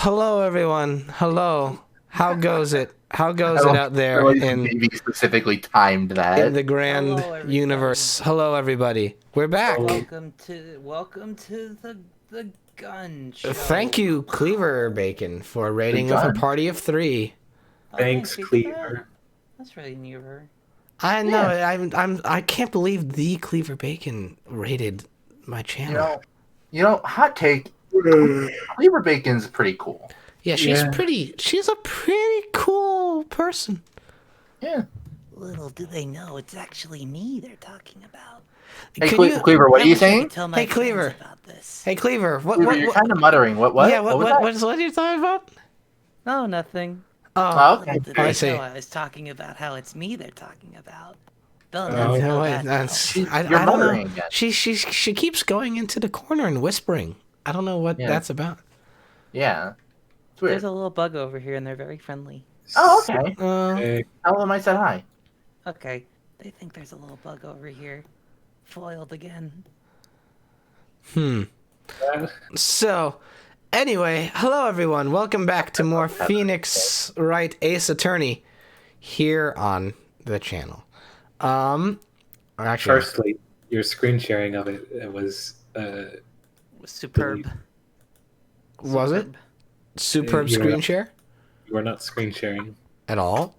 Hello, everyone. Hello. How goes it? How goes it out there Maybe specifically timed that. in the grand universe? Hello, everybody. We're back. Welcome to the gun show. Thank you, Cleaver Bacon, for a rating of a party of 3. Oh, Thanks, Big Cleaver. Fat. That's really new of her. I know. I can't believe the Cleaver Bacon rated my channel. Hot take. Cleaver Bacon's pretty cool. Yeah, she's pretty. She's a pretty cool person. Yeah. Little do they know, it's actually me they're talking about. Hey, Cleaver, what are you saying? Hey, Cleaver. About this. Hey, Cleaver. Cleaver, you're kind of muttering. What? Yeah. What What are you talking about? No, nothing. Oh, okay. Did I they see. know I was talking about how it's me they're talking about. They'll Oh, never No, know wait, that, that's, though. I You're don't know. muttering again. She keeps going into the corner and whispering. I don't know what that's about. Yeah. It's weird. There's a little bug over here and they're very friendly. Oh, okay. Hey, Tell them I said hi. Okay, they think there's a little bug over here. Foiled again. So, anyway, hello everyone. Welcome back to more Phoenix Wright Ace Attorney here on the channel. Actually, firstly, your screen sharing of it was Superb. was it superb You're screen not- share you were not screen sharing at all?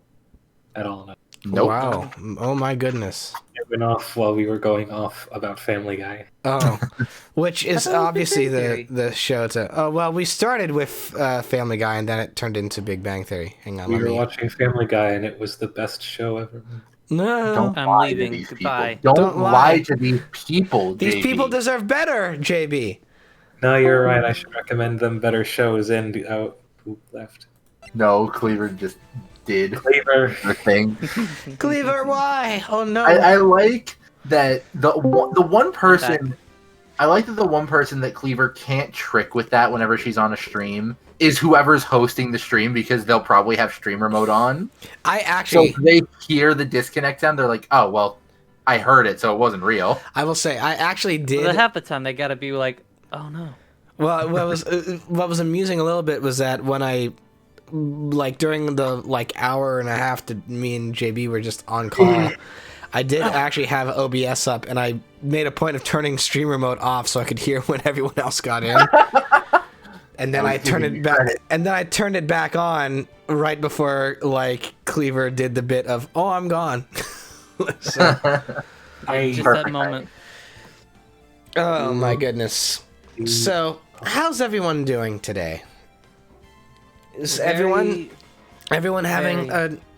at all. No. Nope. Wow. Oh my goodness. It went off while we were going off about Family Guy. Oh, which is I thought it was obviously Big Bang Theory. the show to. Oh well, we started with Family Guy and then it turned into Big Bang Theory. Hang on, We let were me. watching Family Guy, and it was the best show ever. No, Don't I'm lie leaving. to these Goodbye. people. Don't Don't lie. lie to these people, these JB. people deserve better, JB. No, you're right. I should recommend them better shows. And who left? No, Cleaver just did Cleaver. the thing. Cleaver, why? Oh no. I like that the one person. I like that the one person that Cleaver can't trick with that whenever she's on a stream is whoever's hosting the stream, because they'll probably have streamer mode on. I So actually, if they hear the disconnect sound, they're like, "Oh well, I heard it, so it wasn't real." I will say, I actually did. Well, half the time they gotta be like, oh no. Well, what was amusing a little bit was that when I, like during the hour and a half that me and JB were just on call, I did actually have OBS up, and I made a point of turning streamer mode off so I could hear when everyone else got in. And then I turned it back, and then I turned it back on right before Cleaver did the bit of "Oh, I'm gone." So, Just Perfect that moment. oh my goodness. So, how's everyone doing today? Is everyone having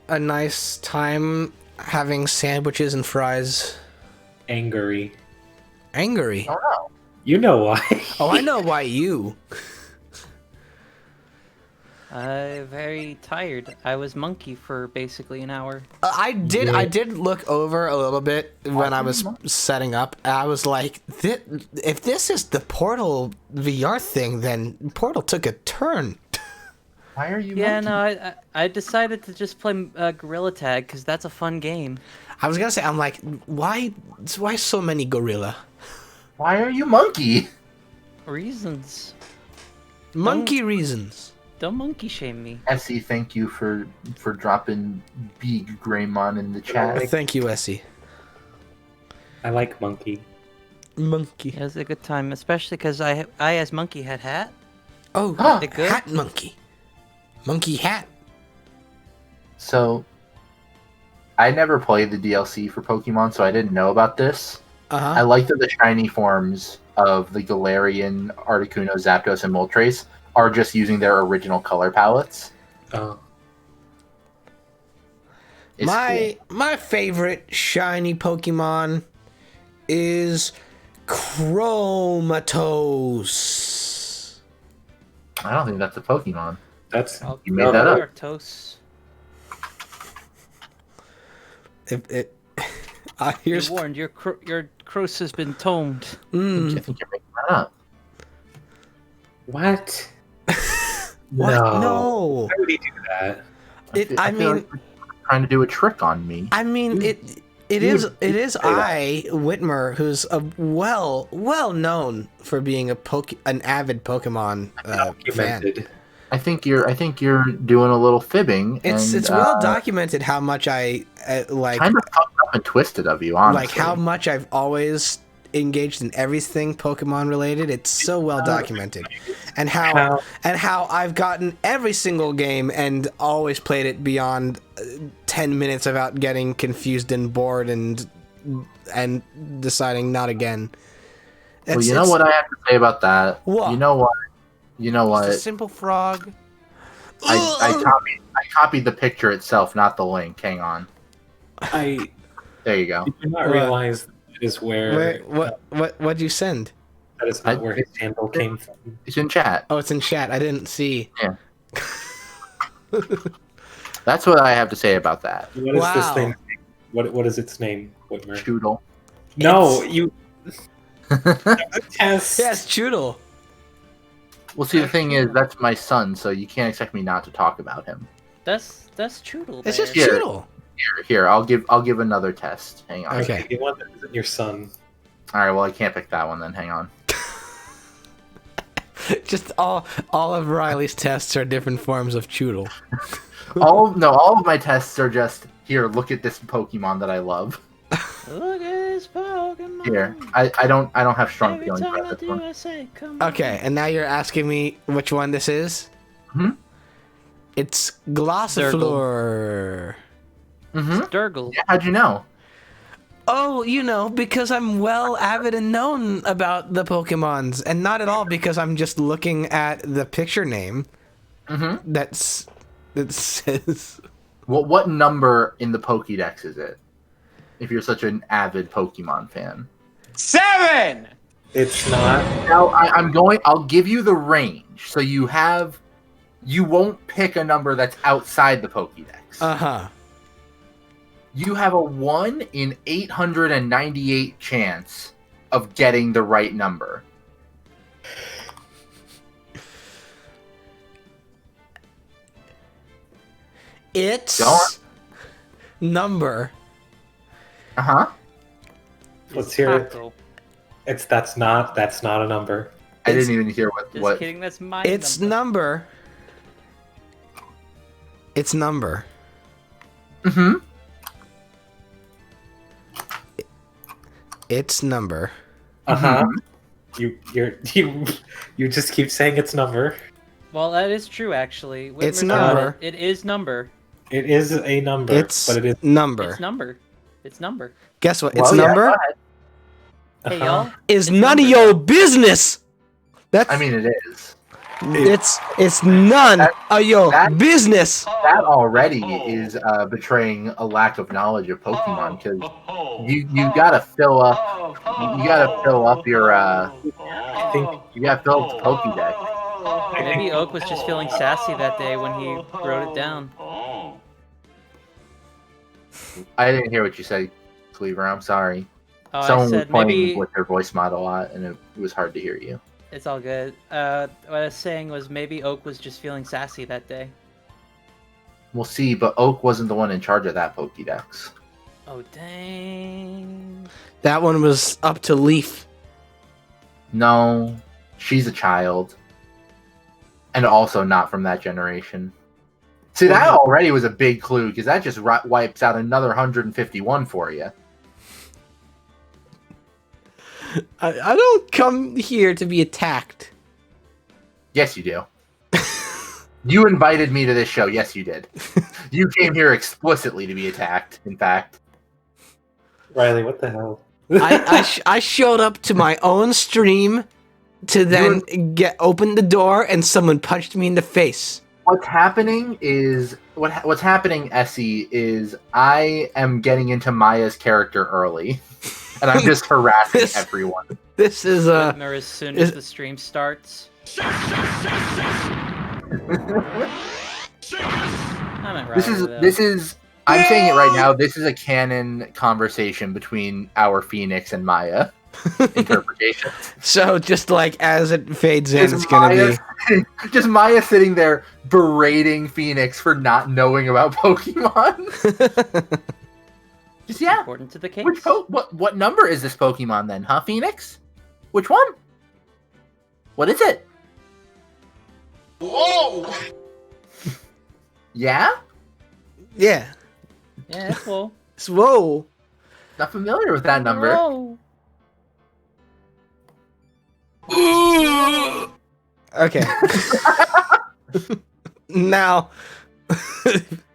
a nice time having sandwiches and fries? Angry. Angry. Oh no. You know why? Oh, I know why you. Very tired. I was monkey for basically an hour. I did look over a little bit when I was setting up. I was like, if this is the Portal VR thing, then Portal took a turn. Why are you? Yeah, monkey? no, I decided to just play Gorilla Tag because that's a fun game. I was gonna say, I'm like, why so many gorilla? Why are you monkey? Reasons. Monkey reasons. Don't monkey shame me. Essie, thank you for dropping Big Greymon in the chat. Thank you, Essie. I like Monkey. Monkey. It was a good time, especially because I as monkey had hat. Oh, It good? hat monkey. Monkey hat. So, I never played the DLC for Pokemon, so I didn't know about this. I Uh-huh. like that the shiny forms of the Galarian, Articuno, Zapdos, and Moltres are just using their original color palettes. Oh, It's My favorite shiny Pokemon is Chromatos. cool. I don't think that's a Pokemon. that's You made that up. Toast. Here's You're warned. Your cross has been toned. I think you're making that up. What? what? No. Why would he do that? I feel mean, like you're trying to do a trick on me. I mean, it is Whitmer, who's a well known for being an avid Pokemon fan. Documented. I think you're doing a little fibbing. It's well documented how much I like. Kind of fucked up and twisted of you, honestly. Like how much I've always engaged in everything Pokemon related. It's so well documented, and how I've gotten every single game and always played it beyond 10 minutes without getting confused and bored and deciding not again. Well, you know what I have to say about that. What? You know what? Just a simple frog. I copied the picture itself, not the link. Hang on. There you go. Did you not realize that is where What'd you send? that is not where his handle came from? It's in chat. Oh, it's in chat. I didn't see. Yeah. That's what I have to say about that. What is this thing? What is its name, Whitmer? Choodle. No, you. Test. Yes, Choodle. Well, see, the thing is, that's my son, so you can't expect me not to talk about him. That's Choodle. It's there. just Choodle. Here, I'll give another test. Hang on. Okay. The one that isn't your son. All right. Well, I can't pick that one then. Hang on. Just all of Riley's tests are different forms of Choodle. All of my tests are just here. Look at this Pokemon that I love. Look at this Pokemon. Here, I don't have strong Every feelings time I about this do, one. I say, come on. Okay, and now you're asking me which one this is? Hmm? It's Glossifleur. Mm-hmm. Durgle. Yeah, how'd you know? Oh, because I'm well avid and known about the Pokemons, and not at all because I'm just looking at the picture name. Mm-hmm. That says. What number in the Pokédex is it? If you're such an avid Pokemon fan. 7! It's not. Now I'll give you the range, so you won't pick a number that's outside the Pokédex. Uh-huh. You have a 1 in 898 chance of getting the right number. It's Go on. number. Uh-huh. Let's hear it. Taco. That's not a number. I didn't even hear Just what. kidding, that's my It's number. It's number. Mm-hmm. It's number. Uh-huh. You just keep saying it's number. Well, that is true, actually. It's Whitmer's number. got it. It is number. It is a number, It's but it is. number. It's number. It's number. Guess what? Well, It's yeah, number go ahead. Hey, Uh-huh. y'all. is It's none of number. your business. That's I mean, it is. it's none of your that- business. That already is betraying a lack of knowledge of Pokemon, because you gotta fill up. You gotta fill up your. I think You gotta fill up the Pokédex. Maybe Oak was just feeling sassy that day when he wrote it down. I didn't hear what you said, Cleaver. I'm sorry. Oh, I Someone was said playing maybe with their voice mod a lot, and it was hard to hear you. it's all good. What I was saying was maybe Oak was just feeling sassy that day. We'll see, but Oak wasn't the one in charge of that Pokédex. Oh dang! That one was up to Leaf. No, she's a child. And also not from that generation. See, that already was a big clue, because that just wipes out another 151 for you. I don't come here to be attacked. Yes, you do. You invited me to this show. Yes, you did. You came here explicitly to be attacked, in fact. Riley, what the hell? I showed up to my own stream to then open the door and someone punched me in the face. What's happening is what's happening, Essie, is I am getting into Maya's character early, and I'm just harassing everyone. This is Whitmer, as soon as the stream starts. This is. I'm saying it right now. This is a canon conversation between our Phoenix and Maya. Interpretation. So just like as it fades in, it's gonna be just Maya sitting there berating Phoenix for not knowing about Pokemon. Just yeah. Important to the case. What number is this Pokemon then, huh, Phoenix? Which one? What is it? Whoa! Yeah? Yeah. Yeah, it's whoa. It's whoa. Not familiar with that number. Whoa. Okay. Now,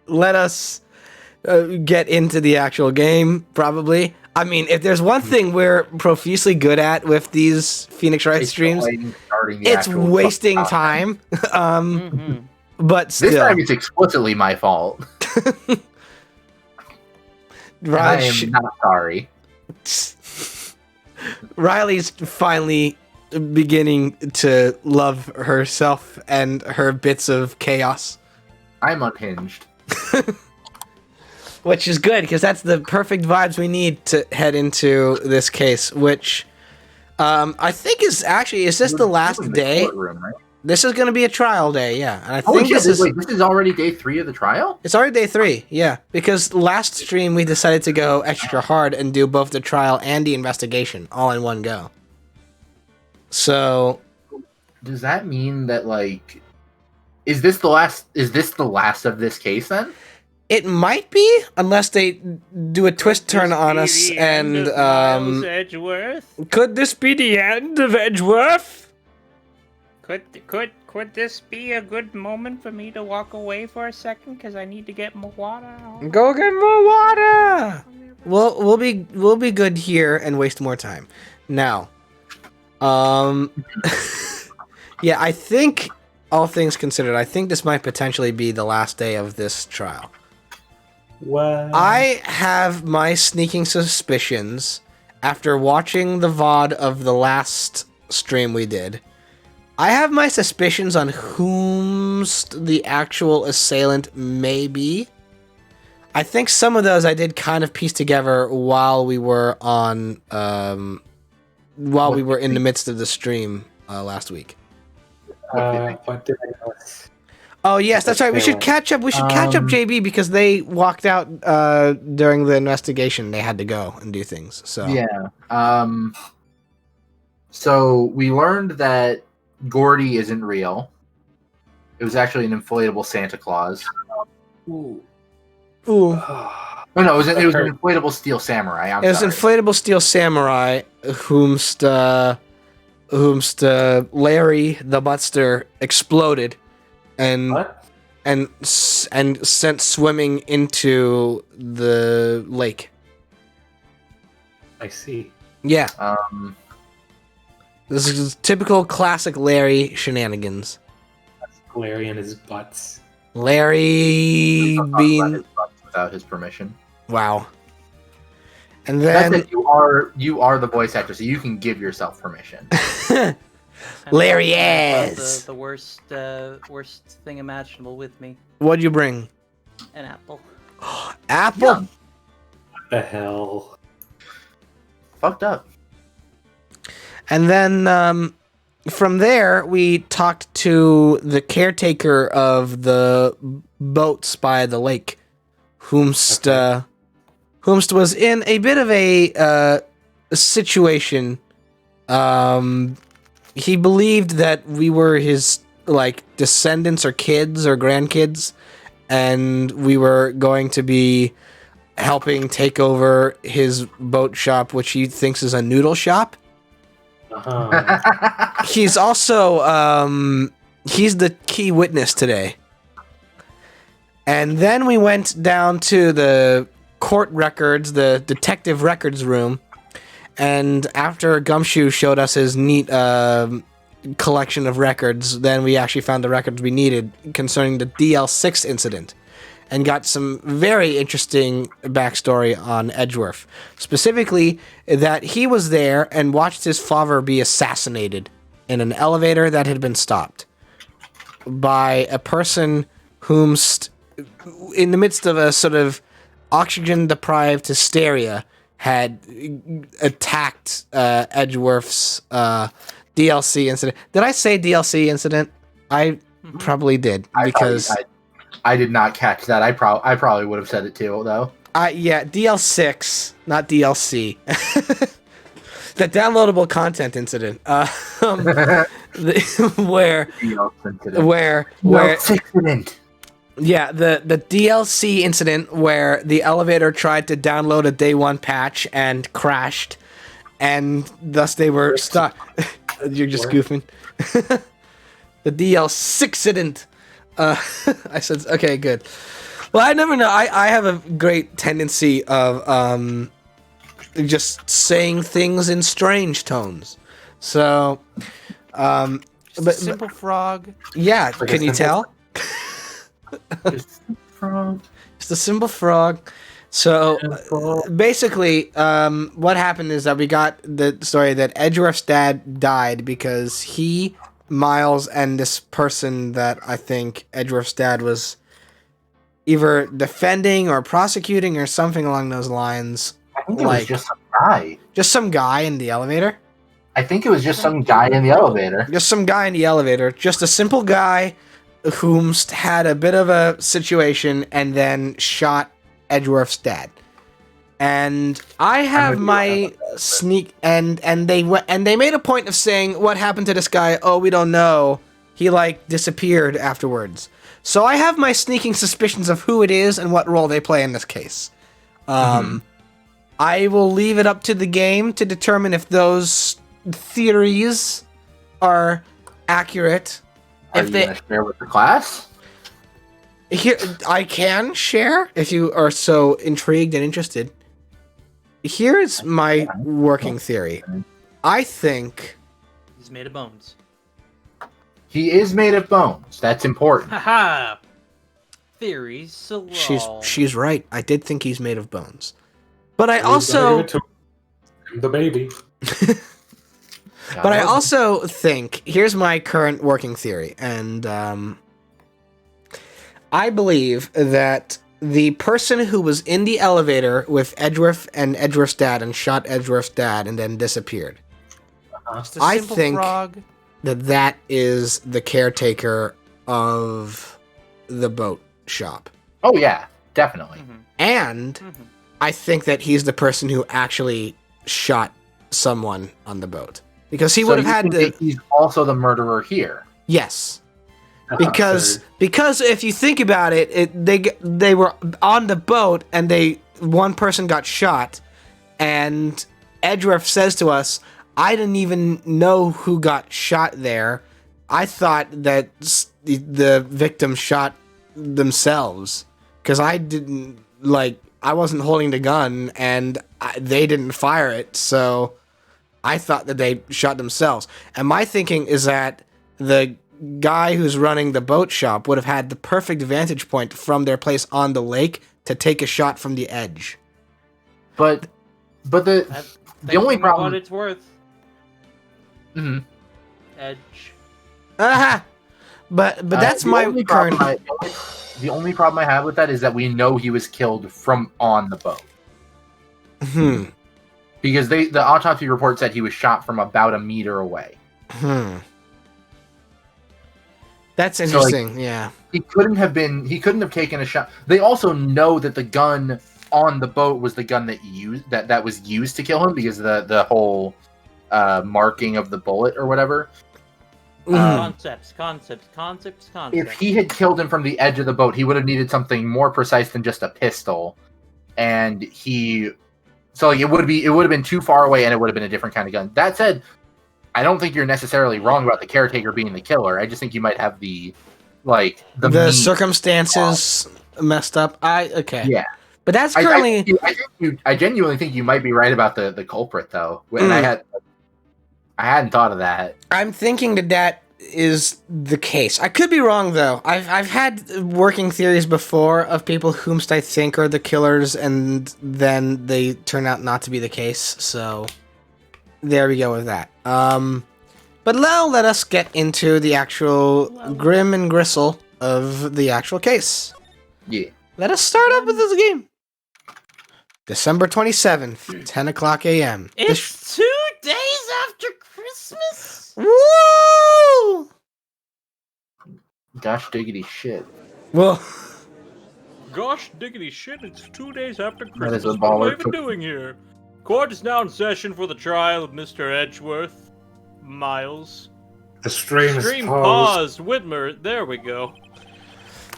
let us get into the actual game, probably. I mean, if there's one thing we're profusely good at with these Phoenix Wright streams, it's wasting time. But still. This time it's explicitly my fault. I am not sorry. Riley's finally beginning to love herself and her bits of chaos. I'm unhinged. Which is good, because that's the perfect vibes we need to head into this case, which I think is this the last day? Courtroom, right? This is going to be a trial day, yeah. And I Oh, think shit, this is already day 3 of the trial? It's already day 3, yeah. Because last stream we decided to go extra hard and do both the trial and the investigation all in one go. So, does that mean that is this the last of this case then? It might be, unless they do a twist turn on us and Edgeworth? could this be the end of Edgeworth? Could this be a good moment for me to walk away for a second? Because I need to get more water. Go get more water. We'll be good here and waste more time. Now, yeah, I think all things considered, I think this might potentially be the last day of this trial. What? I have my sneaking suspicions after watching the VOD of the last stream we did. I have my suspicions on whom the actual assailant may be. I think some of those I did kind of piece together while we were on, while we were in the midst of the stream last week. What did I miss? Oh yes, that's right. We should catch up. We should catch up, JB, because they walked out during the investigation. They had to go and do things. So yeah. So we learned that Gordy isn't real. It was actually an inflatable Santa Claus. Ooh. Oh, no, it was an inflatable steel samurai. It was inflatable steel samurai, whomst Larry the Buster exploded and sent swimming into the lake. I see. Yeah. This is typical classic Larry shenanigans. Larry and his butts. Larry being without his permission. Wow. And then you are the voice actor, so you can give yourself permission. Larry is the worst thing imaginable with me. What'd you bring? An apple. Apple. Yeah. What the hell? Fucked up. And then from there, we talked to the caretaker of the boats by the lake, whomst was in a bit of a situation. He believed that we were his descendants or kids or grandkids, and we were going to be helping take over his boat shop, which he thinks is a noodle shop. He's also he's the key witness today. And then we went down to the court records, the detective records room, and after Gumshoe showed us his neat collection of records, then we actually found the records we needed concerning the DL6 incident, and got some very interesting backstory on Edgeworth. Specifically, that he was there and watched his father be assassinated in an elevator that had been stopped by a person whom, in the midst of a sort of oxygen-deprived hysteria, had attacked Edgeworth's DLC incident. Did I say DLC incident? I probably did, because I did not catch that. I probably would have said it too, though. Yeah, DL6, not DLC. The downloadable content incident. where Accident. yeah, the DLC incident where the elevator tried to download a day one patch and crashed, and thus they were stuck. You're just goofing. The DLC incident. I said, okay, good. Well, I never know. I have a great tendency of just saying things in strange tones. So, but Simple frog. yeah, can you tell? Just from Just a simple frog. So basically, what happened is that we got the story that Edgeworth's dad died because he, Miles, and this person that I think Edgeworth's dad was either defending or prosecuting or something along those lines. I think it was just some guy. Just some guy in the elevator. I think it was just some guy in the elevator. Just some guy in the elevator. Just a simple guy whom had a bit of a situation and then shot Edgeworth's dad. And I have my sneak and they made a point of saying what happened to this guy. Oh, we don't know. He like disappeared afterwards. So I have my sneaking suspicions of who it is and what role they play in this case. I will leave it up to the game to determine if those theories are accurate. Are you gonna share with the class? Here, I can share if you are so intrigued and interested. Here's my working theory. I think He's made of bones. He is made of bones. That's important. Haha. Theories so she's right. I did think he's made of bones. But I also the baby. But I also think, here's my current working theory, and I believe that the person who was in the elevator with Edgeworth and Edgeworth's dad and shot Edgeworth's dad and then disappeared. I think that is the caretaker of the boat shop. Oh yeah, definitely. And I think that he's the person who actually shot someone on the boat. Because he would have had to. He's also the murderer here. Yes, because if you think about it, they were on the boat and one person got shot, and Edgeworth says to us, "I didn't even know who got shot there. I thought that the victim shot themselves because I didn't I wasn't holding the gun and they didn't fire it, so." I thought that they shot themselves. And my thinking is that the guy who's running the boat shop would have had the perfect vantage point from their place on the lake to take a shot from the edge. But the only problem... What it's worth. Edge. Aha! But that's my current... The only problem I have with that is that we know he was killed from on the boat. Because the autopsy report said he was shot from about a meter away. That's interesting. Yeah. He couldn't have taken a shot. They also know that the gun on the boat was the gun that was used to kill him because the whole marking of the bullet or whatever. Concepts. If he had killed him from the edge of the boat, he would have needed something more precise than just a pistol, and So it would have been too far away, and it would have been a different kind of gun. That said, I don't think you're necessarily wrong about the caretaker being the killer. I just think you might have the circumstances messed up. Yeah, but that's currently. I genuinely think you might be right about the culprit, though. And I hadn't thought of that. I'm thinking that is the case. I could be wrong though. I've had working theories before of people whomst I think are the killers, and then they turn out not to be the case. So there we go with that. But now let us get into the actual grim and gristle of the actual case. Yeah. Let us start up with this game. December 27th, 10 o'clock a.m. It's 2 days after Christmas? Woo! Gosh diggity shit. Well, Gosh diggity shit, it's 2 days after That Christmas. is a What am I baller. even doing here? Court is now in session for the trial of Mr. Edgeworth, Miles, The stream is Stream paused. paused. Whitmer, there we go.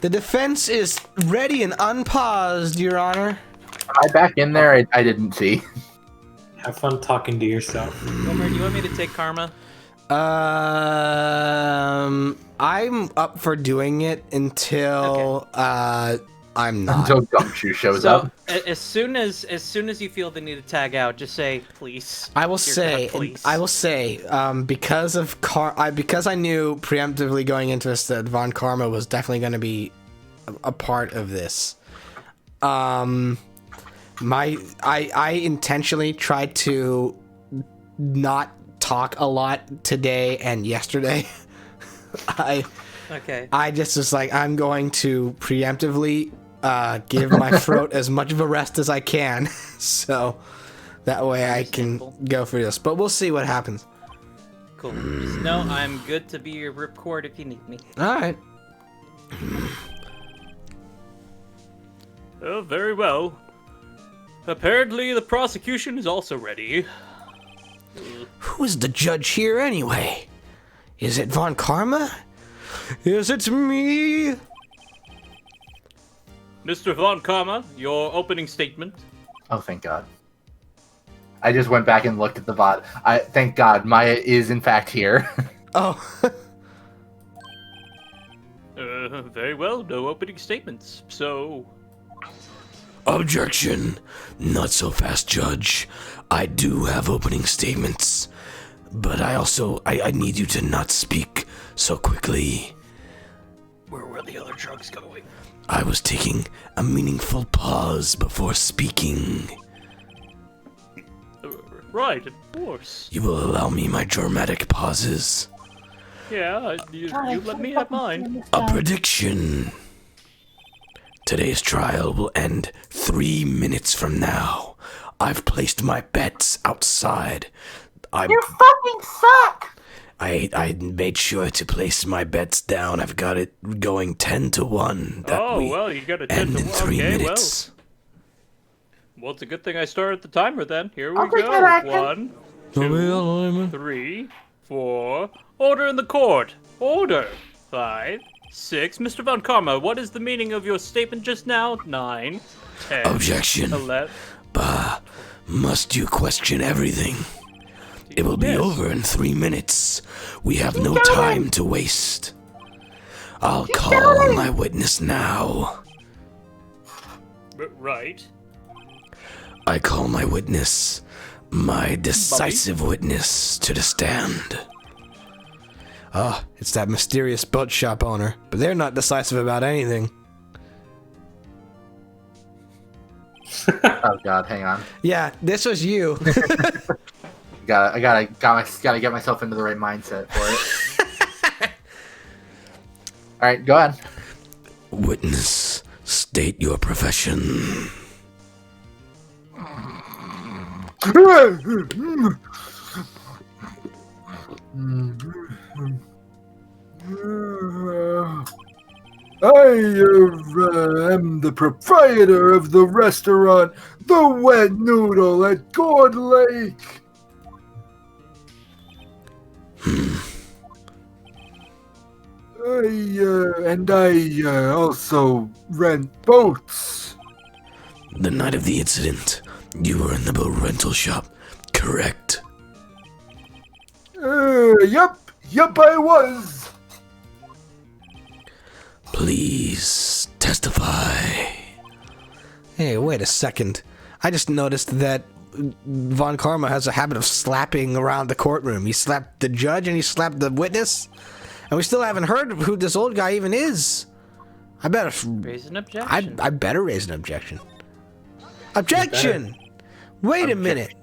The defense is ready and unpaused, Your Honor. Am I back in there? I didn't see. Have fun talking to yourself. Whitmer, do you want me to take karma? I'm up for doing it until I'm not. Until Gumshoe shows So up. as soon as you feel the need to tag out, just say please. I will Dear say, God, please. because of because I knew preemptively going into this that Von Karma was definitely going to be a part of this. I intentionally tried to not talk a lot today and yesterday. Okay. I just was like, I'm going to preemptively give my throat as much of a rest as I can, so that way I can go through this. But we'll see what happens. Cool. Just know I'm good to be your ripcord if you need me. All right. Oh, very well. Apparently, the prosecution is also ready. Who is the judge here anyway? Is it Von Karma? Is it me? Mr. Von Karma, your opening statement. Oh, thank God. I just went back and looked at the VOD. Thank God, Maya is in fact here. Oh. Very well, no opening statements. So, Objection. Not so fast, Judge. I do have opening statements. But I need you to not speak so quickly. where were the other drugs going? I was taking a meaningful pause before speaking. Right, of course. You will allow me my dramatic pauses. Yeah, you let me have mine. A prediction. Today's trial will end 3 minutes from now. I've placed my bets outside. You fucking suck! I made sure to place my bets down. I've got it going 10-1. That we Well, you got a 10 end to in 1. 3 Okay, minutes. well, it's a good thing I started the timer then. Here we I'll take go. that action. 1, 2, 3, 4. Order in the court. Order. 5, 6. Mr. Von Karma, what is the meaning of your statement just now? 9, 10. Objection. 11. Bah, must you question everything? It will be Yes. over in 3 minutes. We have no time to waste. I'll call my witness now. Right. I call my witness, my decisive witness, to the stand. Ah, it's that mysterious boat shop owner, but they're not decisive about anything. Oh God, hang on. Yeah, this was you. I gotta get myself into the right mindset for it. All right, go ahead. Witness, state your profession. I am the proprietor of the restaurant, The Wet Noodle at Gourd Lake. I also rent boats. The night of the incident, you were in the boat rental shop, correct? Yep, I was. Please testify. Hey, wait a second. I just noticed that Von Karma has a habit of slapping around the courtroom. He slapped the judge and he slapped the witness. And we still haven't heard who this old guy even is. I better Raise an objection. I better raise an objection. Objection! Wait a minute.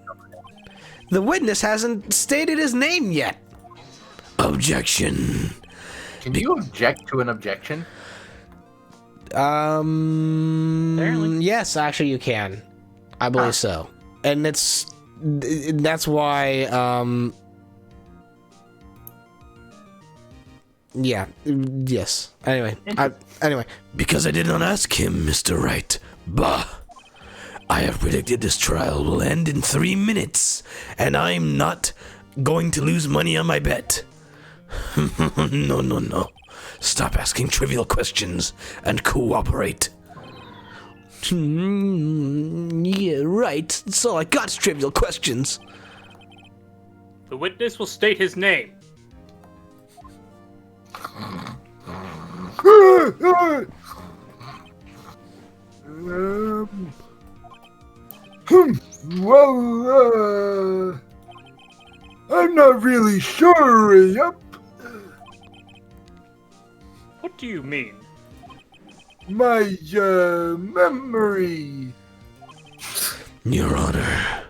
The witness hasn't stated his name yet. Objection. Can you object to an objection? Apparently. Yes, actually you can. I believe so. And that's why, yeah, yes. Anyway, Because I did not ask him, Mr. Wright. Bah. I have predicted this trial will end in 3 minutes, and I'm not going to lose money on my bet. No, no, no. Stop asking trivial questions and cooperate. Yeah, right. That's all I got's trivial questions. The witness will state his name. Well, I'm not really sure. Yup. What do you mean? My, memory. Your Honor,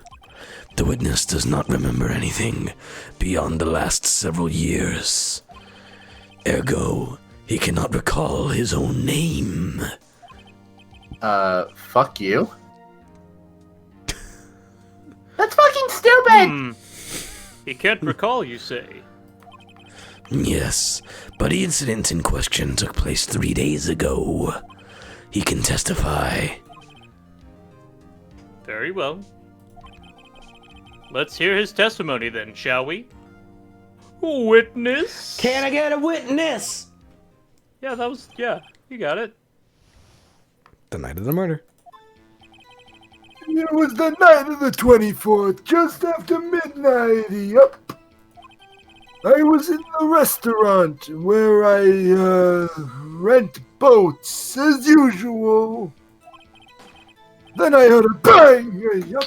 the witness does not remember anything beyond the last several years. Ergo, he cannot recall his own name. Fuck you. That's fucking stupid! He can't recall, you say? Yes, but the incident in question took place 3 days ago. He can testify. Very well. Let's hear his testimony then, shall we? Witness? Can I get a witness? Yeah, you got it. The night of the murder. It was the night of the 24th, just after midnight. Yup. I was in the restaurant where I, rent boats, as usual. Then I heard a bang! Yup.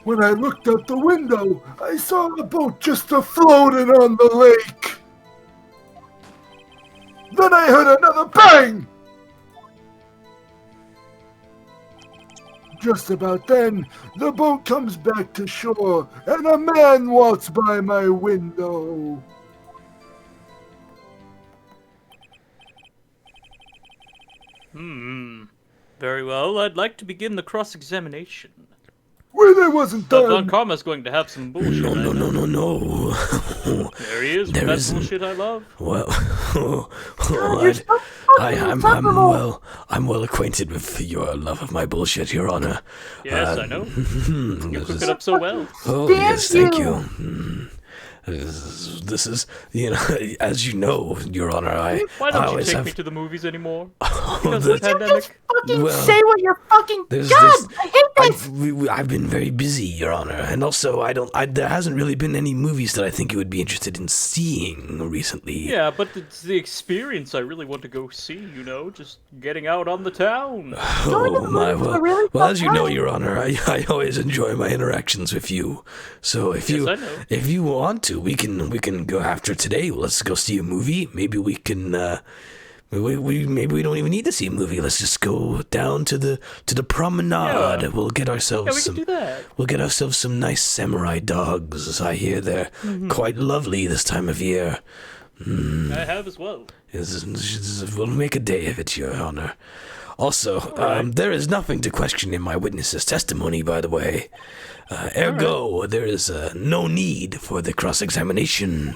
When I looked out the window, I saw the boat just a-floating on the lake. Then I heard another bang! Just about then, the boat comes back to shore, and a man walks by my window. Very well, I'd like to begin the cross-examination. Well, I wasn't But done. Von Karma's going to have some bullshit. No, no, no, no, no. There he is, There with that isn't. bullshit I love. Well, You're so fucking insufferable. I'm well acquainted with your love of my bullshit, Your Honor. Yes, I know. You cook it up so well. Oh, Damn yes, thank you. you. This is, you know, as you know, Your Honor, Why I don't you always take have. me to the movies anymore? Oh, Because of the pandemic? Fucking Well, say what you're fucking. there's God, this- I hate this. I've been very busy, Your Honor, and also there hasn't really been any movies that I think you would be interested in seeing recently. Yeah, but it's the experience I really want to go see, you know? Just getting out on the town. Oh my! movies are really Well, as you know, fun. Your Honor, I always enjoy my interactions with you. So if Yes, I know. if you want to, we can go after today. Let's go see a movie. Maybe we can. Maybe we don't even need to see a movie. Let's just go down to the promenade. Yeah. We'll get ourselves Yeah, we some. can do that. We'll get ourselves some nice samurai dogs. I hear they're quite lovely this time of year. I have as well. We'll make a day of it, Your Honor. Also, there is nothing to question in my witness's testimony, by the way. Ergo, there is no need for the cross-examination.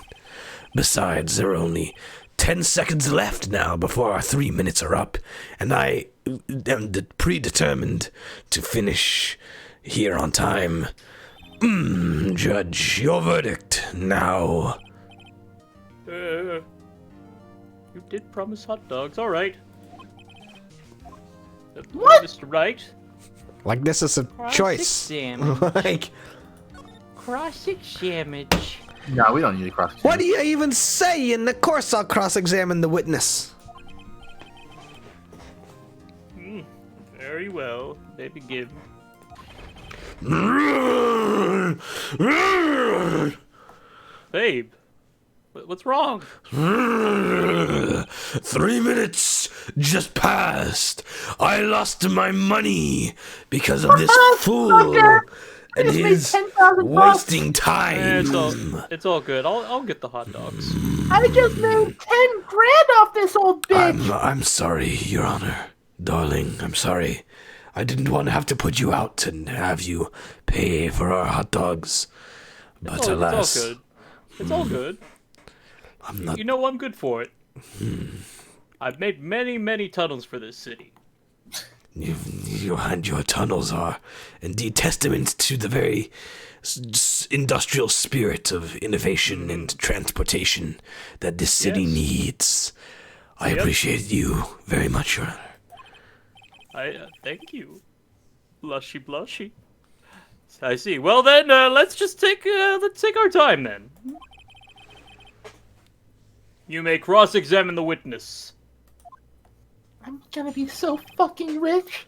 Besides, there are only 10 seconds left now before our 3 minutes are up, and I am predetermined to finish here on time. Judge, your verdict now. You did promise hot dogs, alright. What? Mr. Wright? Like this is a choice. Cross-examine. Like, Cross-examine. No, we don't need to cross. what do you even say? And of course I'll cross-examine the witness. Very well. Baby give. Babe, what's wrong? 3 minutes just passed. I lost my money because of this fool and just made his 10,000 bucks. wasting time. It's all good. I'll get the hot dogs. I just made 10 grand off this old bitch. I'm sorry, Your Honor. Darling, I'm sorry. I didn't want to have to put you out and have you pay for our hot dogs. But alas, It's all good. It's all good. I'm not. You know I'm good for it. I've made many, many tunnels for this city. You and your tunnels are indeed testament to the very industrial spirit of innovation and transportation that this city needs. I appreciate you very much, Your Honor. Thank you. Blushy, blushy. I see. Well then, let's take our time then. You may cross-examine the witness. I'm gonna be so fucking rich.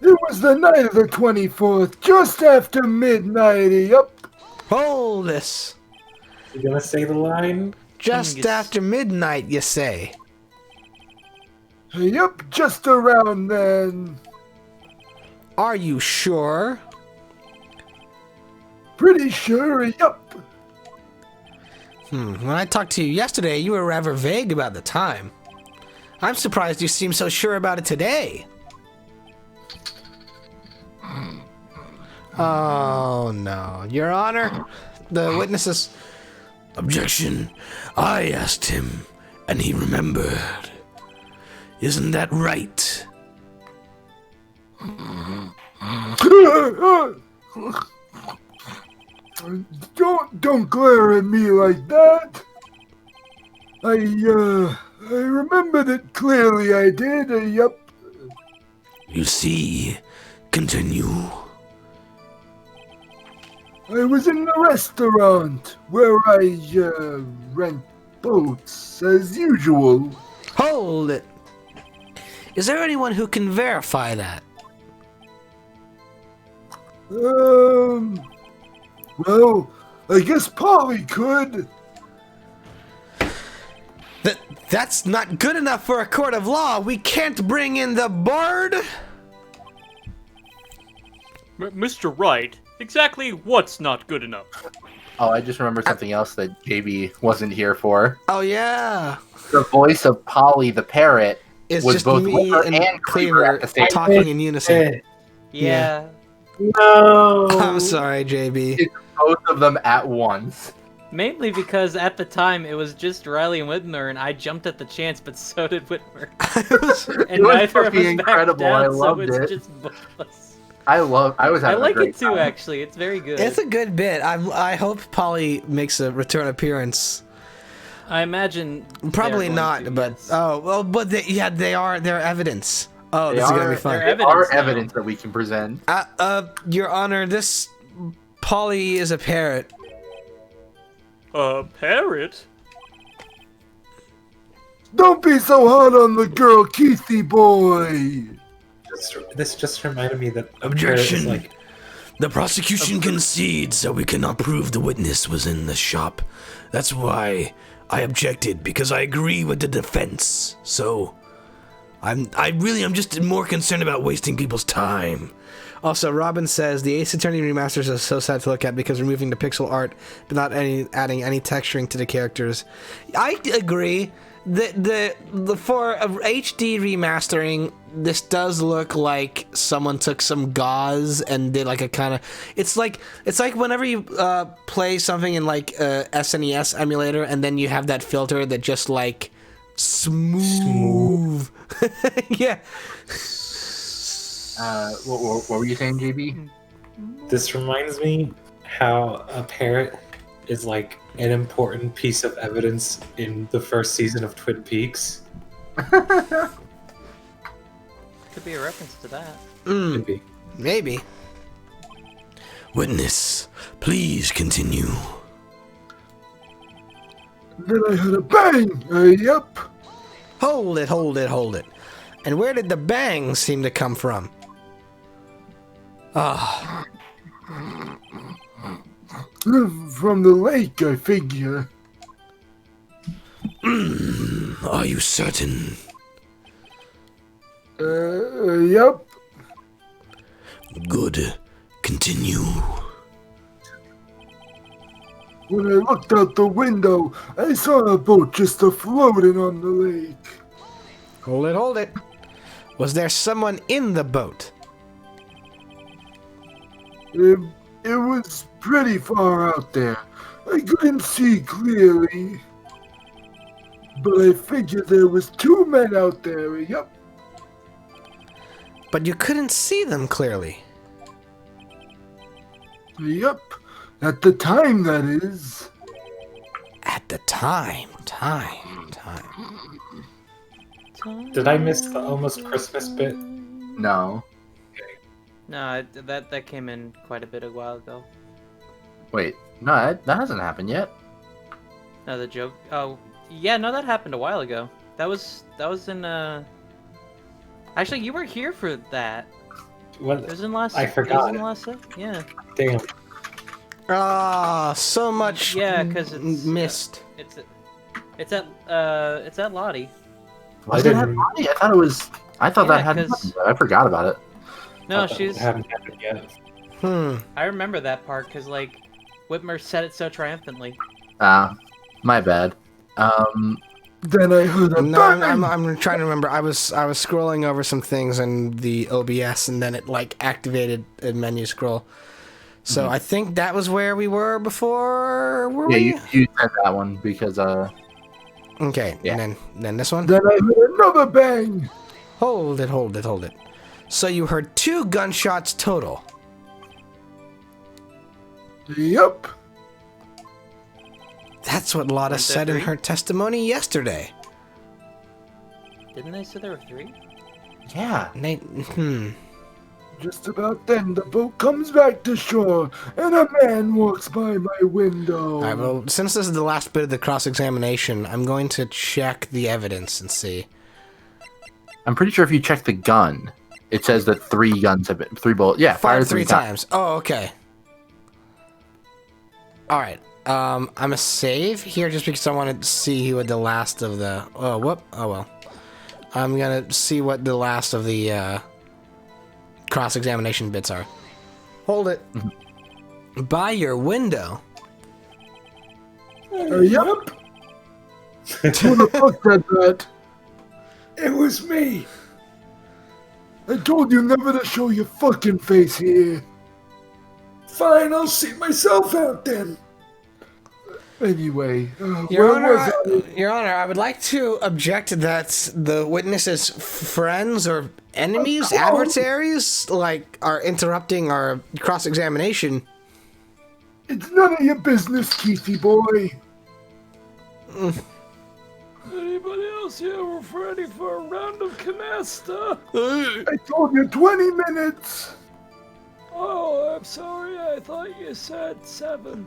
It was the night of the 24th, just after midnight. Yup. Hold this. You gonna say the line? Just after midnight, you say? Yup, just around then. Are you sure? Pretty sure, yup. When I talked to you yesterday, you were rather vague about the time. I'm surprised you seem so sure about it today. Oh, no. Your Honor, the witnesses... Objection. I asked him, and he remembered. Isn't that right? Don't glare at me like that. I remembered it clearly, I did, yup. You see, continue. I was in the restaurant where I, rent boats, as usual. Hold it. Is there anyone who can verify that? Well, I guess Polly could. That's not good enough for a court of law. We can't bring in the bard. Mr. Wright, exactly what's not good enough? Oh, I just remembered something else that JB wasn't here for. Oh, yeah. The voice of Polly the parrot It's was just both me Wilbur and Cleaver at the same time. talking in unison. Yeah. No. I'm sorry, JB. It's both of them at once. Mainly because at the time it was just Riley and Whitmer, and I jumped at the chance, but so did Whitmer. And It was neither of us fucking backed incredible. down, I so loved it's it. just both of us. I was I having a like great it too, time. actually. It's very good. It's a good bit. I hope Polly makes a return appearance. I imagine Probably they're going not, to, but yes. they are. They're evidence. Oh, They this is gonna are- be fun. they're There are evidence now. evidence that we can present. Your Honor, this Polly is a parrot. A parrot? Don't be so hard on the girl, Keithy boy. This just reminded me that Objection. Like, The prosecution concedes that we cannot prove the witness was in the shop. That's why I objected, because I agree with the defense. So, I'm just more concerned about wasting people's time. Also, Robin says the Ace Attorney remasters are so sad to look at because removing the pixel art, but not adding any texturing to the characters. I agree. The for a HD remastering, this does look like someone took some gauze and did like a kind of. It's like whenever you play something in like a SNES emulator, and then you have that filter that just like smooth. Yeah. What were you saying, JB? this reminds me how a parrot is like an important piece of evidence in the first season of Twin Peaks. Could be a reference to that. Could be. Maybe. Witness, please continue. Then I heard a bang. Yup. Hold it. And where did the bang seem to come from? Ah, From the lake, I figure. Are you certain? Yup. Good. Continue. When I looked out the window, I saw a boat just a-floating on the lake. hold it. Was there someone in the boat? It was pretty far out there. I couldn't see clearly. But I figured there was two men out there, yup. But you couldn't see them clearly. Yep. At the time, that is. At the time. Did I miss the almost Christmas bit? No. No, that came in quite a bit a while ago. Wait. No, that hasn't happened yet. No, the joke. Oh, yeah, no, that happened a while ago. That was in Actually, you were here for that. What? It was in last. I forgot. It was in last. Yeah. Damn. Ah, so much. Yeah, because it's missed. It's at Lottie. Why did it have money? I thought Yeah, that hadn't 'cause- happened yet. I forgot about it. No, Thought that she's. haven't happened yet. I remember that part because like Whitmer said it so triumphantly. My bad. Then I heard a No, bang. I'm trying to remember. I was scrolling over some things in the OBS, and then it like activated a menu scroll. So I think that was where we were before. Were Yeah, we? you said that one because Okay, Yeah. and then this one. Then I heard another bang. Hold it. So you heard 2 gunshots total. Yep. That's what Lotta Weren't there said in 3? her testimony yesterday. Didn't they say there were 3? yeah. Just about then, the boat comes back to shore, and a man walks by my window. All right. Well, since this is the last bit of the cross-examination, I'm going to check the evidence and see. I'm pretty sure if you check the gun, it says that 3 guns have been 3 bullets. Yeah, Fired fired 3 times. Oh, okay. All right. I'm gonna save here just because I want to see what the last of the. Oh, whoop. Oh well. I'm gonna see what the last of the cross-examination bits are. Hold it. By your window. Yep. Who the fuck said that? It was me. I told you never to show your fucking face here. Fine, I'll see myself out then. Anyway, Your where was Honor, Your Honor, I would like to object that the witness's friends or enemies, adversaries, like, are interrupting our cross-examination. It's none of your business, Keithy boy. Anybody else here ready for a round of canasta? I told you 20 minutes. Oh, I'm sorry. I thought you said 7.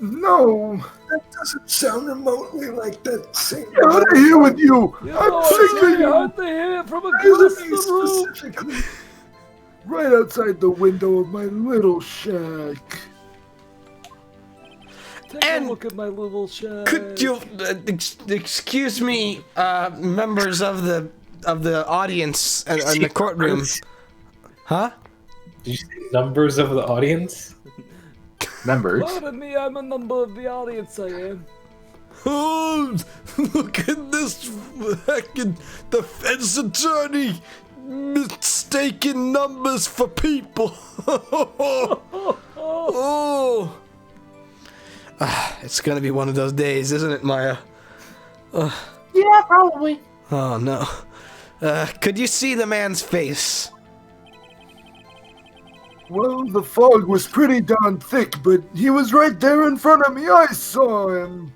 No. That doesn't sound remotely like that same. Get out of here with you. You I'm know, sick it's of very you. hard to hear from across Isn't me the room. specifically? Right outside the window of my little shack. Take And a look at my little shack. Could you excuse me, members of the audience and the courtroom? Huh? Did you say numbers of the audience? Members. Pardon me, I'm a member of the audience, I am. Oh, look at this heckin' defense attorney mistaking numbers for people. Oh. It's gonna be one of those days, isn't it, Maya? Yeah, probably. Oh no. Could you see the man's face? Well, the fog was pretty darn thick, but he was right there in front of me. I saw him.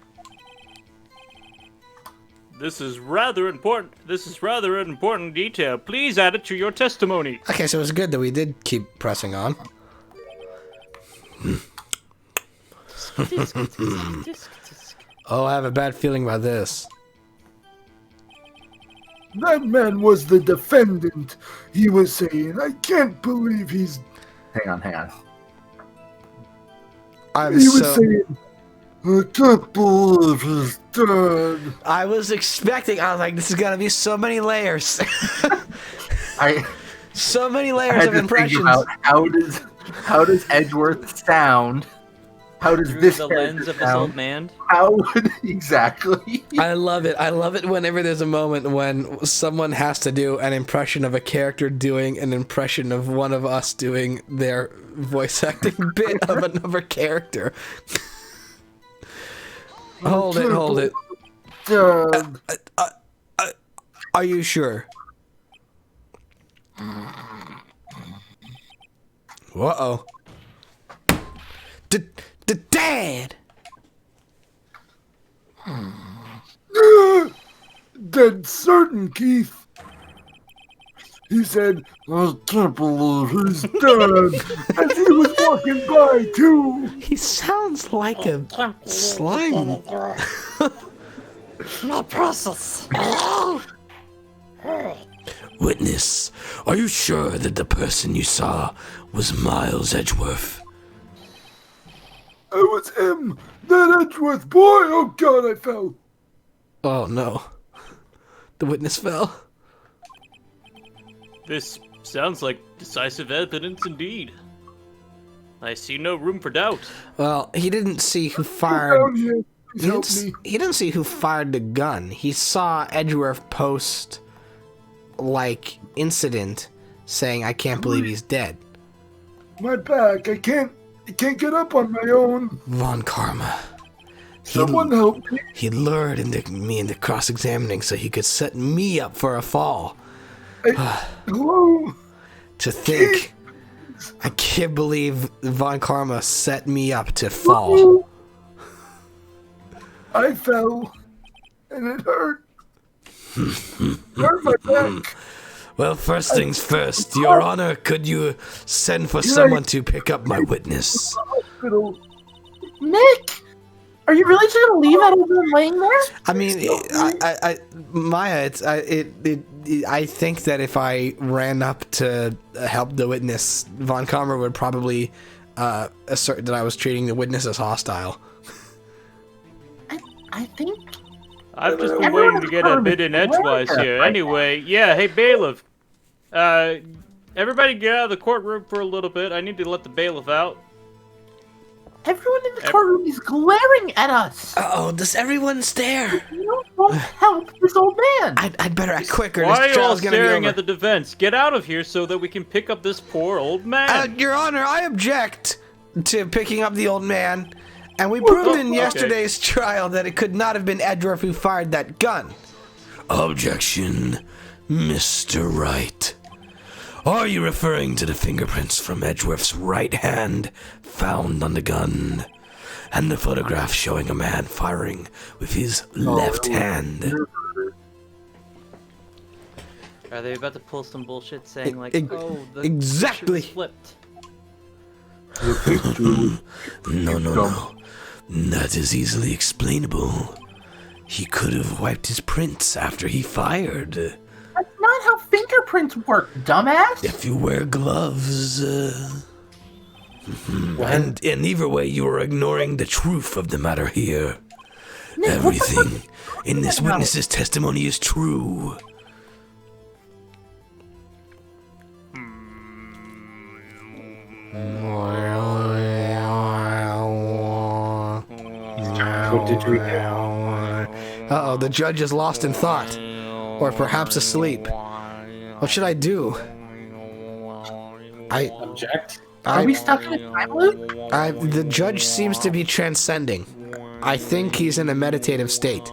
This is rather important. This is rather an important detail. Please add it to your testimony. Okay, so it's good that we did keep pressing on. Oh, I have a bad feeling about this. That man was the defendant. He was saying, I can't believe he's... Hang on. He was saying, I can't believe he's dead. I was like, this is gonna be so many layers. So many I layers had of to think impressions. about how does Edgeworth sound? How does Through this the character lens of this sound? old man. How would exactly? I love it. I love it whenever there's a moment when someone has to do an impression of a character doing an impression of one of us doing their voice acting bit of another character. Hold it. Dead. Are you sure? Uh-oh. Dad! Dead certain, Keith. He said, I can't believe he's dead. As he was walking by, too. He sounds like a slime. My process. Witness, are you sure that the person you saw was Miles Edgeworth? It was him. That Edgeworth boy. Oh, God, I fell. Oh, no. The witness fell. This sounds like decisive evidence indeed. I see no room for doubt. Well, he didn't see who Down fired... here. Please help me. He didn't see who fired the gun. He saw Edgeworth post, like, incident saying, I can't believe he's dead. My back. I can't get up on my own. Von Karma. Someone help me. He lured me into cross-examining so he could set me up for a fall. Hello? To think, I can't believe Von Karma set me up to fall. I fell. And it hurt. Hurt my back. Well, first things first, Your Honor, could you send for someone to pick up my witness? Hospital. Nick! Are you really just gonna leave that old man laying there? I mean, Maya, I think that if I ran up to help the witness, Von Karma would probably assert that I was treating the witness as hostile. I think... I've just been waiting to get a bit in edgewise here. Anyway, yeah, hey, bailiff. Everybody get out of the courtroom for a little bit. I need to let the bailiff out. Everyone in the courtroom is glaring at us. Uh-oh, does everyone stare? You won't help this old man. I'd better act quicker. Why are this you all trial's gonna be staring over. at the defense? Get out of here so that we can pick up this poor old man. Your Honor, I object to picking up the old man. And we proved in okay. yesterday's trial that it could not have been Edgeworth who fired that gun. Objection, Mr. Wright. Are you referring to the fingerprints from Edgeworth's right hand found on the gun, and the photograph showing a man firing with his left hand? Are they about to pull some bullshit saying like, oh, the exactly picture flipped? No. That is easily explainable. He could have wiped his prints after he fired. That's not how fingerprints work, dumbass. If you wear gloves, and in either way, you are ignoring the truth of the matter here. Nick, Everything in this witness's testimony is true. What did we get? Uh-oh, the judge is lost in thought. Or perhaps asleep. What should I do? Object? Are we stuck in a time loop? The judge seems to be transcending. I think he's in a meditative state.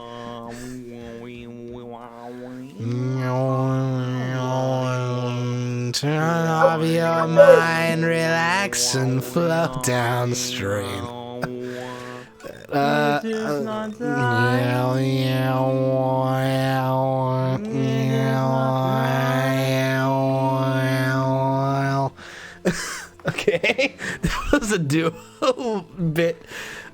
Turn off your mind, relax, and float downstream. Okay, that was a duo bit.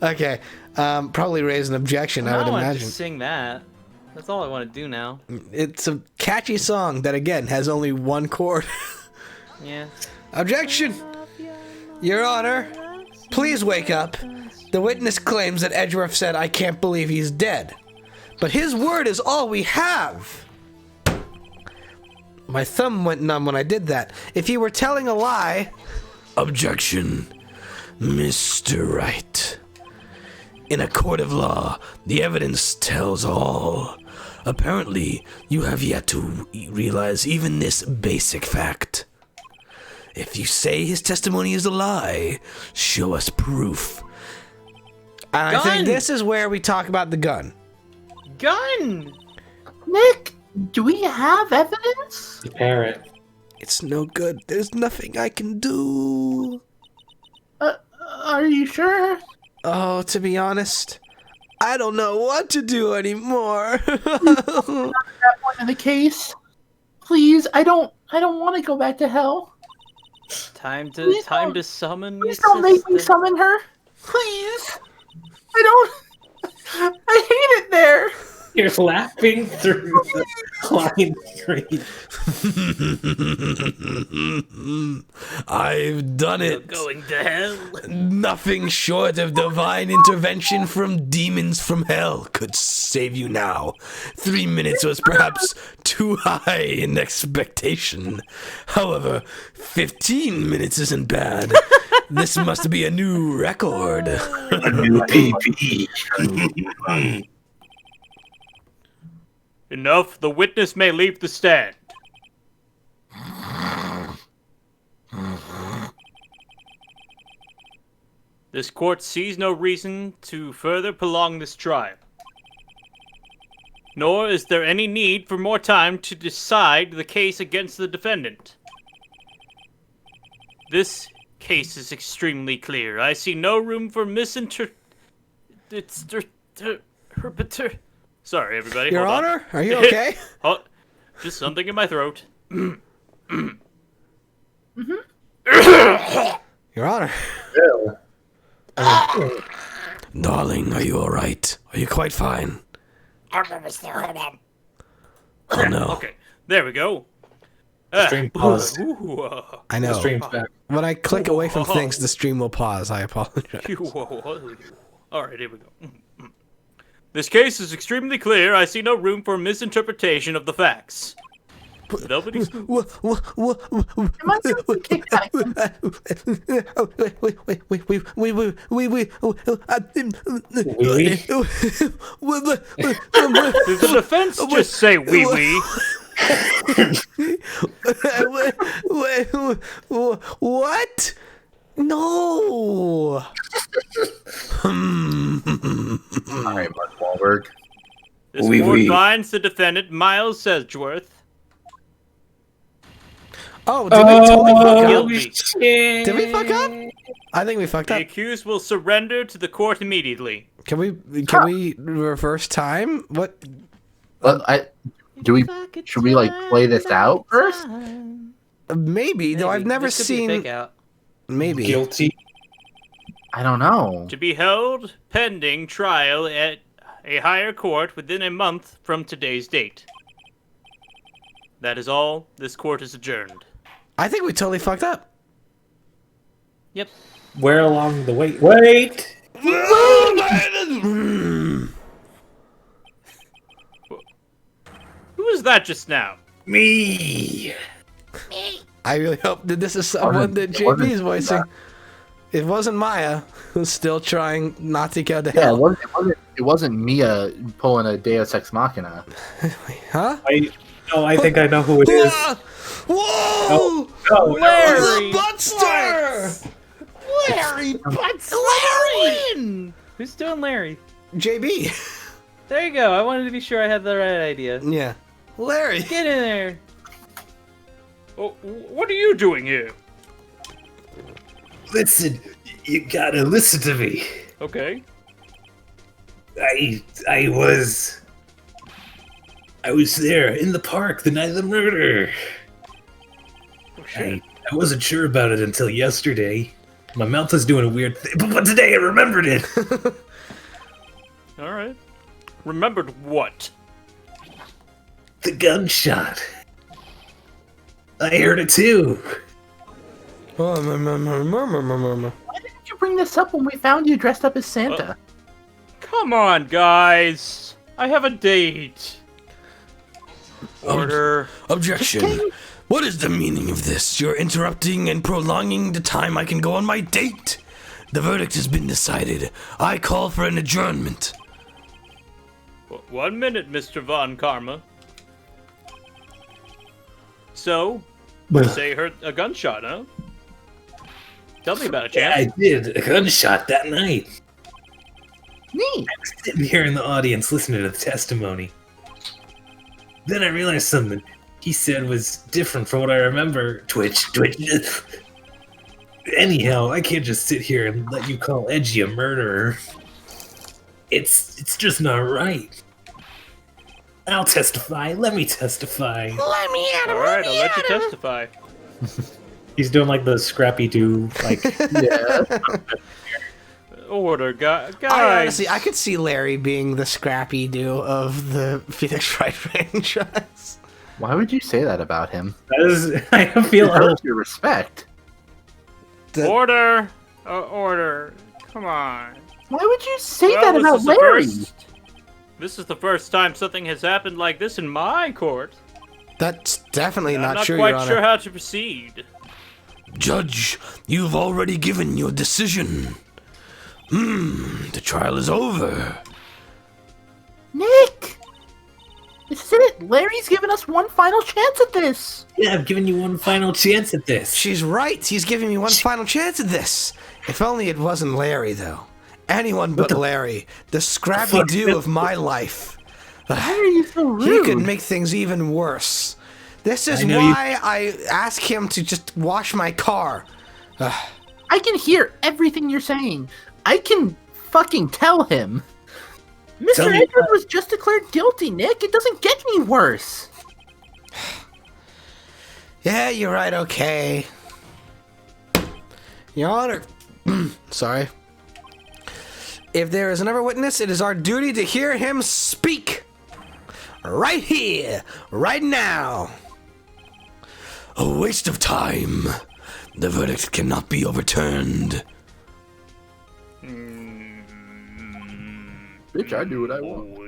Okay, probably raise an objection, I would want imagine. to sing that. That's all I want to do now. It's a catchy song that, again, has only one chord. Yeah. Objection! Your Honor, please wake up. The witness claims that Edgeworth said, I can't believe he's dead. But his word is all we have. My thumb went numb when I did that. If he were telling a lie... Objection, Mr. Wright. In a court of law, the evidence tells all. Apparently, you have yet to realize even this basic fact. If you say his testimony is a lie, show us proof. And I think Gun! this is where we talk about the gun. Gun! Nick, do we have evidence? The parrot. It's no good. There's nothing I can do. Are you sure? Oh, to be honest, I don't know what to do anymore. That point in the case, please. I don't want to go back to hell. Time Please to summon. Please don't make me summon her. Please. I don't. I hate it there. You're laughing through the client screen. I've done it. Going to hell. Nothing short of divine intervention from demons from hell could save you now. 3 minutes was perhaps too high in expectation. However, 15 minutes isn't bad. This must be a new record. A new PP. Enough. The witness may leave the stand. This court sees no reason to further prolong this trial. Nor is there any need for more time to decide the case against the defendant. This case is extremely clear. I see no room for Sorry, everybody. Your hold on. Honor, are you okay? Just something in my throat. Your Honor. Darling, are you alright? Are you quite fine? Oh no. Okay, there we go. Stream paused. I The know. stream's back. When I click away from things, the stream will pause. I apologize. Alright, here we go. This case is extremely clear. I see no room for misinterpretation of the facts. Nobody's... Am I going to kick back? Did the defense just say wee wee? What? No. All right, Mark Wahlberg. This court finds the defendant, Miles Sedgeworth, Oh, did we totally fuck up? guilty. Did we fuck up? I think we fucked The up. accused will surrender to the court immediately. Can we reverse time? What? Well, should we like play this out first? Maybe, though I've never This could be a seen. fake out. Maybe. Guilty. I don't know. To be held pending trial at a higher court within a month from today's date. That is all. This court is adjourned. I think we totally fucked up. Yep. Where along the way? Wait! Who was that just now? Me! I really hope that this is someone that JB's voicing. It wasn't Maya, who's still trying not to go to Yeah, hell. it wasn't Mia pulling a Deus Ex Machina. Huh? I think I know who it is. Whoa! No, Larry! Butster! Larry Larry! Who's doing Larry? JB. There you go. I wanted to be sure I had the right idea. Yeah. Larry. Get in there. Oh, what are you doing here? Listen, you gotta listen to me. Okay. I was there in the park the night of the murder. Oh, shit. I wasn't sure about it until yesterday. My mouth was doing a weird thing, but today I remembered it. All right. Remembered what? The gunshot. I heard it too. Why didn't you bring this up when we found you dressed up as Santa? Come on, guys. I have a date. Order. Objection. What is the meaning of this? You're interrupting and prolonging the time I can go on my date. The verdict has been decided. I call for an adjournment. 1 minute, Mr. Von Karma. So, say you heard a gunshot, huh? Tell me about it, Yeah, I champ. did. A gunshot that night. Neat. I was sitting here in the audience listening to the testimony. Then I realized something. he said was different from what I remember. Twitch. Anyhow, I can't just sit here and let you call Edgy a murderer. It's just not right. I'll testify. Let me testify. Let me at him. All right, I'll let you testify. He's doing like the Scrappy Doo, like Yeah. Order, guys. Honestly, I could see Larry being the Scrappy Doo of the Phoenix Wright franchise. Why would you say that about him? that is. I feel It hurts your respect. Order. Order. Come on. Why would you say Well, that this about is the Larry? This is the first time something has happened like this in my court. That's definitely I'm not not true, Your quite Honor. sure how to proceed. Judge, you've already given your decision. The trial is over. Nick! This is it. Larry's given us one final chance at this. Yeah, I've given you one final chance at this. She's right. He's giving me one final chance at this. If only it wasn't Larry, though. Anyone but Larry. The Scrappy Doo of my life. Why are you so rude? He could make things even worse. This is why I ask him to just wash my car. I can hear everything you're saying. I can fucking tell him. Mr. Edward was just declared guilty, Nick. It doesn't get any worse. Yeah, you're right, okay. Your Honor. Sorry. If there is another witness, it is our duty to hear him speak. Right here, right now. A waste of time. The verdict cannot be overturned. Bitch, I do what I want.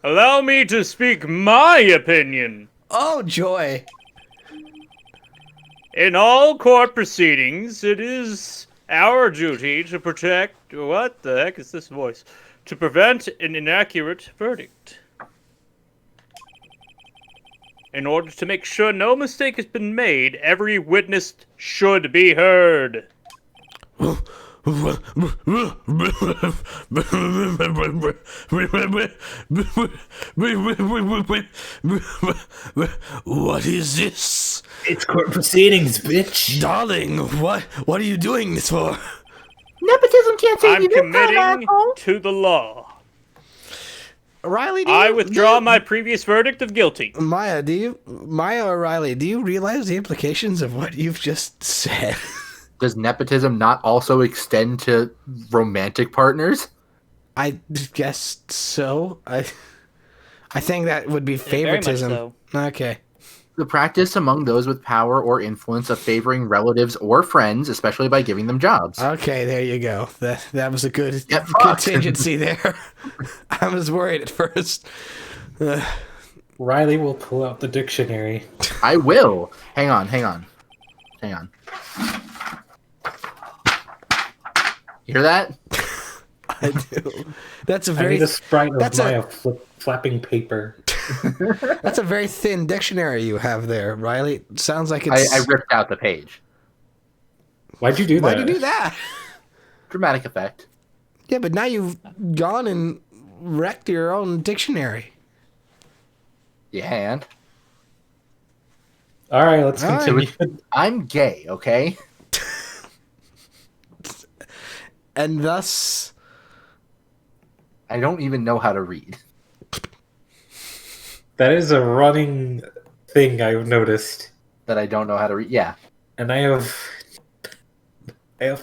Allow me to speak my opinion. Oh, joy. In all court proceedings, it is our duty to protect... What the heck is this voice? To prevent an inaccurate verdict. In order to make sure no mistake has been made, every witness should be heard. What is this? It's court proceedings, bitch. Darling, what are you doing this for? Nepotism can't save I'm you this time, committing asshole. to the law. Riley, I withdraw my previous verdict of guilty. Maya or Riley, do you realize the implications of what you've just said? Does nepotism not also extend to romantic partners? I guess so. I think that would be very much favoritism. so. Okay. The practice among those with power or influence of favoring relatives or friends, especially by giving them jobs. Okay, there you go. That was a good Get fucked. contingency there. I was worried at first. Riley will pull out the dictionary. I will. Hang on. Hear that? I do. That's a I very need a sprite of that's a- Maya flapping paper. that's a very thin dictionary you have there, Riley. It sounds like it's. I ripped out the page. Why'd you do that? Why'd you do that? Dramatic effect. Yeah, but now you've gone and wrecked your own dictionary. Yeah, and All right, let's All right. continue. I'm gay, okay? And thus, I don't even know how to read. That is a running thing I've noticed, That I don't know how to read. Yeah. and I have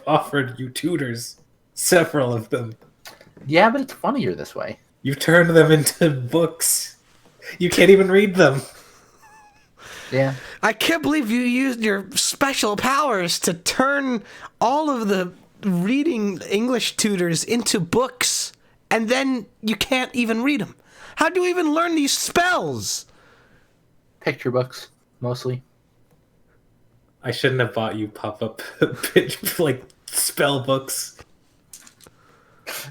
offered you tutors, several of them. Yeah, but it's funnier this way. You've turned them into books. You can't even read them. Yeah. I can't believe you used your special powers to turn all of the reading English tutors into books, and then you can't even read them. How do you even learn these spells? Picture books, mostly. I shouldn't have bought you pop-up like spell books.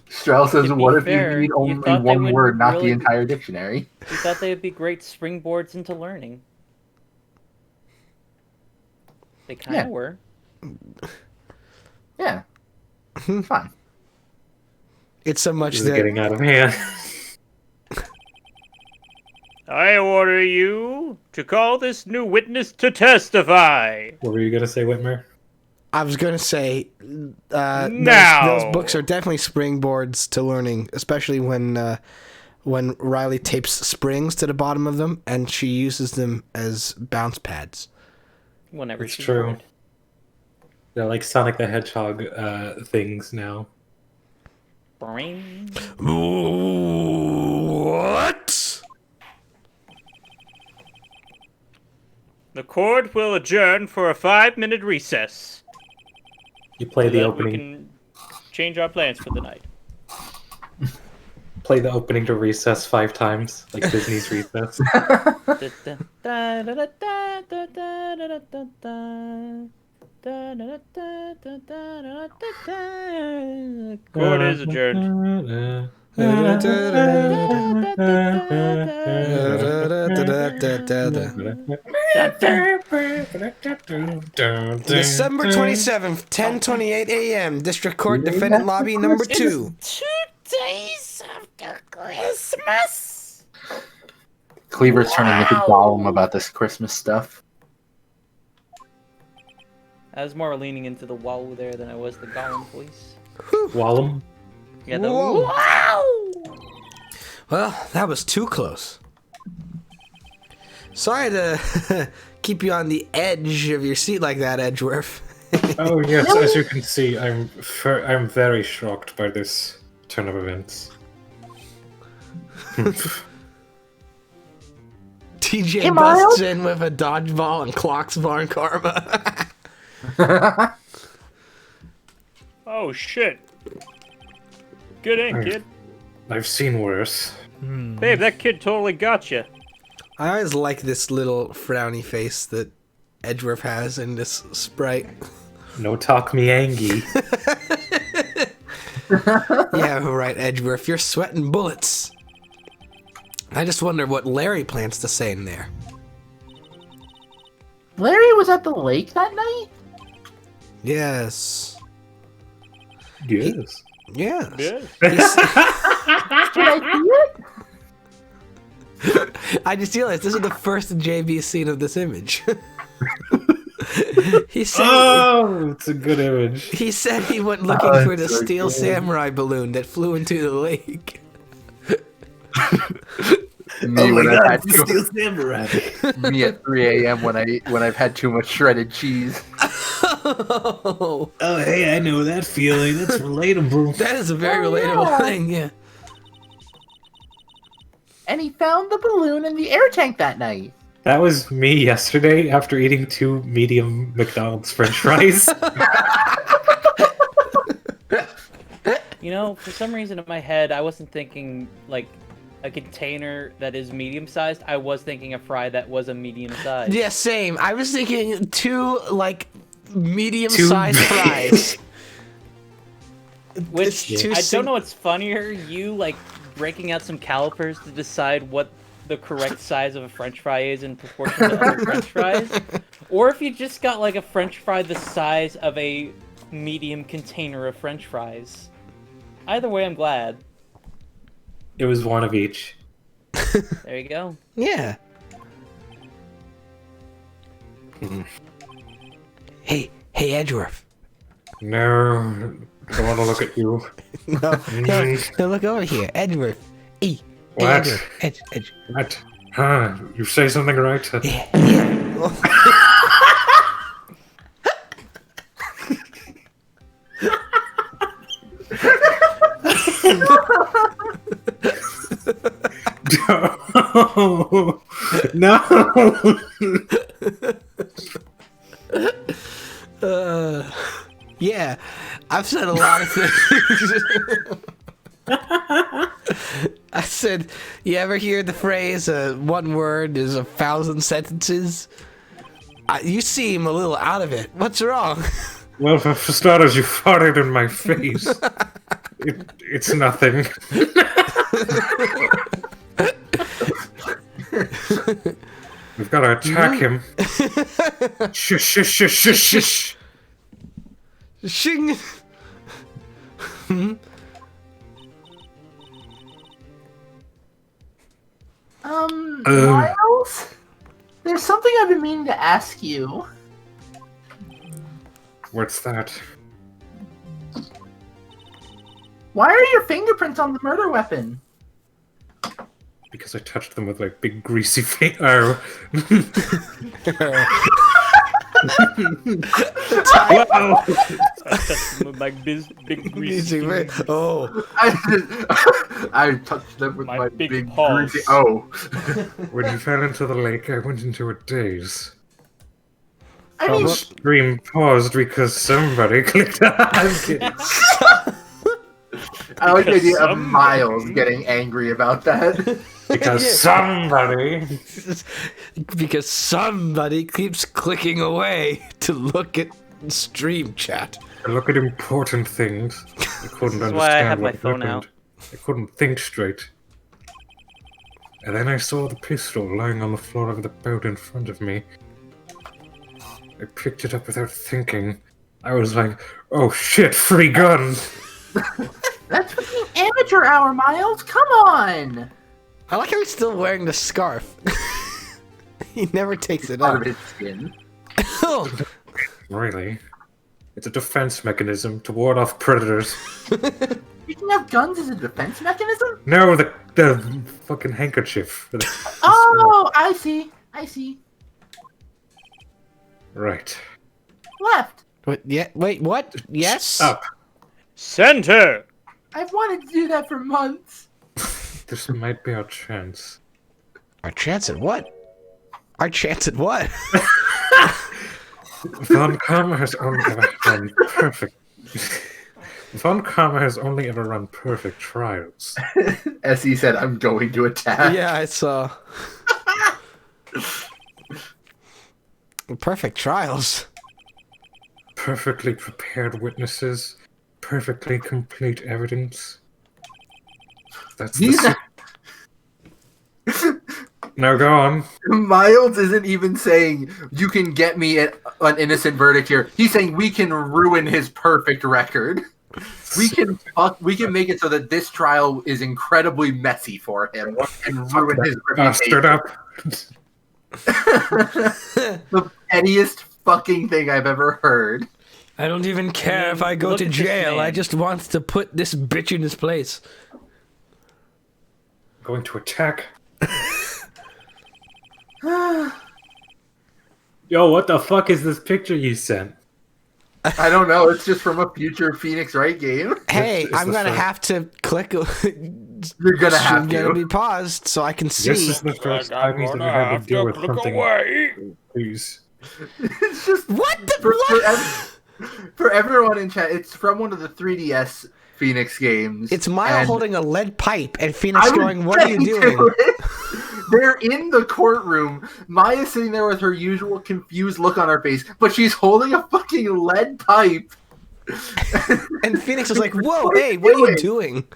Strel says, To be what if fair, you need you only thought they one would word, not the really- entire dictionary? We thought they would be great springboards into learning. They kind of were. Yeah. Fine. It's so much This is that getting out of hand. I order you to call this new witness to testify. What were you gonna say, Whitmer? I was gonna say. Now. Those books are definitely springboards to learning, especially when Riley tapes springs to the bottom of them and she uses them as bounce pads. Whenever It's she's true. bored. They're like Sonic the Hedgehog things now. Boing. What? The court will adjourn for a 5-minute recess. You play So the that opening. we can change our plans for the night. Play the opening to Recess 5 times, like Disney's Recess. Court is adjourned. December 27th, 10:28 a.m. District Court Defendant Lobby number 2. 2 days after Christmas. Cleaver's turning into Gollum about this Christmas stuff. I was more leaning into the wow there than I was the Gollum voice. Wallum? Yeah, the Whoa. wow. Well, that was too close. Sorry to keep you on the edge of your seat like that, Edgeworth. Oh yes, as you can see, I'm very shocked by this turn of events. TJ busts in with a dodgeball and clocks Varn Karma. Oh shit. Good in, kid. I've seen worse. Babe, that kid totally got you. I always like this little frowny face that Edgeworth has in this sprite. No talk me angy. Yeah, right, Edgeworth. You're sweating bullets. I just wonder what Larry plans to say in there. Larry was at the lake that night? Yes. Yes. Yes. Yeah. Did I see it? I just realized this is the first JB scene of this image. He said Oh, it's a good image. he said he went looking Oh, for the it's so steel good. samurai balloon that flew into the lake. Me when I've had too, Steel Samurai. me at 3 a.m. when I've had too much shredded cheese. Oh, Oh, hey, I know that feeling. That's relatable. that is a very relatable yeah. thing, yeah. And he found the balloon in the air tank that night. That was me yesterday after eating 2 medium McDonald's French fries. You know, for some reason in my head, I wasn't thinking like a container that is medium sized. I was thinking a fry that was a medium size. Yeah, same. I was thinking two, like, medium-sized fries. Which It's too I sim- don't know what's funnier, you like breaking out some calipers to decide what the correct size of a French fry is in proportion to other French fries, or if you just got like a French fry the size of a medium container of French fries. Either way, I'm glad. It was one of each. There you go. Yeah. Hey, Edgeworth. No, I want to look at you. No, no, look over here. Edgeworth. Hey, What? Edgeworth. Edge. What? Huh? You say something right? Yeah, yeah. No! No! Yeah, I've said a lot of things. I said, you ever hear the phrase, one word is 1,000 sentences? You seem a little out of it. What's wrong? Well, for starters, you farted in my face. It's nothing. We've got to attack him. Shush, shush, shush, shush, shush. Shing. Miles? There's something I've been meaning to ask you. What's that? Why are your fingerprints on the murder weapon? Because I touched them with my big greasy finger. Wow. My big greasy Oh. I touched them with my big paws. greasy... Oh. When you fell into the lake, I went into a daze. I mean... The stream paused because somebody clicked. I'm kidding. I like the idea of Miles getting angry about that. Because somebody... Because somebody keeps clicking away to look at stream chat. I look at important things. I couldn't understand why I have my what phone happened. out. I couldn't think straight. And then I saw the pistol lying on the floor of the boat in front of me. I picked it up without thinking. I was like, oh shit, free gun! That's fucking amateur hour, Miles. Come on. I like how he's still wearing the scarf. He never takes it Out off. of his skin. Really? It's a defense mechanism to ward off predators. Picking up guns is a defense mechanism? No, the fucking handkerchief. Oh, I see. I see. Right. Left. Wait, yeah, wait, what? Yes? Up. Center! I've wanted to do that for months. This might be our chance. Our chance at what? Our chance at what? Von Karma has only ever run perfect. Von Karma has only ever run perfect trials. As he said, I'm going to attack. Yeah, I saw. Perfect trials. Perfectly prepared witnesses. Perfectly complete evidence. That's the... Now go on. Miles isn't even saying you can get me an innocent verdict here. He's saying we can ruin his perfect record. We can make it so that this trial is incredibly messy for him and ruin his Stood reputation. up. The pettiest fucking thing I've ever heard. I don't even care if I go Look to at this jail. man. I just want to put this bitch in his place. Going to attack. Yo, what the fuck is this picture you sent? I don't know. It's just from a future Phoenix Wright game. Hey, It's I'm the gonna first- have to click. You're gonna have It's gonna to. be paused so I can see. This is the first time he's ever had to deal with something. Please. It's just What the? for everyone in chat. It's from one of the 3DS Phoenix games. It's Maya and holding a lead pipe and Phoenix I was going, "What are you getting to doing?" it. They're in the courtroom. Maya's sitting there with her usual confused look on her face, but she's holding a fucking lead pipe. And Phoenix was like, "Whoa, hey, what are you doing?"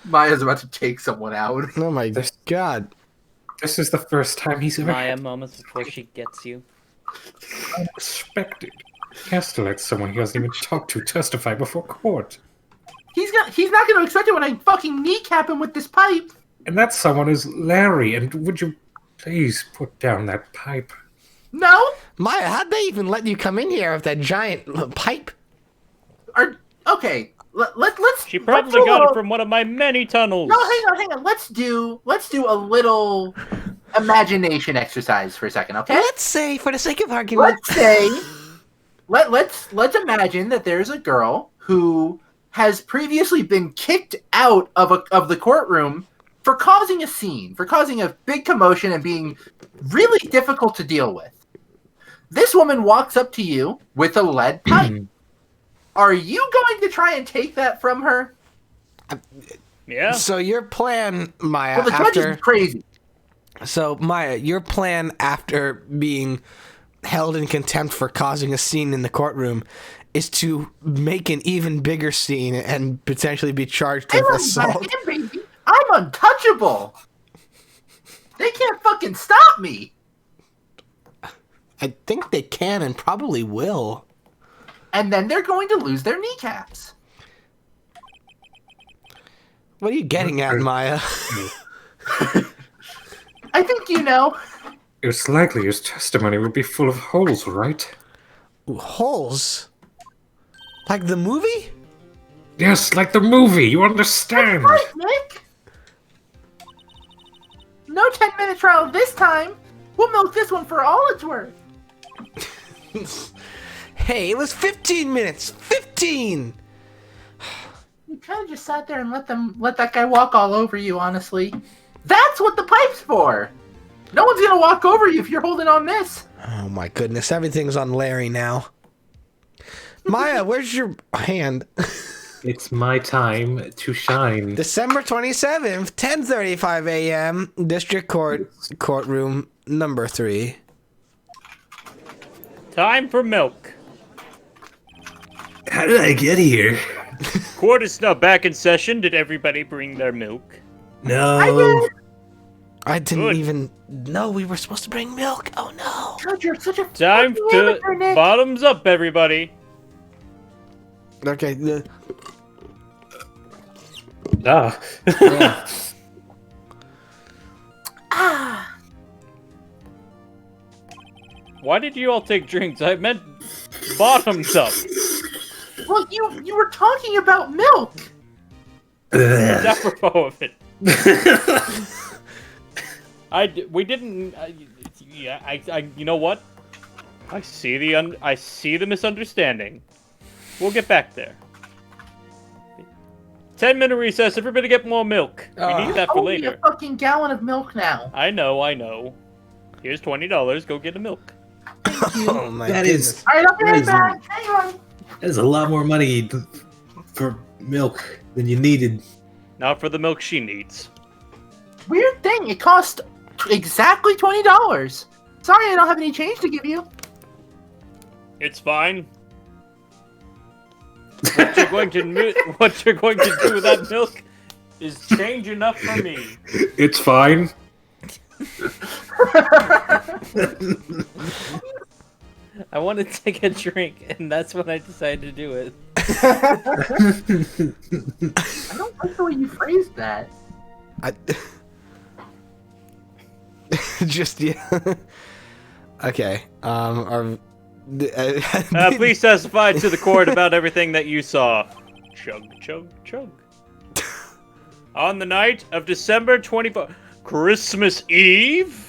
Maya's about to take someone out. Oh my god! This is the first time he's ever Maya moments before she gets you. unexpected. He has to let someone he hasn't even talked to testify before court. He's not going to expect it when I fucking kneecap him with this pipe. And that someone is Larry, and would you please put down that pipe? No? Maya, how'd they even let you come in here with that giant pipe? Okay. Let's. She probably got it from one of my many tunnels. No, hang on. Let's do a little imagination exercise for a second, okay? Let's say, for the sake of argument, Let's say, let's imagine that there's a girl who has previously been kicked out of the courtroom for causing a scene, for causing a big commotion and being really difficult to deal with. This woman walks up to you with a lead pipe. Are you going to try and take that from her? Yeah. So your plan, Maya, Well, the judge after is crazy. so Maya, your plan after being held in contempt for causing a scene in the courtroom is to make an even bigger scene and potentially be charged with assault. Baby. I'm untouchable. They can't fucking stop me. I think they can and probably will. And then they're going to lose their kneecaps. What are you getting at, Maya? I think you know. It's likely his testimony would be full of holes, right? Holes? Like the movie? Yes, like the movie, you understand? Right, Nick. No 10-minute trial this time. We'll milk this one for all it's worth. Hey, it was 15 minutes. 15. You kind of just sat there and let that guy walk all over you. Honestly, that's what the pipe's for. No one's gonna walk over you if you're holding on this. Oh my goodness, everything's on Larry now. Maya, where's your hand? It's my time to shine. December 27th, 10:35 a.m. District Court, courtroom number 3. Time for milk. How did I get here? Court is now back in session. Did everybody bring their milk? No. I didn't Good. even know we were supposed to bring milk. Oh no. God, you're such a Time fucking to amateur, Nick. bottoms up, everybody. Okay. Ah. Why did you all take drinks? I meant bottoms up. Well, you were talking about milk. It's apropos of it. We didn't. You know what? I see the misunderstanding. We'll get back there. 10-minute recess. Everybody get more milk. We need that for Owe me a later. fucking gallon of milk now. I know. Here's $20. Go get a milk. Oh my That goodness. is All right, I'll be That right is- back. Hang on. that is a lot more money for milk than you needed. Not for the milk she needs. Weird thing. It cost exactly $20. Sorry, I don't have any change to give you. It's fine. What you're going to do with that milk is change enough for me. It's fine. I want to take a drink, and that's when I decided to do it. I don't like the way you phrased that. Just yeah. Okay. Please testify to the court about everything that you saw. Chug, chug, chug. On the night of December 24th, Christmas Eve?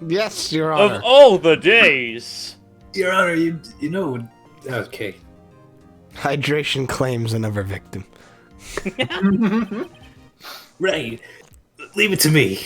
Yes, Your Honor. Of all the days. Your Honor, you know. Okay. Hydration claims another victim. Right. Leave it to me.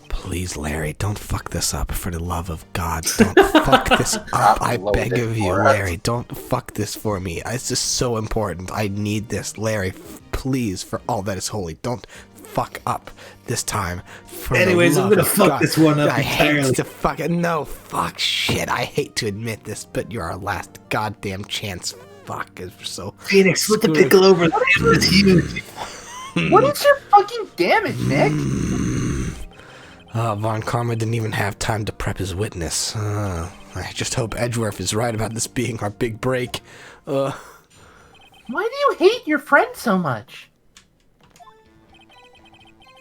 Please, Larry, don't fuck this up. For the love of God, don't fuck this up. I Upload beg it of you, for us. Larry. Don't fuck this for me. It's just so important. I need this, Larry. Please, for all that is holy, don't fuck up this time. For the Anyways, I'm love gonna of fuck God. this one up I entirely. hate to fuck it. No, fuck shit. I hate to admit this, but you're our last goddamn chance. Fuck, is so. Phoenix, flip the screwed. pickle over. It's huge. What is your fucking damage, Nick? Von Karma didn't even have time to prep his witness. I just hope Edgeworth is right about this being our big break. Why do you hate your friend so much?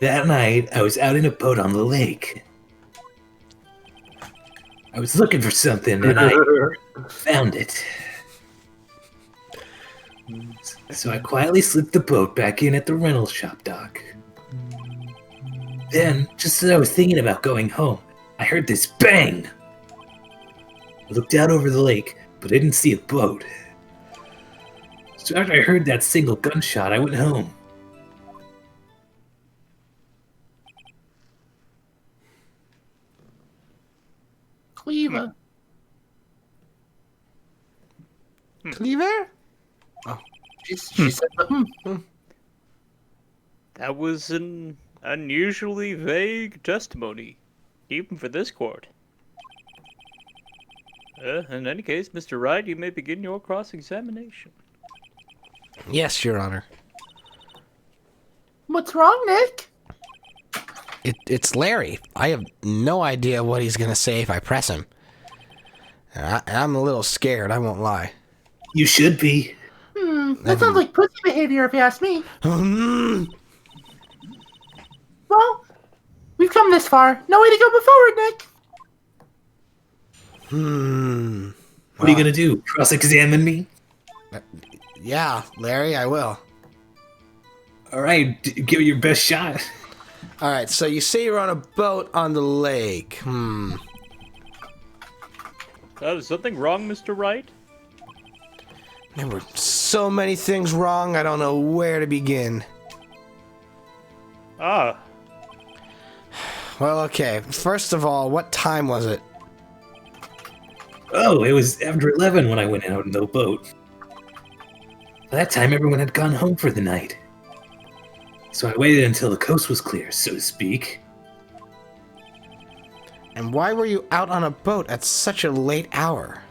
That night, I was out in a boat on the lake. I was looking for something, and I found it. So I quietly slipped the boat back in at the rental shop dock. Then, just as I was thinking about going home, I heard this bang! I looked out over the lake, but I didn't see a boat. So after I heard that single gunshot, I went home. Cleaver. Cleaver? She said, That was an unusually vague testimony, even for this court. In any case, Mr. Wright, you may begin your cross-examination. Yes, Your Honor. What's wrong, Nick? It's Larry. I have no idea what he's gonna say if I press him. And I'm a little scared, I won't lie. You should be. That sounds like pussy behavior, if you ask me. Well, we've come this far. No way to go but forward, Nick. What are you gonna do? Cross-examine me? Yeah, Larry, I will. All right, give it your best shot. All right, so you say you're on a boat on the lake. Is something wrong, Mr. Wright? There were so many things wrong, I don't know where to begin. Ah. Well, okay. First of all, what time was it? Oh, it was after 11 when I went out in the boat. By that time, everyone had gone home for the night. So I waited until the coast was clear, so to speak. And why were you out on a boat at such a late hour?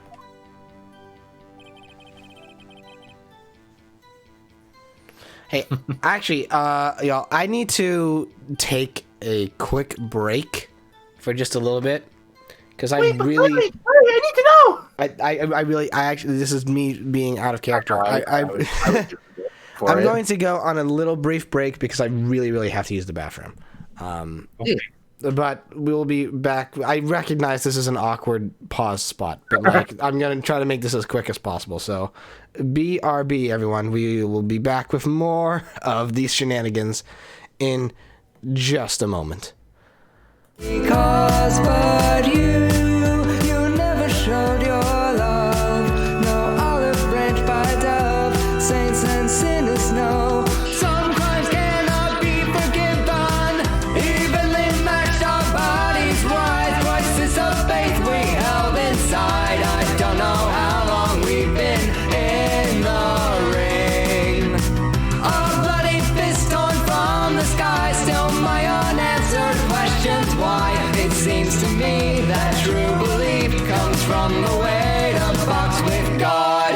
Hey, actually, y'all, I need to take a quick break for just a little bit. Because I really... Wait, I need to know! I actually, this is me being out of character. I'm going to go on a little brief break because I really, really have to use the bathroom. Okay. But we will be back. I recognize this is an awkward pause spot, but like I'm going to try to make this as quick as possible. So BRB, everyone. We will be back with more of these shenanigans in just a moment. Because but you never showed your love. No olive branch by dove, saints and sinners know. Some crimes cannot be forgiven. Evenly matched our bodies wide. Voices of faith we held inside. I don't know how long we've been in the ring. A bloody fist torn from the sky. Still my unanswered questions why. It seems to me that true belief comes from the way to box with God.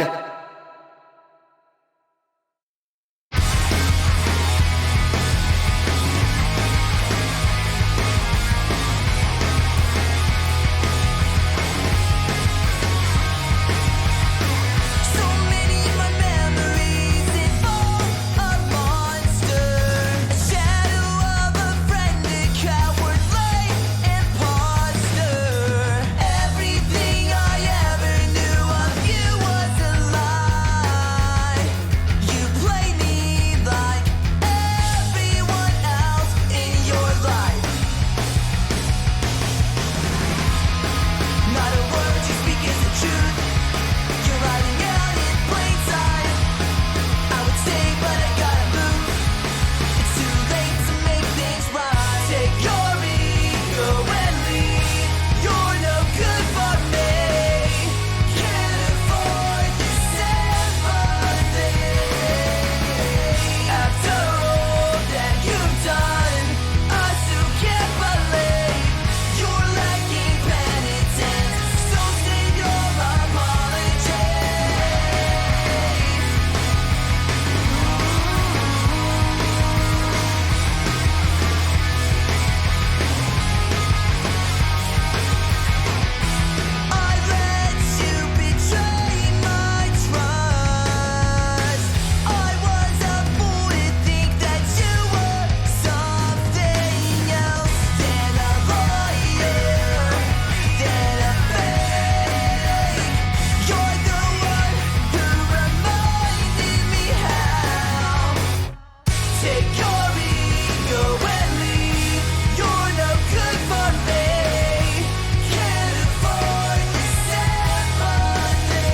So many of my memories involve a monster, a shadow of a friend, a cowardly imposter. Everything I ever knew of you was a lie. You played me like everyone else in your life. Not a word you speak is the truth. You're hiding out in plain sight. I would stay, but I gotta move. It's too late to make things right. Take your ego and leave. You're no good for me. Can't afford the sympathy. After all that you've done, I still can't believe you're lacking penitence. So save your apology. I let you betray my trust. I was a fool to think that you were something else than a liar, than a fake. You're the one who reminded me how. Take your ego and leave. You're no good for me. Can't afford the sympathy.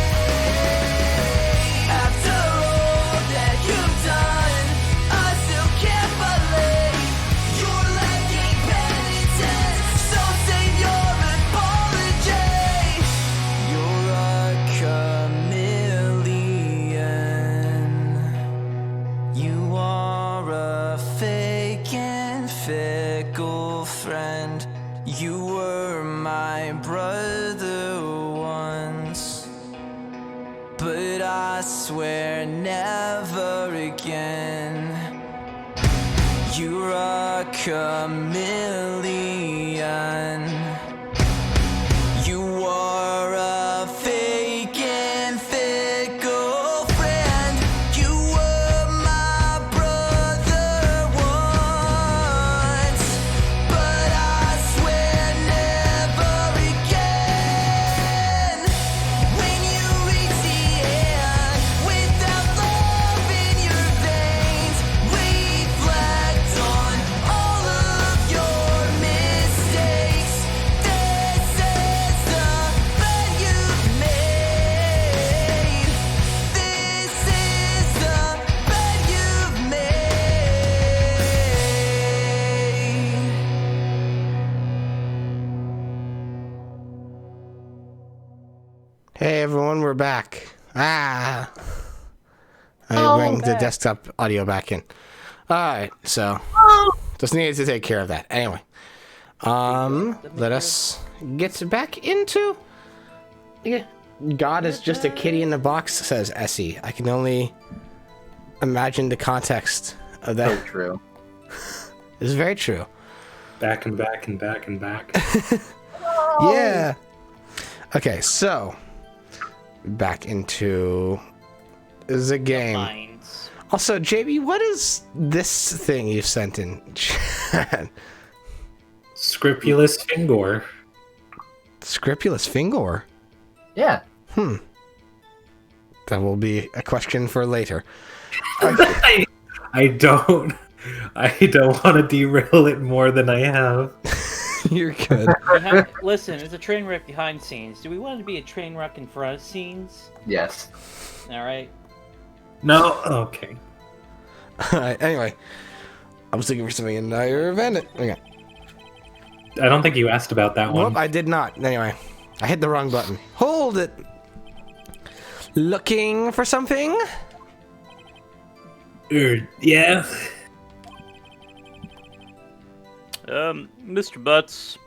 After all that you've done, I still can't believe you're lacking penitence. So save your apology. You're a chameleon. You are a fake and fickle friend. You were my brother once, but I swear never again. You're a chameleon. You are a fake and fickle friend. You were my brother once, but I swear never again. When you reach the end without love in your veins, reflect on all of your mistakes. This is the bed you've made. This is the bed you've made. Hey everyone, we're back. I bring the desktop audio back in. Alright, so just needed to take care of that. Anyway. Let us get back into God is just a kitty in the box, says Essie. I can only imagine the context of that. So true. It's very true. Back and back and back and back. Yeah. Okay, so back into the game. Mines. Also, JB, what is this thing you sent in chat? Scrupulous Fingor. Scrupulous Fingor? Yeah. That will be a question for later. I don't want to derail it more than I have. You're good. Listen, it's a train wreck behind scenes. Do we want it to be a train wreck in front of scenes? Yes. All right. No? Okay. Alright, anyway. I was looking for something in your event. Okay. I don't think you asked about that one. Nope, I did not. Anyway, I hit the wrong button. Hold it. Looking for something? Yeah? Mr. Butts,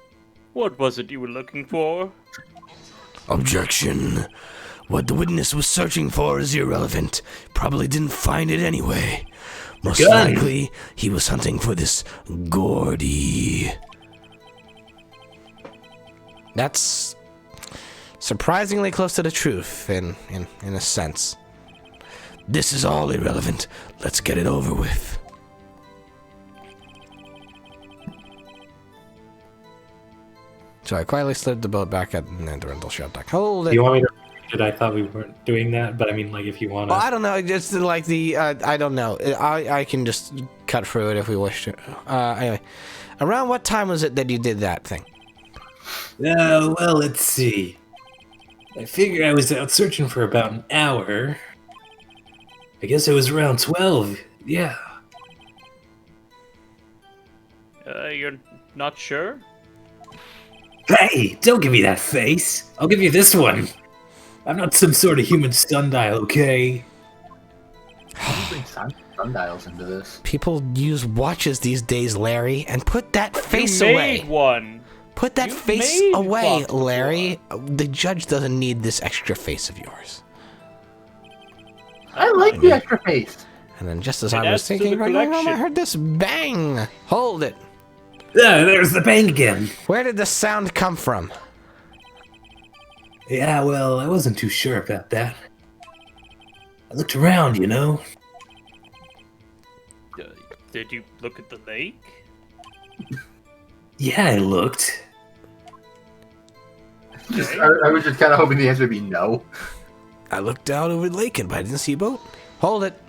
what was it you were looking for? Objection. What the witness was searching for is irrelevant. Probably didn't find it anyway. Most Gun. likely, he was hunting for this Gordy. That's surprisingly close to the truth, in a sense. This is all irrelevant. Let's get it over with. So I quietly slid the boat back at the rental shop dock. Hold it. You want me to read it? I thought we weren't doing that, but I mean, like, if you want to. Well, I don't know. Just like the I don't know. I can just cut through it if we wish to. Anyway, around what time was it that you did that thing? Well, let's see. I figure I was out searching for about an hour. I guess it was around 12. Yeah. You're not sure? Hey, don't give me that face. I'll give you this one. I'm not some sort of human sundial, okay? How do you bring sundials into this? People use watches these days, Larry, and put that face you away. made one. Put that You face made away, one. Larry. The judge doesn't need this extra face of yours. I like the extra face. And then just as It I was adds to thinking, the right now, I collection. heard this bang. Hold it. There's the bang again. Where did the sound come from? Yeah, well, I wasn't too sure about that. I looked around, you know? Did you look at the lake? Yeah, I looked. I was just kind of hoping the answer would be no. I looked out over the lake, but I didn't see a boat. Hold it.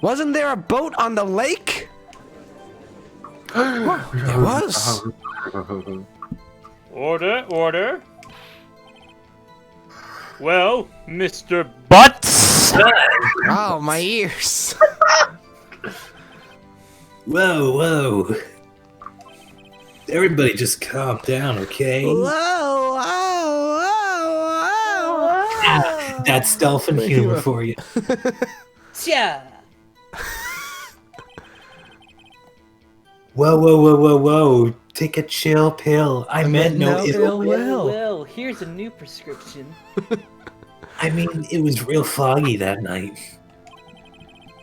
Wasn't there a boat on the lake? There was. Order. Well, Mr. Butts! Oh, my ears. Whoa. Everybody just calm down, okay? Whoa. That's dolphin humor for you. Yeah. Whoa. Take a chill pill. I meant no ill will. Well, here's a new prescription. I mean, it was real foggy that night.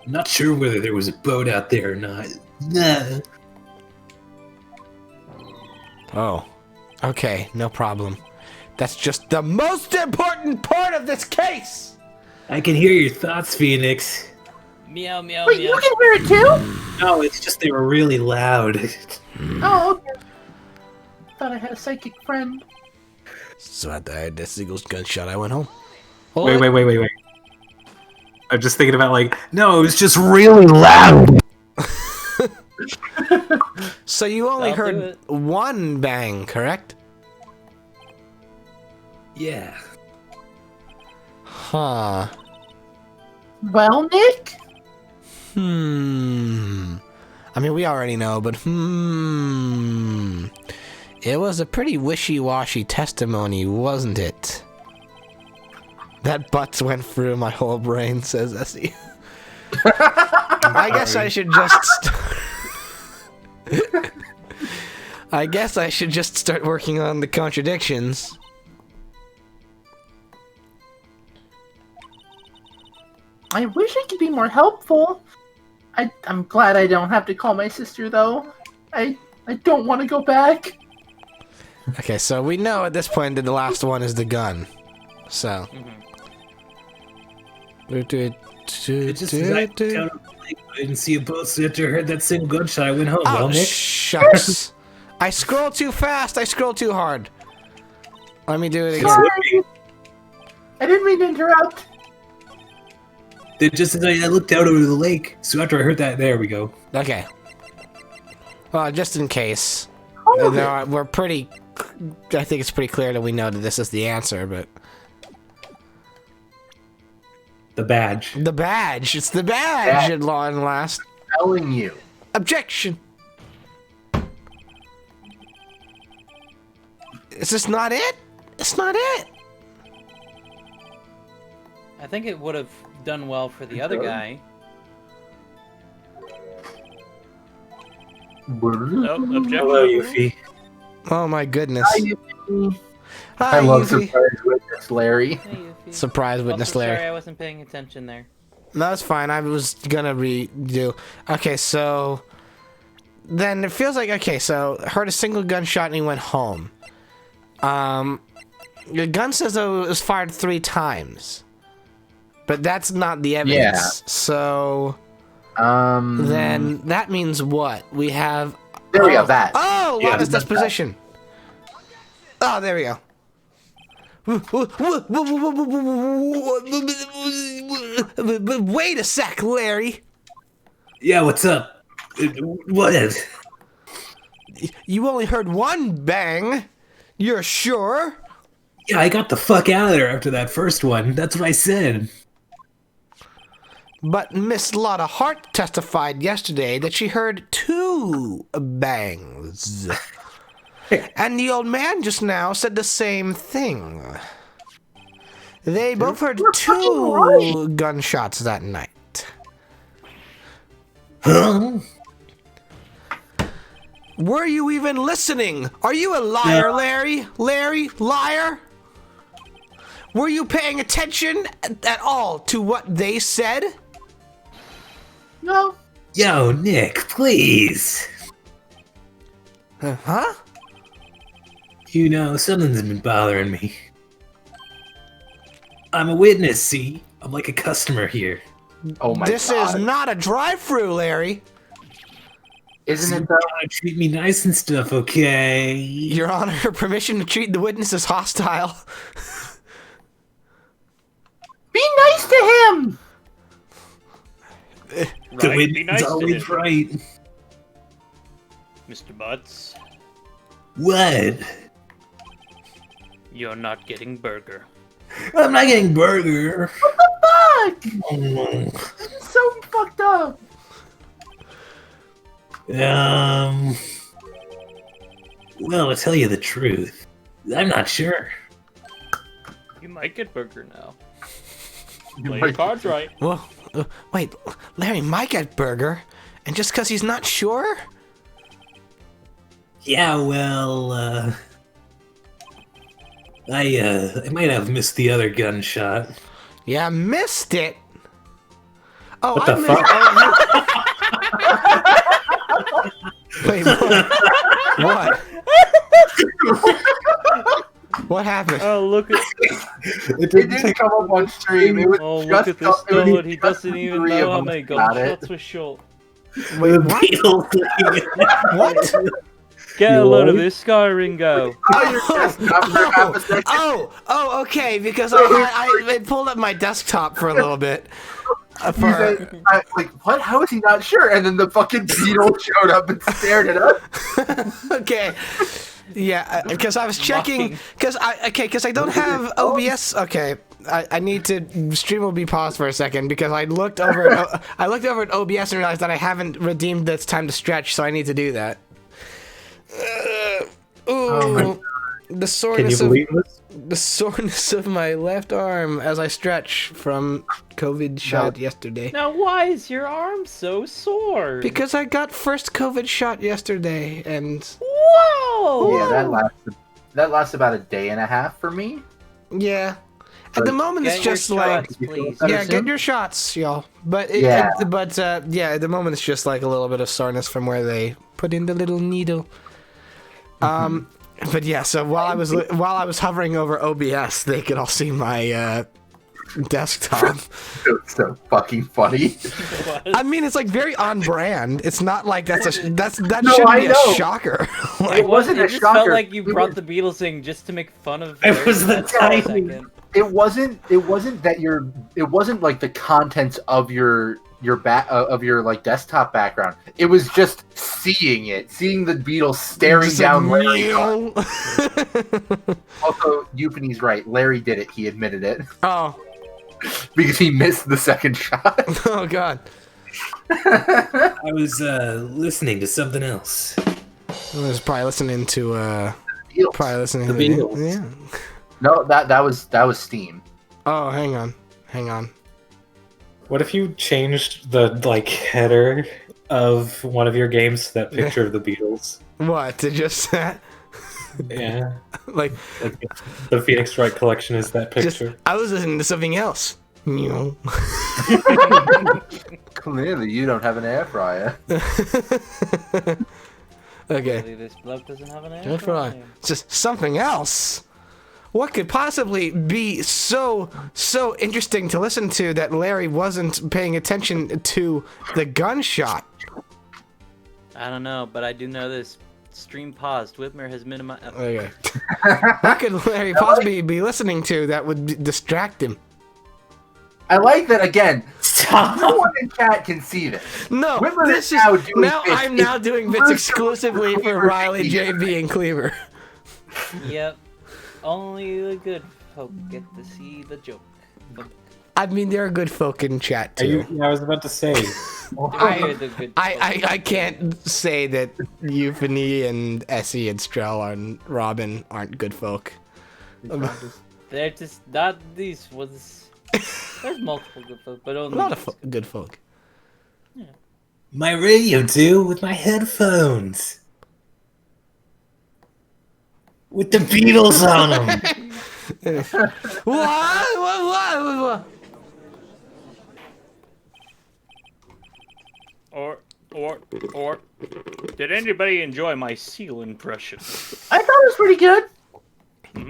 I'm not sure whether there was a boat out there or not. No. Oh. Okay, no problem. That's just the most important part of this case! I can hear your thoughts, Phoenix. Meow, meow, Wait, meow. you can hear it too? No, it's just they were really loud. Oh, okay. Thought I had a psychic friend. So after I heard that single gunshot, I went home. Wait. I'm just thinking about no, it was just really loud. So you only That'll do heard one bang, correct? Yeah. Huh. Well, Nick? I mean, we already know, but It was a pretty wishy-washy testimony, wasn't it? That butts went through my whole brain, says Essie. I guess I should just... I guess I should just start working on the contradictions. I wish I could be more helpful. I'm glad I don't have to call my sister, though. I don't want to go back. Okay, so we know at this point that the last one is the gun. So... It just I didn't see a boat, so after I heard that single gunshot, I went home. Oh, Well, Nick? shucks. I scrolled too fast. I scrolled too hard. Let me do it again. Sorry. I didn't mean to interrupt. Just as I looked out over the lake, so after I heard that, there we go. Okay. Well, just in case. Oh, We're pretty... I think it's pretty clear that we know that this is the answer, but... The badge. The badge! It's the badge at long last. Telling you. Objection! Is this not it? It's not it! I think it would have done well for the other guy. Oh, objection. Hello, Yuffie. Oh my goodness. Hi, Yuffie. Hi, I love Yuffie. surprise witness, Larry. Hey, Yuffie. Surprise witness, Also, Larry. sorry I wasn't paying attention there. No, that's fine. I was gonna redo. Okay, so... Then it feels like... Okay, so... Heard a single gunshot and he went home. The gun says it was fired 3 times. But that's not the evidence. Yeah. So... Then that means what? We have... There we go, that. Oh! Yeah, Lotus that's disposition. Oh, there we go. Wait a sec, Larry. Yeah, what's up? What is? You only heard one bang. You're sure? Yeah, I got the fuck out of there after that first one. That's what I said. But Miss Lotta Hart testified yesterday that she heard 2 bangs. And the old man just now said the same thing. They both heard 2 gunshots that night. Huh? Were you even listening? Are you a liar, Larry? Larry, liar? Were you paying attention at all to what they said? No. Yo, Nick, please. Huh? You know, something's been bothering me. I'm a witness, see? I'm like a customer here. Oh my This god. is not a drive-through, Larry. Isn't it You though? gotta treat me nice and stuff, okay? Your Honor, permission to treat the witness as hostile. Be nice to him. The Right, witness be nice is to always him. right. Mr. Butts, What? you're not getting burger. I'm not getting burger. Fuck. Mm. It's so fucked up. Well, to tell you the truth, I'm not sure. You might get burger now. You Play your might- cards right. Well, wait, Larry might get burger, and just because he's not sure? Yeah, well, I might have missed the other gunshot. Yeah, missed it. Oh, What I the missed. fuck? Wait, what? What? What happened? Oh, look at It didn't come up on stream. It was look just at this it was stud. He just doesn't the even three know of how them many got it. gunshots were shot. Wait, what? What? Get a load of this guy, Ringo. Oh, your desktop for half a second. Oh, okay. Because I pulled up my desktop for a little bit. He said, like, what? How is he not sure? And then the fucking beetle showed up and stared at us. Okay. Yeah, because I was checking. Because I don't have OBS. Okay, I need to. Stream will be paused for a second because I looked over. I looked over at OBS and realized that I haven't redeemed that's time to stretch, so I need to do that. The soreness Can you believe this? the soreness of my left arm as I stretch from COVID shot yesterday. Now, why is your arm so sore? Because I got first COVID shot yesterday, and Whoa! Yeah, that lasts about a day and a half for me. yeah. At the moment, it's Get your just like shots, please. yeah, get your shots, y'all. But Yeah. at the moment, it's just like a little bit of soreness from where they put in the little needle. But yeah, so while I was hovering over OBS, they could all see my desktop. It's so fucking funny. I mean, it's like very on brand. It's not like that No, shouldn't I be know. a shocker. It wasn't a It just shocker. felt like you We brought were- the Beatles thing just to make fun of. It was the That's for a timing. second. It wasn't that it wasn't like the contents of your like desktop background. It was just seeing the Beatles staring Just down like, Larry. meow. Also, Euphony's right. Larry did it. He admitted it Oh, because he missed the second shot. oh god. I was listening to something else. I was probably listening to Beatles. The Beatles. Yeah. No, that was Steam. Oh, hang on. What if you changed the header of one of your games to that picture of the Beatles? What? To just Yeah, like the Phoenix Wright collection is that just picture. I was listening to something else. Meow. Clearly, you don't have an air fryer. Okay. Really, this bloke doesn't have an Just answer. for it's just something else. What could possibly be so interesting to listen to that Larry wasn't paying attention to the gunshot? I don't know, but I do know this. Stream paused. Whitmer has minimized. Okay. What could Larry possibly be listening to that would distract him? I like that again. No one in chat can see this. No, Whitmer this is is now doing now bits I'm now doing bits exclusively for Cleaver Riley, Media. JB, and Cleaver. Yep. Only the good folk get to see the joke. I mean, there are good folk in chat Are too. you? I was about to say. They're the good folk. I can't say that Euphony and Essie and Strel and Robin aren't good folk. They're just not these ones. There's multiple good folk, but A only lot of good folk. My radio too, with my headphones. With the Beatles on them. What? Or, did anybody enjoy my seal impression? I thought it was pretty good.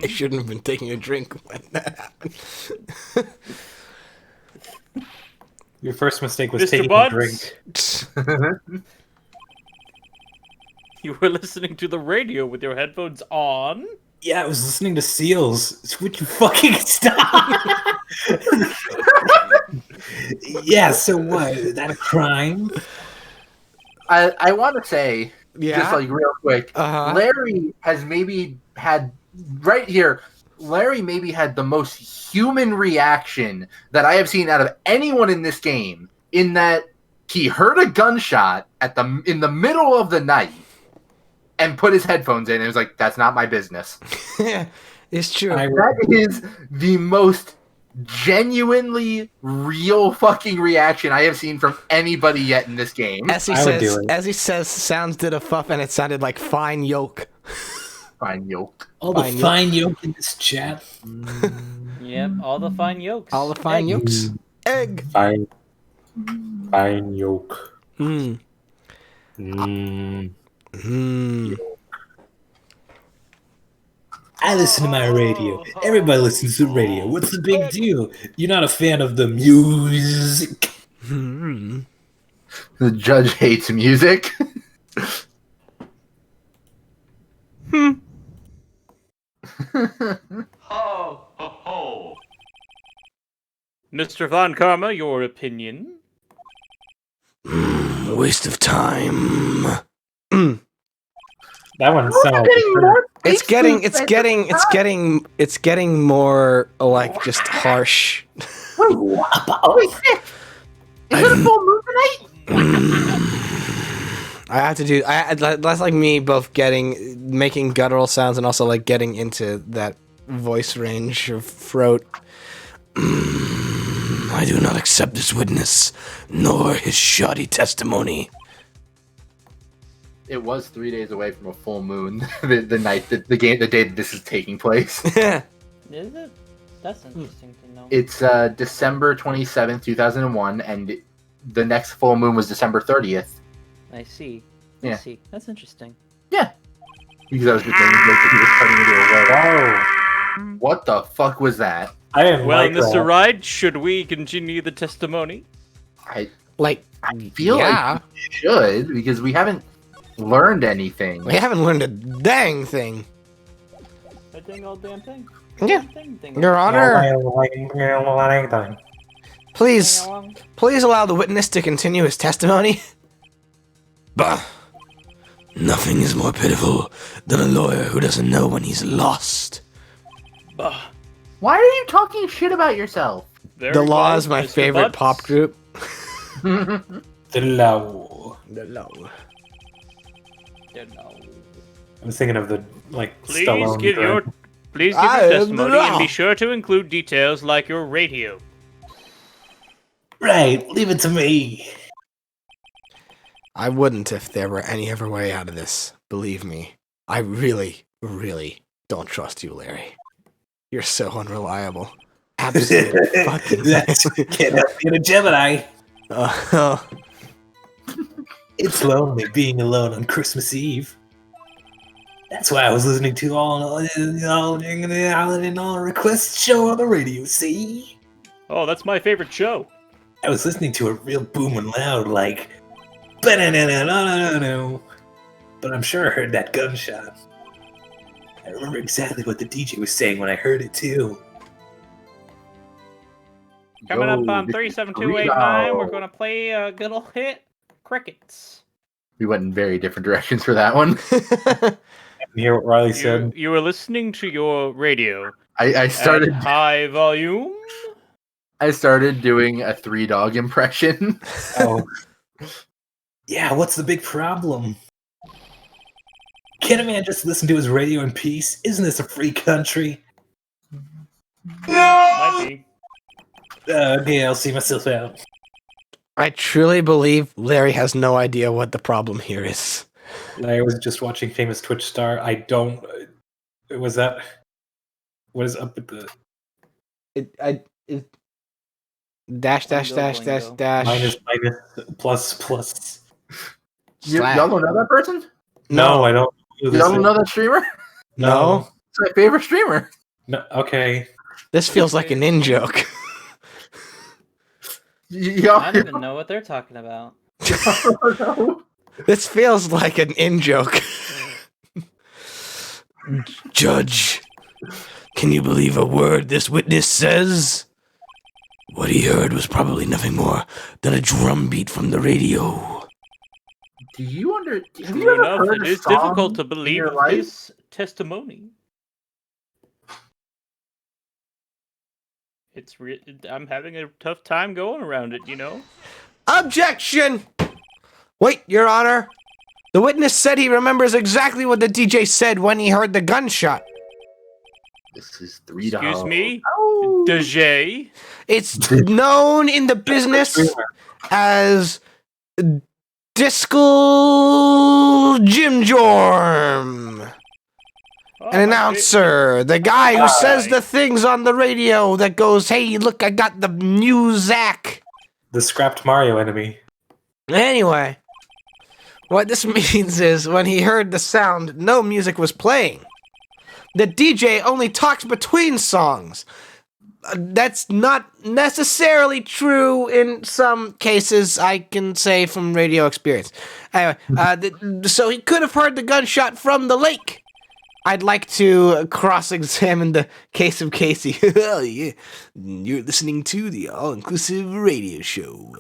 I shouldn't have been taking a drink when that happened. Your first mistake was Mr. taking a Buds? drink. You were listening to the radio with your headphones on? Yeah, I was listening to Seals. Would you fucking stop? Yeah, so what? Is that a crime? I want to say, Yeah. just like real quick, Uh-huh. Larry has maybe had right here. Larry maybe had the most human reaction that I have seen out of anyone in this game. In that he heard a gunshot in the middle of the night and put his headphones in and was like, "That's not my business." It's true. That is the most genuinely real fucking reaction I have seen from anybody yet in this game. As he says, sounds did a fuff and it sounded like fine yolk. Fine yolk. All the Fine yolk. fine yolk in this chat. Yep, all the fine yolks. All the fine Egg. yolks. Egg. Fine yolk. Mm. Mm. I listen to my radio. Everybody listens to radio. What's the big deal? You're not a fan of the music. The judge hates music. Ho, ho, ho. Mr. Von Karma, your opinion? Waste of time. That one sounds. It's getting more like just harsh. Wait, Nick, is it a full moon tonight? I have to do. That's like me both making guttural sounds and also like getting into that voice range of throat. I do not accept this witness, nor his shoddy testimony. It was 3 days away from a full moon. the day that this is taking place. Is it? That's interesting to know. It's December 27th, 2001, and the next full moon was December 30th. I see. Yeah. I see. That's interesting. Yeah. Because I was just thinking that he was turning into a werewolf. What the fuck was that? I didn't Well, like Mr. that. Wright, should we continue the testimony? I Yeah. feel like we should, because we haven't learned anything. We haven't learned a dang thing. A dang old damn thing. Yeah. Ding. Your Honor, Anything. please allow the witness to continue his testimony. Bah! Nothing is more pitiful than a lawyer who doesn't know when he's lost. Bah. Why are you talking shit about yourself? Very The Law well, is my Mr. favorite Butts. pop group. The law. The Law. I was thinking of the Please Stallone give your drink. testimony and be sure to include details like your radio. Right, leave it to me. I wouldn't if there were any other way out of this. Believe me. I really, really don't trust you, Larry. You're so unreliable. Absolutely fucking. That's can't help being a Gemini. It's lonely being alone on Christmas Eve. That's why I was listening to all request show on the radio. See, Oh, that's my favorite show. I was listening to it real booming loud, like, but I'm sure I heard that gunshot. I remember exactly what the DJ was saying when I heard it too. Coming up on Yo, 37289, we're going to play a good old hit, Crickets. We went in very different directions for that one. You hear what Riley said? You were listening to your radio I started at high volume. I started doing a 3-dog impression. Oh. Yeah, what's the big problem? Can't a man just listen to his radio in peace? Isn't this a free country? Might be. Okay, I'll see myself out. I truly believe Larry has no idea what the problem here is. I was just watching Famous Twitch Star. I don't. Was that? What is up with the Dash. minus plus? Y'all don't know that person? No, I don't. Y'all don't know that streamer? No. It's my favorite streamer. No. Okay. This feels like an in-joke. Y'all I don't even know what they're talking about. know. This feels like an in-joke. Judge, can you believe a word this witness says? What he heard was probably nothing more than a drum beat from the radio. Do you have you True ever enough, heard it a is song difficult to in believe your life? his testimony. I'm having a tough time going around it, you know? Objection! Wait, Your Honor. The witness said he remembers exactly what the DJ said when he heard the gunshot. This is $3. Excuse me? Oh. DJ? It's known in the business as Discal Jim Jorm. An announcer, the guy who says the things on the radio that goes, "Hey, look, I got the new Zach." The scrapped Mario enemy. Anyway, What this means is when he heard the sound, no music was playing. The DJ only talks between songs. That's not necessarily true in some cases, I can say from radio experience. Anyway, so he could have heard the gunshot from the lake. I'd like to cross-examine the case of Casey. Oh, yeah. You're listening to the all-inclusive radio show.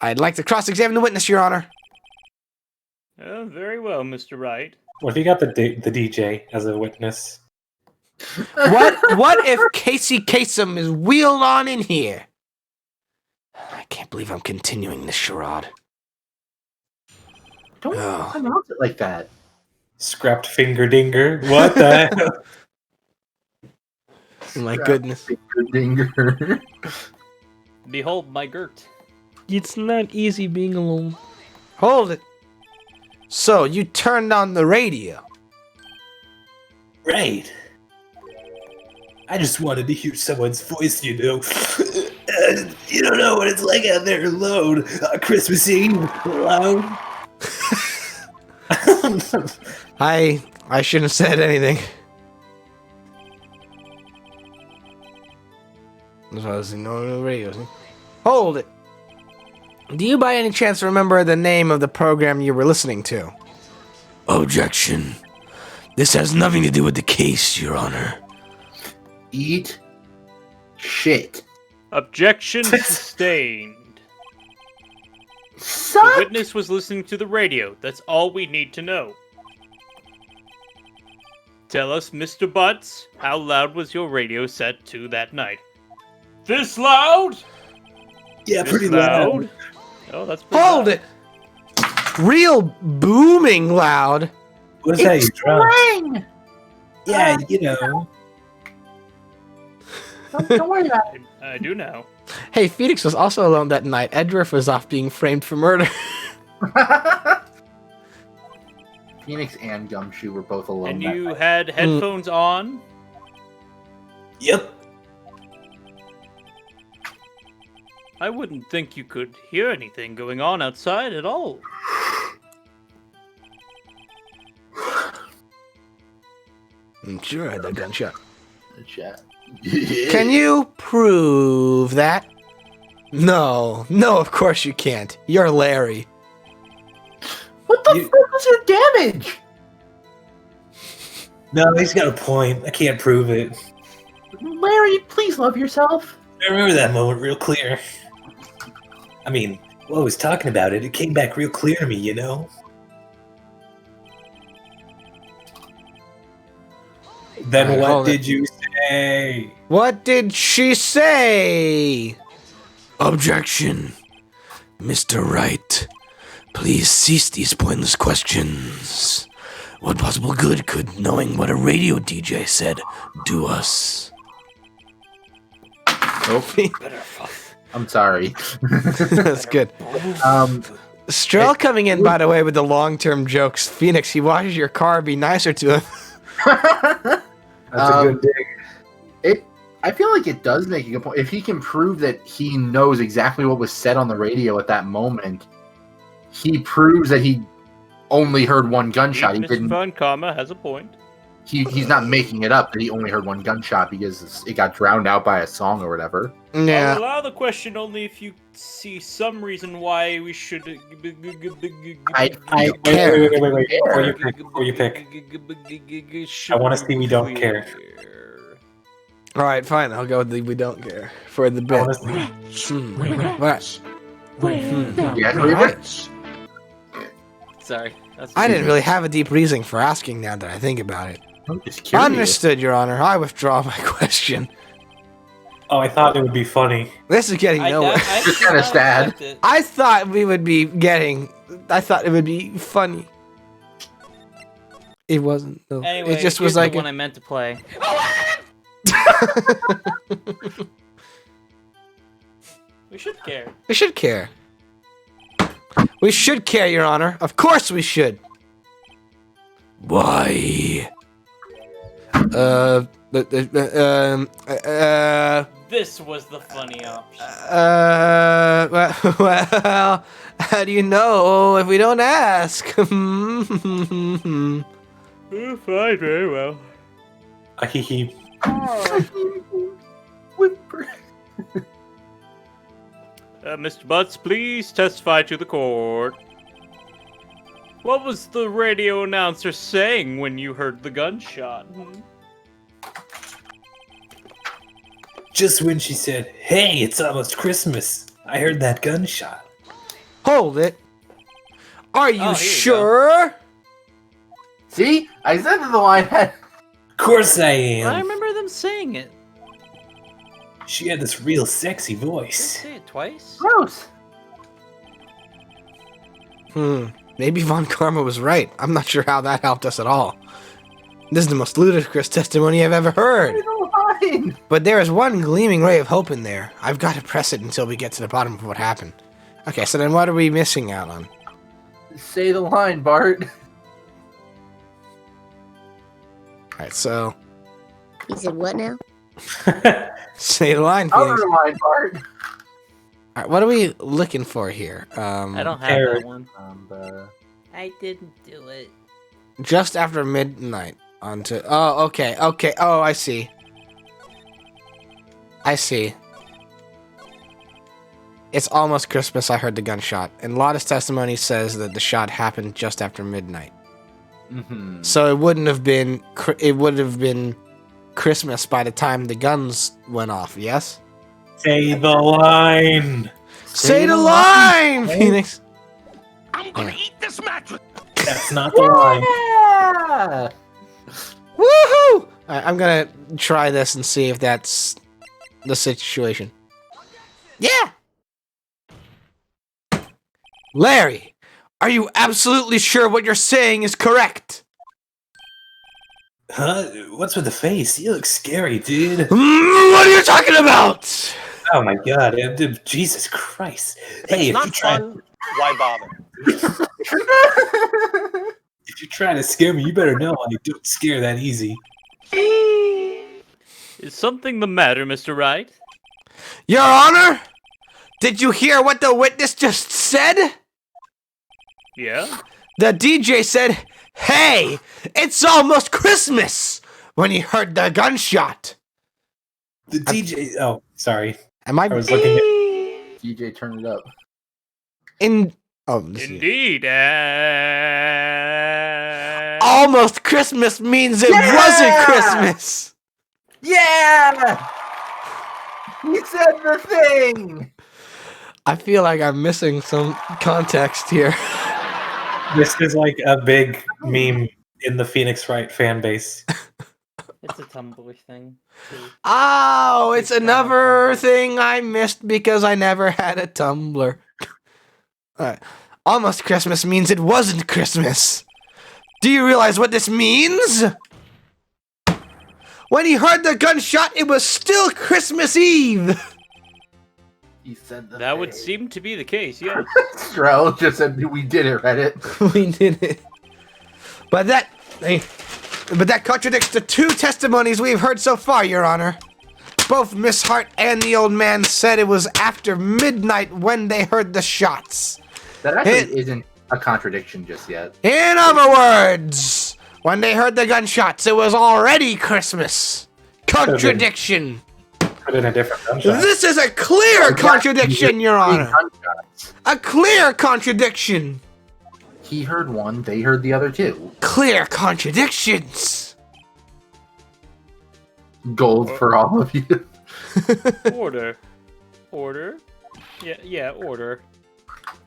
I'd like to cross-examine the witness, Your Honor. Very well, Mr. Wright. What if you got the DJ as a witness? What if Casey Kasem is wheeled on in here? I can't believe I'm continuing this charade. Don't pronounce it like that. Scrapped finger dinger. What the hell? My goodness. Finger dinger. Behold my girt. It's not easy being alone. Hold it. So, you turned on the radio. Right. I just wanted to hear someone's voice, you know. You don't know what it's like out there alone. Christmas Eve, alone. I shouldn't have said anything. That's why I was ignoring the radio. See? Hold it. Do you by any chance remember the name of the program you were listening to? Objection. This has nothing to do with the case, Your Honor. Eat shit. Objection sustained. Suck. The witness was listening to the radio. That's all we need to know. Tell us, Mr. Butts, how loud was your radio set to that night? This loud? Yeah, This pretty loud. Oh, that's pretty Hold loud. it. Real booming loud. What's that? You drunk? Slang! Yeah, you know. Don't worry about it. I do now. Hey, Phoenix was also alone that night. Edriff was off being framed for murder. Phoenix and Gumshoe were both alone. And that you night. had headphones on? Yep. I wouldn't think you could hear anything going on outside at all. I'm sure I had that gunshot. The chat. Can you prove that? No, of course you can't. You're Larry. What the fuck was your damage? No, he's got a point. I can't prove it. Larry, please love yourself. I remember that moment real clear. I mean, while I was talking about it, it came back real clear to me, you know? Then Alright, what hold did it. you say? What did she say? Objection. Mr. Wright, please cease these pointless questions. What possible good could knowing what a radio DJ said do us? Sophie. I'm sorry. That's good. Strel Hey, coming in, by the way, with the long-term jokes. Phoenix, he washes your car. Be nicer to him. That's a good dig. I feel like it does make a good point. If he can prove that he knows exactly what was said on the radio at that moment, he proves that he only heard one gunshot. He Mr. didn't. Von Karma has a point. He's not making it up that he only heard one gunshot because it got drowned out by a song or whatever. Yeah. I'll allow the question only if you see some reason why we should. I care. Wait. Before you pick. I want to see we don't care. All right, fine. I'll go with the we don't care for the bit. What? Yeah, Right. Sorry. That's I didn't really have a deep reasoning for asking now that I think about it. I'm just curious. Understood, Your Honor. I withdraw my question. Oh, I thought it would be funny. This is getting nowhere. Just kinda sad. I thought we would be getting. I thought it would be funny. It wasn't. Though. Anyway, it just here's was like. the one I meant to play. We should care. We should care. We should care, Your Honor. Of course we should. Why? This was the funny option. Well, how do you know if we don't ask? Fine, very well. Ahihi. Whimper. Mr. Butts, please testify to the court. What was the radio announcer saying when you heard the gunshot? Just when she said, "Hey, it's almost Christmas," I heard that gunshot. Hold it. Are you Oh, here you sure? See, I said that the line had. Of course I I am. remember them saying it. She had this real sexy Did they voice. say it twice? Gross. Maybe Von Karma was right. I'm not sure how that helped us at all. This is the most ludicrous testimony I've ever heard. Say the line. But there is one gleaming ray of hope in there. I've got to press it until we get to the bottom of what happened. Okay, so then what are we missing out on? Say the line, Bart. Alright, so... He said what now? Say the line, Phoenix. Other line, Bart. Alright, what are we looking for here? I don't have Eric. that one. The... I didn't do it. Just after midnight onto... Oh, okay. Oh, I see. It's almost Christmas, I heard the gunshot. And Lotta's testimony says that the shot happened just after midnight. Mm-hmm. So it wouldn't have been... It would have been Christmas by the time the guns went off, yes? Say the line. Say the line, Phoenix! I'm gonna eat this mattress. That's not the line. Yeah. Woohoo! Alright, I'm gonna try this and see if that's the situation. Yeah! Larry, are you absolutely sure what you're saying is correct? Huh? What's with the face? You look scary, dude. What are you talking about? Oh my god, Jesus Christ. Hey, if you try, Why bother? if you're trying to scare me, you better know I don't scare that easy. Is something the matter, Mr. Wright? Your Honor? Did you hear what the witness just said? Yeah? The DJ said, "Hey, it's almost Christmas," when he heard the gunshot. The DJ. Oh, sorry. Am I... I was looking at. DJ, turn it up. Indeed. Almost Christmas means it wasn't Christmas. Yeah! He said the thing! I feel like I'm missing some context here. This is like a big meme in the Phoenix Wright fan base. It's a Tumblr thing. Too. Oh, it's another thing I missed because I never had a Tumblr. Alright. Almost Christmas means it wasn't Christmas. Do you realize what this means? When he heard the gunshot, it was still Christmas Eve. He said the That thing. would seem to be the case, yes. Strel just said, we did it, Reddit. We did it. But that contradicts the two testimonies we've heard so far, Your Honor. Both Miss Hart and the old man said it was after midnight when they heard the shots. That actually isn't a contradiction just yet. In other words, when they heard the gunshots, it was already Christmas. Contradiction. Put in a different gunshot. This is a clear contradiction, Your Honor. Gunshots. A clear contradiction. He heard one, they heard the other two. Clear contradictions. Gold for all of you. Order. Order? Yeah, order.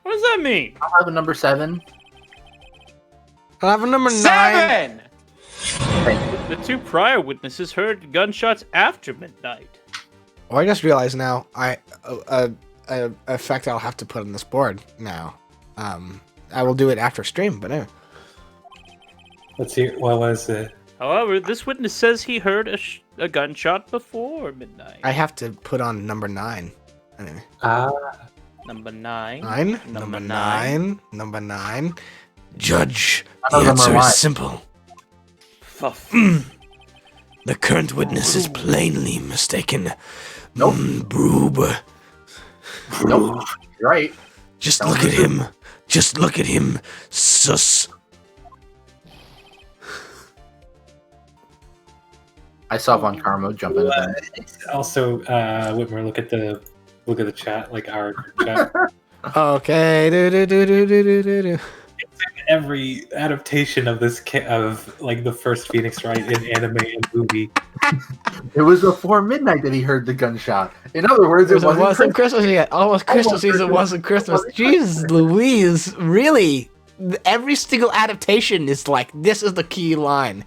What does that mean? I'll have a number 7. I'll have a number 9. Thank you. The two prior witnesses heard gunshots after midnight. Oh, I just realized now, effect I'll have to put on this board now. I will do it after stream, but anyway. Let's hear. What was it? However, this witness says he heard a gunshot before midnight. I have to put on number 9. Anyway. Number 9. 9? Number 9. Number 9. Judge, I the know number answer one. is simple. Fuff. The current witness is plainly mistaken. Nope. Broob. Nope. You're right. Just look at him. Just look at him. Sus. I saw Von Carmo jump in. Also, Whitmer, look at the chat, like our chat. Okay. Do. Every adaptation of this of like the first Phoenix Wright in anime and movie. It was before midnight that he heard the gunshot. In other words, it wasn't Christmas yet. Almost Christmas season wasn't Christmas. Jesus Louise, really? Every single adaptation is like, this is the key line.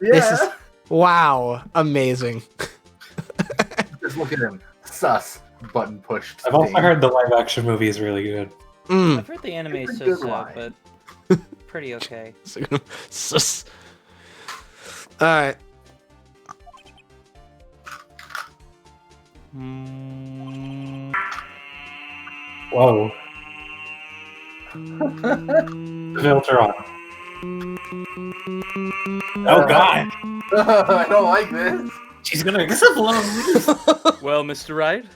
Yeah. This is wow, amazing. Just look at him. Sus. Button pushed. I've also heard the live action movie is really good. I've heard the anime is so but pretty okay. Sus. Alright. Whoa. Filter on. Oh god. I don't like this. She's gonna explode. Well, Mr. Wright?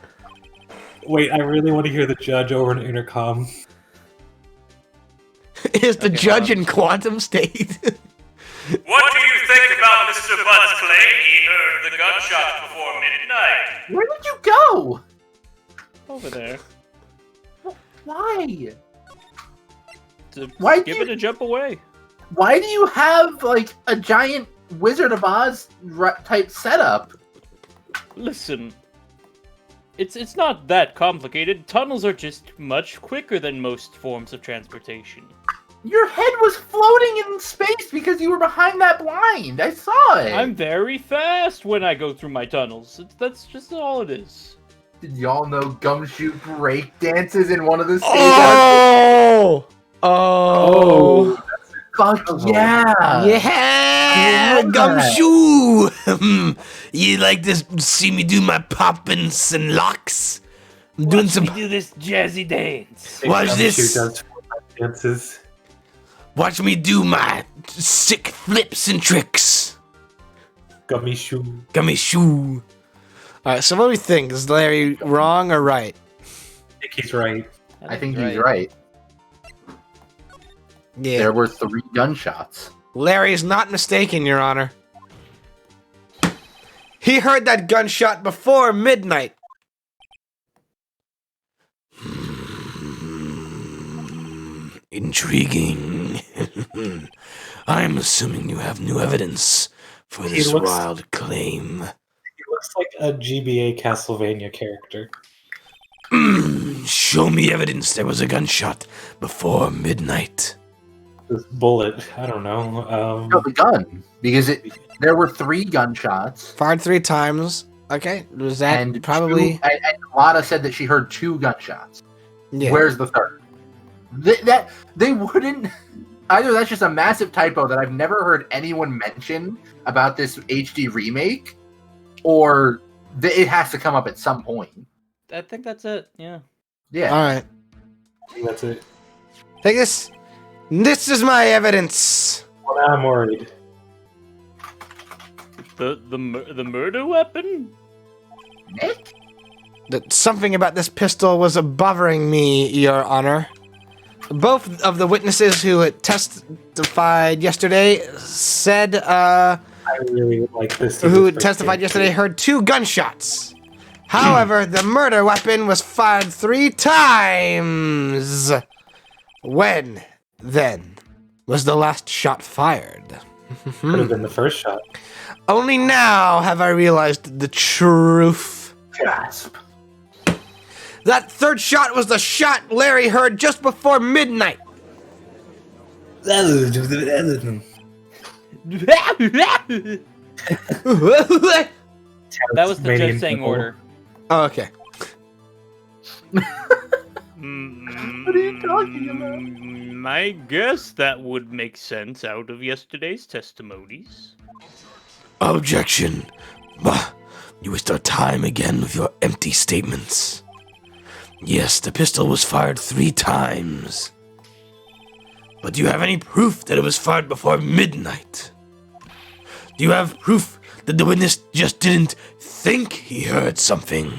Wait, I really want to hear the judge over an intercom. Is the judge in quantum state? What do you think about Mr. Butt's claim he heard the gunshot before midnight? Where did you go? Over there. Why? Why give it a jump away? Why do you have like a giant Wizard of Oz type setup? Listen, it's not that complicated. Tunnels are just much quicker than most forms of transportation. Your head was floating in space because you were behind that blind. I saw it. I'm very fast when I go through my tunnels. That's just all it is. Did y'all know Gumshoe break dances in one of the stages? Oh! Fuck yeah! Yeah! Gumshoe! You like to see me do my poppins and locks? I'm doing some. do this jazzy dance. Watch this. Does dances. Watch me do my sick flips and tricks. Gummy shoe. Gummy shoe. Alright, so what do we think? Is Larry wrong or right? I think he's right. I think he's right. Yeah. There were 3 gunshots. Larry's not mistaken, Your Honor. He heard that gunshot before midnight. Intriguing. I'm assuming you have new evidence for this wild claim. He looks like a GBA Castlevania character. Show me evidence there was a gunshot before midnight. This bullet, I don't know. No, the gun. Because there were 3 gunshots. Fired 3 times. Okay, was that And probably... and Lada said that she heard 2 gunshots. Yeah. Where's the 3rd? They wouldn't... Either that's just a massive typo that I've never heard anyone mention about this HD remake, or it has to come up at some point. I think that's it, yeah. Yeah. Alright. I think that's it. Take this. This is my evidence. Well, now I'm worried. The murder weapon? Nick? That something about this pistol was bothering me, Your Honor. Both of the witnesses who had testified yesterday said, I really would like this. who testified yesterday heard 2 gunshots. However, the murder weapon was fired 3 times. When, then, was the last shot fired? Could have been the first shot. Only now have I realized the truth. Gasp. That 3rd shot was the shot Larry heard just before midnight. That was the judge saying order. Oh, okay. What are you talking about? I guess that would make sense out of yesterday's testimonies. Objection. Bah, you waste our time again with your empty statements. Yes, the pistol was fired 3 times. But do you have any proof that it was fired before midnight? Do you have proof that the witness just didn't think he heard something.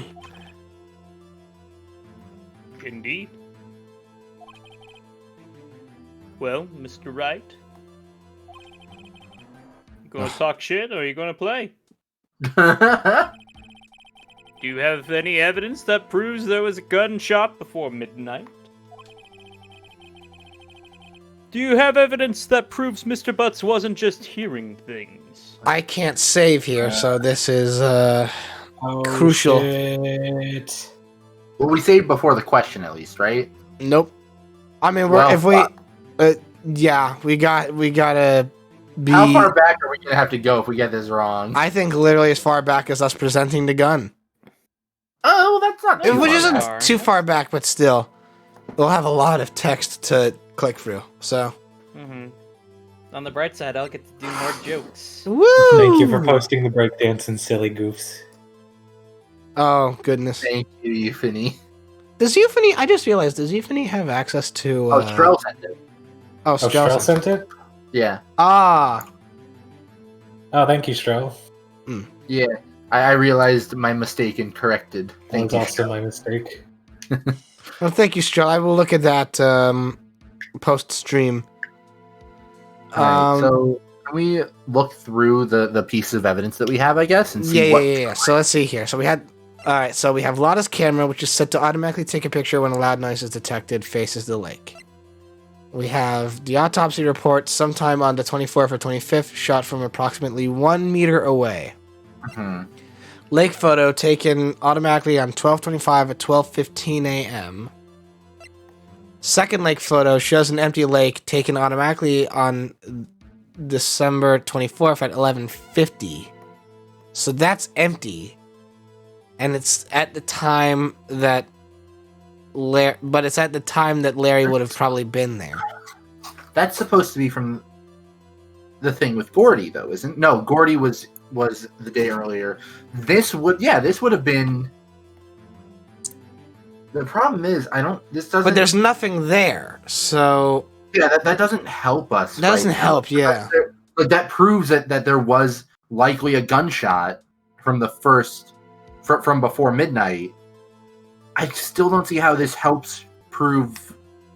Indeed. Well, Mr. Wright, you gonna talk shit or are you gonna play? Do you have any evidence that proves there was a gunshot before midnight? Do you have evidence that proves Mr. Butts wasn't just hearing things? I can't save here, so this is crucial. Shit. Well, we saved before the question, at least, right? Nope. I mean, Well, if we, yeah, we gotta be. How far back are we gonna have to go if we get this wrong? I think literally as far back as us presenting the gun. Oh, that's not too Which far isn't back. too far back, but still, we'll have a lot of text to click through. So. Mm-hmm. On the bright side, I'll get to do more jokes. Woo! Thank you for posting the breakdance and silly goofs. Oh goodness. Thank you, Euphony. Does Euphony? I just realized. Does Euphony have access to? Oh, Strel sent it. Oh, Strel Strel sent it? Yeah. Ah. Oh, thank you, Strel. Yeah. I realized my mistake and corrected. That was you, also Strel. my mistake. Well, thank you, Strel. I will look at that post stream. Alright, so can we look through the pieces of evidence that we have, I guess, and see Yeah. So let's see here. So we had. All right. So we have Lotta's camera, which is set to automatically take a picture when a loud noise is detected, faces the lake. We have the autopsy report sometime on the 24th or 25th, shot from approximately 1 meter away. Mhm. Lake photo taken automatically on 12:25 at 12:15 a.m. Second lake photo shows an empty lake taken automatically on December 24th at 11:50. So that's empty. And it's at the time that but it's at the time that Larry would have probably been there. That's supposed to be from the thing with Gordy, though, isn't? No, Gordy was the day earlier. This would have been. The problem is, this doesn't. But there's nothing there, so Yeah, that doesn't help us. That doesn't help, yeah. But that proves that there was likely a gunshot from the first, from before midnight. I still don't see how this helps prove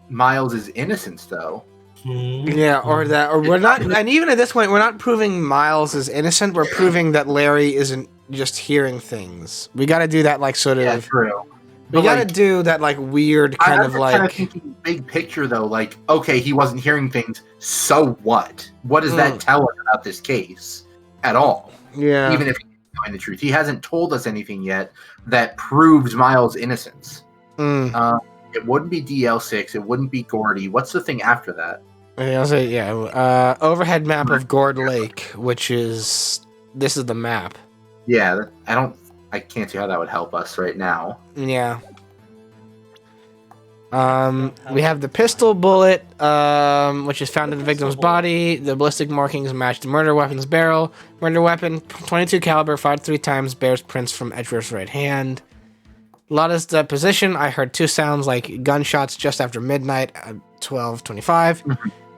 Miles' innocence, though. yeah, or we're not, and even at this point, we're not proving Miles is innocent. We're proving that Larry isn't just hearing things. We got to do that, like, sort Yeah, of. true. We But, got to like, do that, like, weird kind of like. kind of thinking big picture, though. Like, okay, he wasn't hearing things. So what? What does that tell us about this case at all? Yeah. Even if he's telling the truth, he hasn't told us anything yet that proves Miles' innocence. It wouldn't be DL6. It wouldn't be Gordy. What's the thing after that? I'll say, overhead map of Gourd Lake, which is this is the map. Yeah, I can't see how that would help us right now. Yeah. We have the pistol bullet, which is found in the victim's body. The ballistic markings match the murder weapon's barrel. Murder weapon, 22 caliber, fired 3 times, bears prints from Edgeworth's right hand. Lotta's position, I heard 2 sounds like gunshots just after midnight at 12:25.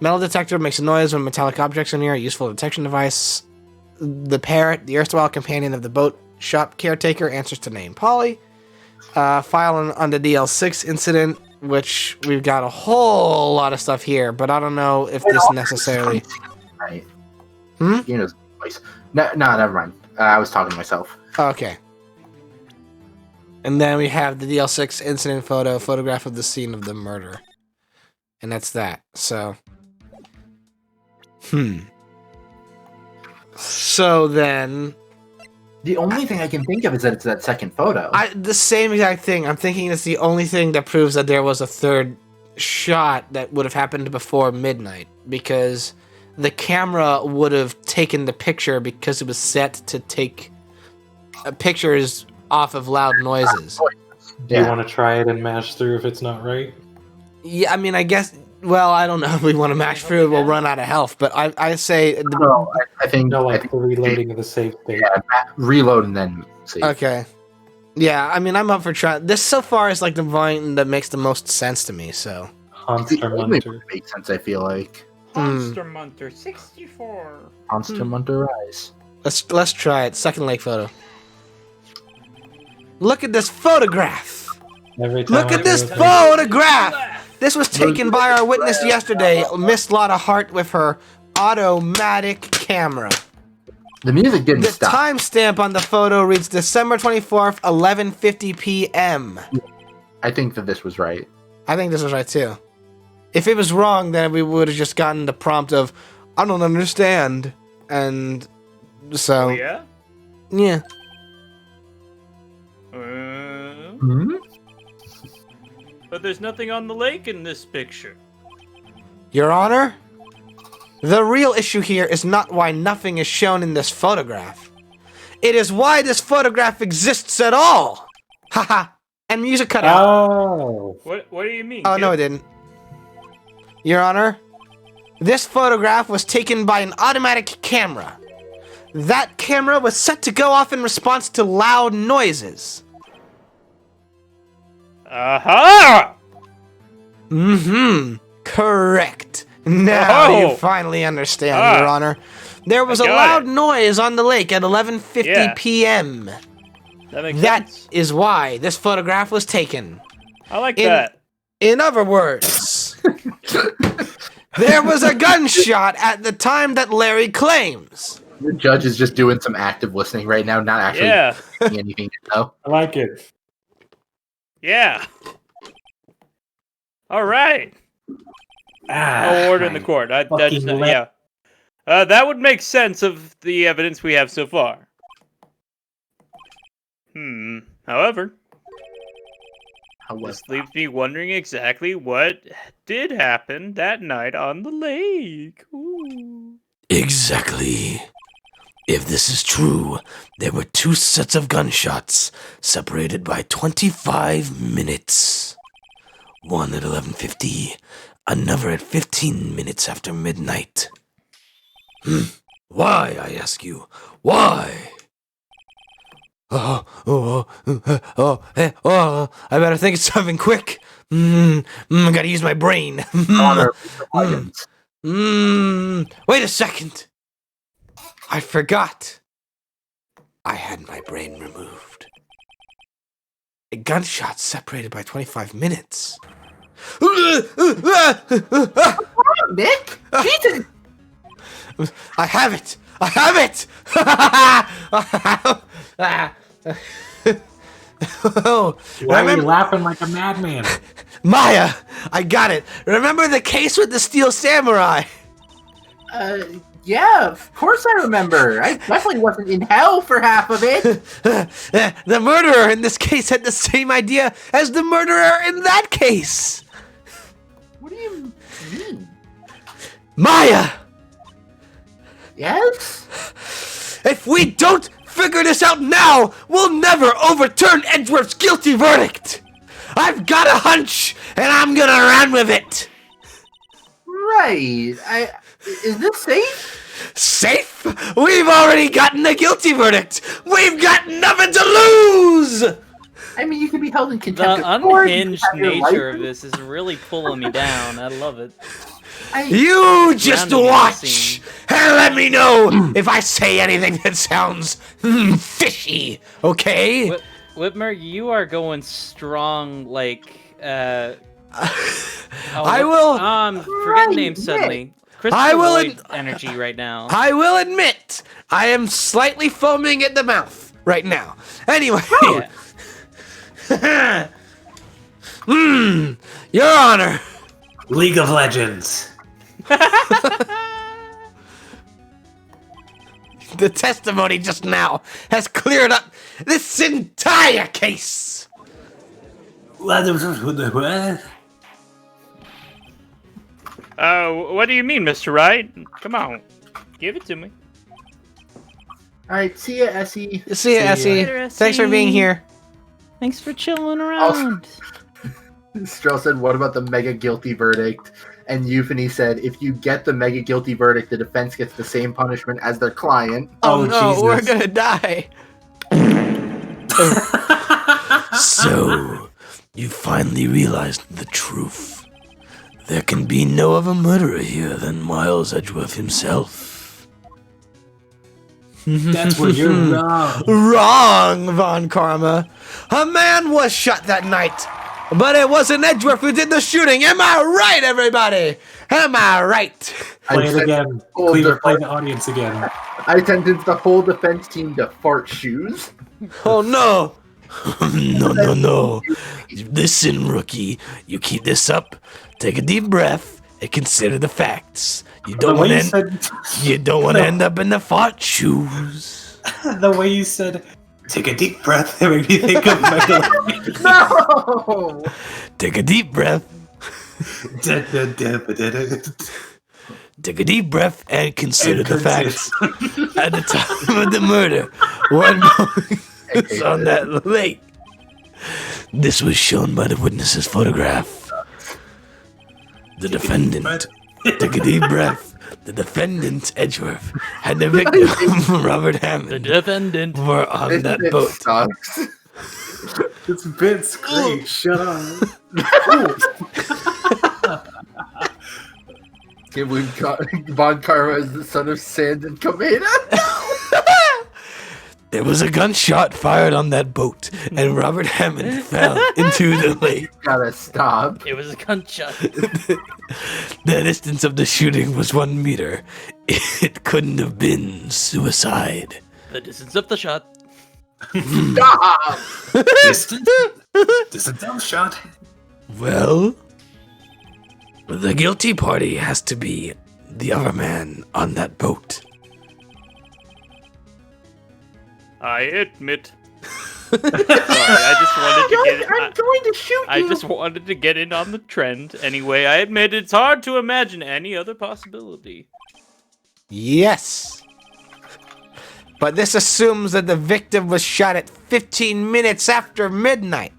Metal detector makes a noise when metallic objects are near, a useful detection device. The parrot, the erstwhile companion of the boat shop caretaker, answers to name Polly. File on the DL6 incident, which we've got a whole lot of stuff here, but I don't know if this necessarily. Right. You know, voice. No, never mind. I was talking to myself. Okay. And then we have the DL6 incident photograph of the scene of the murder. And that's that. So. So then. The only thing I can think of is that it's that second photo. The same exact thing. I'm thinking it's the only thing that proves that there was a third shot that would have happened before midnight. Because the camera would have taken the picture because it was set to take pictures off of loud noises. Do you want to try it and mash through if it's not right? Yeah, I mean, I guess. Well, I don't know if we want to mash through. We'll run out of health. But I say. I think the reloading of the save state. Yeah, reload and then save. Okay. Yeah, I mean, I'm up for trying. This so far is like the volume that makes the most sense to me. So. Monster Munter Makes sense. I feel like. Monster Munter 64. Monster Munter Rise. Let's try it. Second lake photo. Look at this photograph. Every time Look I at this go to- photograph. This was taken by our witness yesterday, Miss Lotta Hart, with her automatic camera. The music didn't The stop. timestamp on the photo reads December 24th, 11:50 p.m. I think that this was right. I think this was right too. If it was wrong, then we would have just gotten the prompt of, I don't understand. And so, Oh, yeah? yeah. But there's nothing on the lake in this picture. Your Honor, the real issue here is not why nothing is shown in this photograph. It is why this photograph exists at all. Haha. And music cut out. Oh. What do you mean? Oh, no, it didn't. Your Honor, this photograph was taken by an automatic camera. That camera was set to go off in response to loud noises. Aha! Mm-hmm. Correct. Now Oh! you finally understand, Your Honor. There was a got loud it. noise on the lake at 11:50 Yeah. p.m. That makes That sense. is why this photograph was taken. I like In- that. In other words, there was a gunshot at the time that Larry claims. The judge is just doing some active listening right now, not actually Yeah. saying anything. I like it. Yeah. All right. No order in the court. Yeah. That would make sense of the evidence we have so far. However, this leaves me wondering exactly what did happen that night on the lake. Ooh. Exactly. If this is true, there were 2 sets of gunshots, separated by 25 minutes. One at 11:50, another at 15 minutes after midnight. Why, I ask you? Why? I better think of something quick. I gotta use my brain. Wait a second. I forgot. I had my brain removed. A gunshot separated by 25 minutes. Nick? Jesus! I have it! I have it! Why are you laughing like a madman? Maya, I got it. Remember the case with the Steel Samurai? Yeah, of course I remember. I definitely wasn't in hell for half of it. The murderer in this case had the same idea as the murderer in that case. What do you mean? Maya! Yes? If we don't figure this out now, we'll never overturn Edgeworth's guilty verdict. I've got a hunch, and I'm gonna run with it. Right. Is this safe? Safe? We've already gotten a guilty verdict. We've got nothing to lose. I mean, you could be held in contempt The of court. unhinged nature of this is really pulling me down. I love it. You just Grounding in the watch scene. and let me know if I say anything that sounds fishy, okay? Whitmer, you are going strong, like, I will. forget names suddenly. I will Lloyd energy right now. I will admit, I am slightly foaming at the mouth right now. Anyway. Your Honor. League of Legends. The testimony just now has cleared up this entire case. What do you mean, Mr. Wright? Come on, give it to me. All right, see ya, Essie. See ya, Essie. Later, Thanks for being here. Thanks for chilling around. Stroll said, what about the mega guilty verdict? And Euphony said, if you get the mega guilty verdict, the defense gets the same punishment as their client. Oh no, Jesus. we're gonna die. So, you finally realized the truth. There can be no other murderer here than Miles Edgeworth himself. That's where you're wrong. Wrong, Von Karma. A man was shot that night, but it wasn't Edgeworth who did the shooting. Am I right, everybody? Am I right? Play it again. Cleaver, play the audience again. I sentenced the whole defense team to fart shoes. Oh no! No. Listen, rookie. You keep this up, take a deep breath, and consider the facts. You don't want to end up in the fart shoes. The way you said, take a deep breath, it made me think of Michael. No! Take a deep breath. Take a deep breath and consider the facts. At the time of the murder, one boy was on that lake. This was shown by the witness's photograph. The defendant took a deep breath. The defendant, Edgeworth, and the victim, Robert Hammond, The defendant. were on that boat. Sucks. This bit's great. Shut up. Can't believe Von Karma is the son of Sand and Kameda. There was a gunshot fired on that boat, and Robert Hammond fell into the lake. Gotta stop. It was a gunshot. The distance of the shooting was 1 meter. It couldn't have been suicide. The distance of the shot. Stop! Distance of shot. Well, the guilty party has to be the other man on that boat. I admit. Sorry, I just wanted to get. I'm going to shoot you. I just wanted to get in on the trend. Anyway, I admit it's hard to imagine any other possibility. Yes. But this assumes that the victim was shot at 15 minutes after midnight.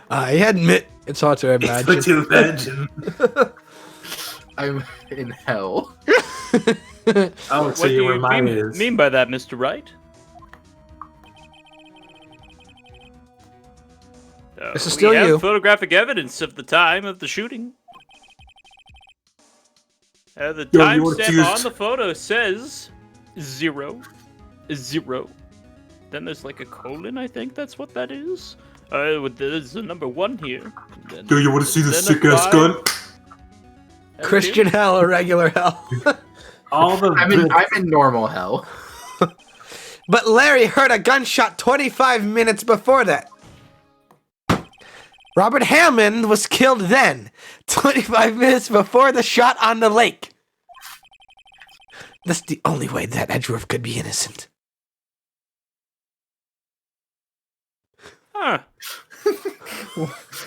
I admit it's hard to imagine. It's hard to imagine. I'm in hell. Oh, so What do you were you mine mean by that, Mr. Wright? This is still we have you. photographic evidence of the time of the shooting. The Yo, you wanna timestamp choose- on the photo says 0. Then there's like a colon, I think that's what that is. There's a number 1 here. Do you want to see the Then a sick ass 5. gun? Christian hell or regular hell? All the I'm in normal hell. But Larry heard a gunshot 25 minutes before that. Robert Hammond was killed then, 25 minutes before the shot on the lake. That's the only way that Edgeworth could be innocent. Huh.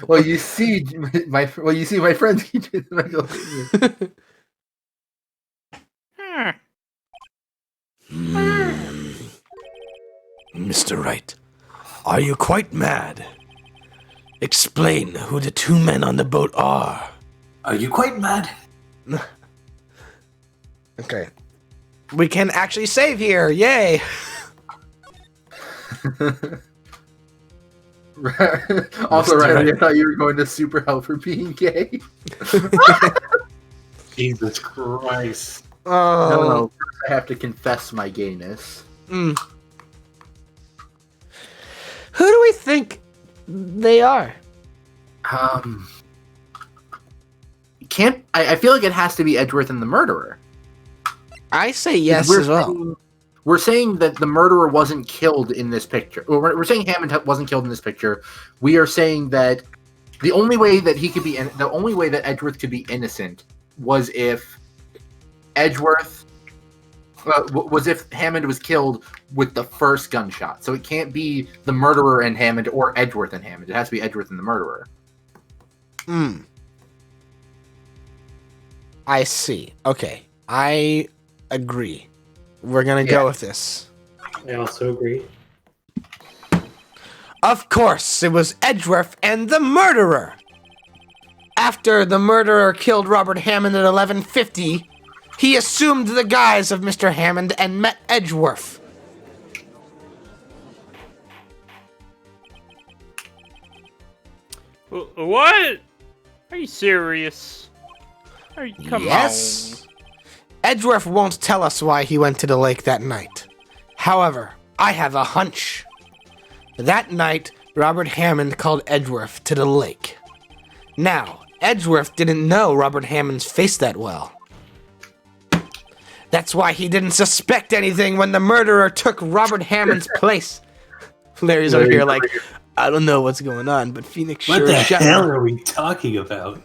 Well, you see, my friends. Mr. Wright, are you quite mad? Explain who the 2 men on the boat are. Are you quite mad? Okay. We can actually save here. Yay. Also, Mr. Riley, I Wright. thought you were going to super hell for being gay. Jesus Christ. Oh. No, first I have to confess my gayness. Mm. Who do we think they are? I feel like it has to be Edgeworth and the murderer. I say yes We're as well. saying- We're saying that the murderer wasn't killed in this picture. We're saying Hammond wasn't killed in this picture. We are saying that the only way that he could be, the only way that Edgeworth could be innocent was if Edgeworth was if Hammond was killed with the first gunshot. So it can't be the murderer and Hammond or Edgeworth and Hammond. It has to be Edgeworth and the murderer. Hmm. I see. Okay. I agree. We're gonna go with this. I also agree. Of course, it was Edgeworth and the murderer. After the murderer killed Robert Hammond at 11:50, he assumed the guise of Mr. Hammond and met Edgeworth. What? Are you serious? Come Yes. Edgeworth won't tell us why he went to the lake that night. However, I have a hunch. That night, Robert Hammond called Edgeworth to the lake. Now, Edgeworth didn't know Robert Hammond's face that well. That's why he didn't suspect anything when the murderer took Robert Hammond's place. Larry's over here like, I don't know what's going on, but Phoenix What sure the as shit- hell are we talking about?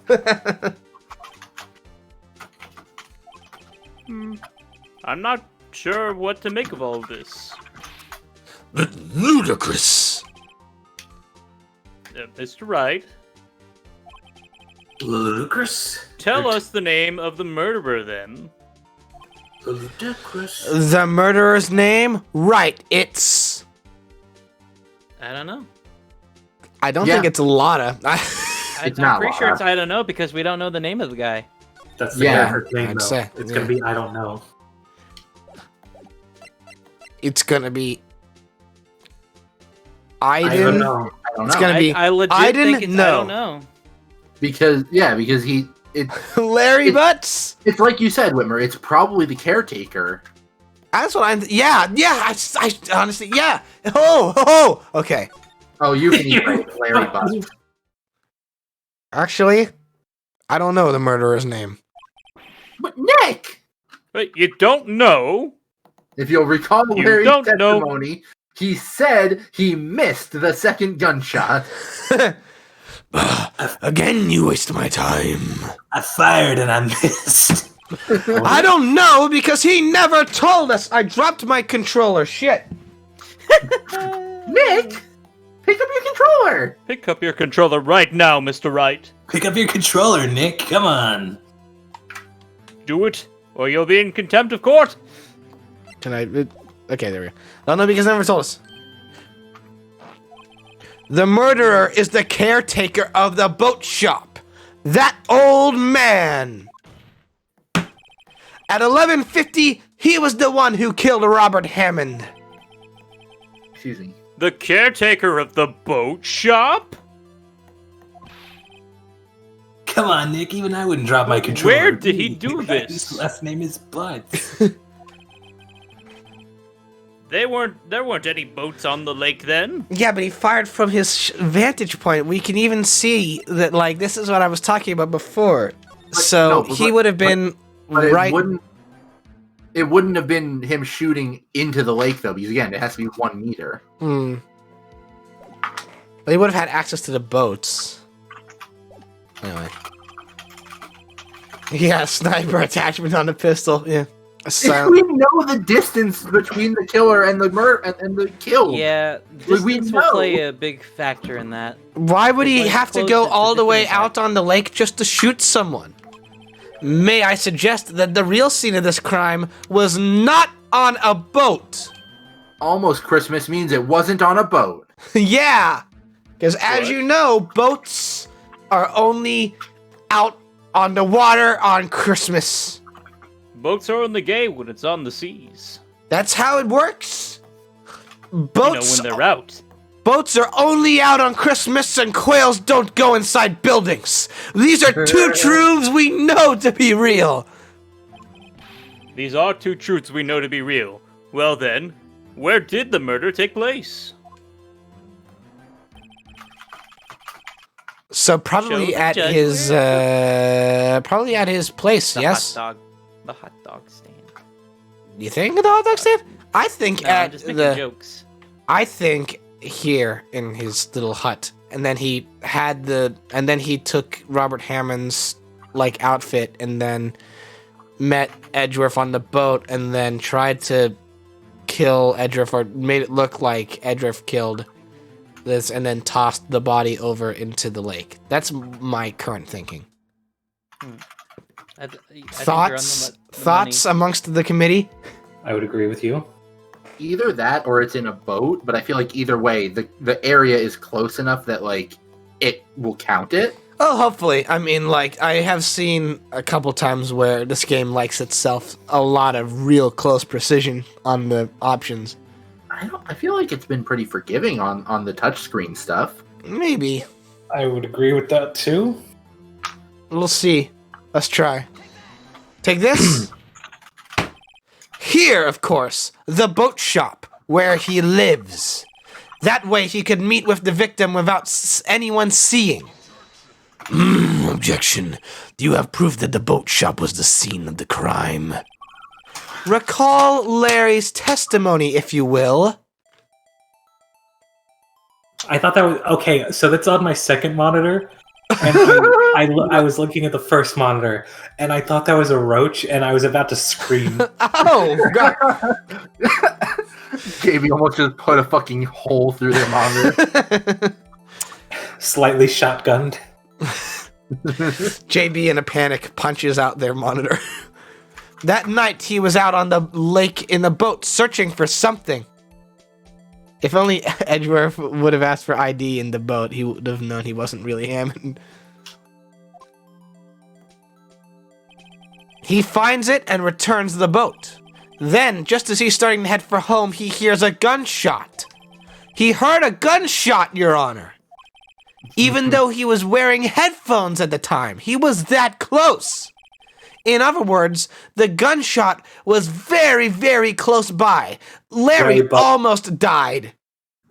I'm not sure what to make of all of this. Ludicrous. Mr. Wright, Ludicrous? tell us the name of the murderer then. Ludicrous? The murderer's name? Right, it's... I don't know. I don't think it's Lotta. I'm not pretty sure Lara. it's I don't know because we don't know the name of the guy. That's the Yeah, character's name, I'd though. say, It's yeah. gonna be I don't know. It's gonna be... I don't Aiden? know. I don't It's know. gonna be... I legit I think didn't it's know. I don't know. Because Larry Butts? it's like you said, Whitmer. It's probably the caretaker. That's what I'm... Yeah, I honestly, yeah. Oh, okay. Oh, you can eat Larry Butts. Actually, I don't know the murderer's name. But Nick, But you don't know. if you'll recall You Larry's don't know- testimony, he said he missed the second gunshot. Again, you waste my time. I fired and I missed. I don't know because he never told us. I dropped my controller. Shit. Nick, pick up your controller. Pick up your controller right now, Mr. Wright. Pick up your controller, Nick. Come on. Do it, or you'll be in contempt of court. Can I... Okay, there we go. No, because they never told us. The murderer is the caretaker of the boat shop. That old man. At 11:50, he was the one who killed Robert Hammond. Excuse me. The caretaker of the boat shop? Come on, Nick. Even I wouldn't drop my controller. Where did he do this? His last name is Butts. There weren't any boats on the lake then. Yeah, but he fired from his vantage point. We can even see that, like, this is what I was talking about before. So he would have been But right. it wouldn't have been him shooting into the lake though, because again, it has to be 1 meter. But he would have had access to the boats. Anyway. Yeah, sniper attachment on the pistol. Yeah. So We know the distance between the killer and the and the kill. Yeah, Like, we distance will know. play a big factor in that. why would he Like, have to close go is all the way significant out on the lake just to shoot someone? May I suggest that the real scene of this crime was not on a boat? Almost Christmas means it wasn't on a boat. Yeah, because as you know, boats are only out on the water on Christmas. Boats are only gay when it's on the seas. That's how it works. Boats, You know, when they're out. boats are only out on Christmas, and quails don't go inside buildings. These are two truths we know to be real. These are two truths we know to be real. Well then, where did the murder take place? So probably Show at judge his probably at his place. The Yes. the hot dog stand. You think the hot dog stand? I think No, I'm at just making the. jokes. I think here in his little hut, and then he had and then he took Robert Hammond's like outfit, and then met Edgeworth on the boat, and then tried to kill Edgeworth, or made it look like Edgeworth killed this, and then tossed the body over into the lake. That's my current thinking. I think you're on Thoughts? the Thoughts money. amongst the committee? I would agree with you. Either that or it's in a boat, but I feel like either way, the area is close enough that like it will count it. Oh, hopefully. I mean, like, I have seen a couple times where this game likes itself a lot of real close precision on the options. I feel like it's been pretty forgiving on the touchscreen stuff. Maybe. I would agree with that too. We'll see. Let's try. Take this. Here, of course, the boat shop, where he lives. That way he could meet with the victim without anyone seeing. Objection. Do you have proof that the boat shop was the scene of the crime? Recall Larry's testimony, if you will. I thought that was okay. So that's on my second monitor, and I was looking at the first monitor, and I thought that was a roach, and I was about to scream. Oh, God. JB almost just put a fucking hole through their monitor. Slightly shotgunned. JB, in a panic, punches out their monitor. That night, he was out on the lake in the boat searching for something. If only Edgeworth would have asked for ID in the boat, he would have known he wasn't really Hammond. He finds it and returns the boat. Then, just as he's starting to head for home, he hears a gunshot. He heard a gunshot, Your Honor. Even though he was wearing headphones at the time. He was that close. In other words, the gunshot was very, very close by. Larry almost died.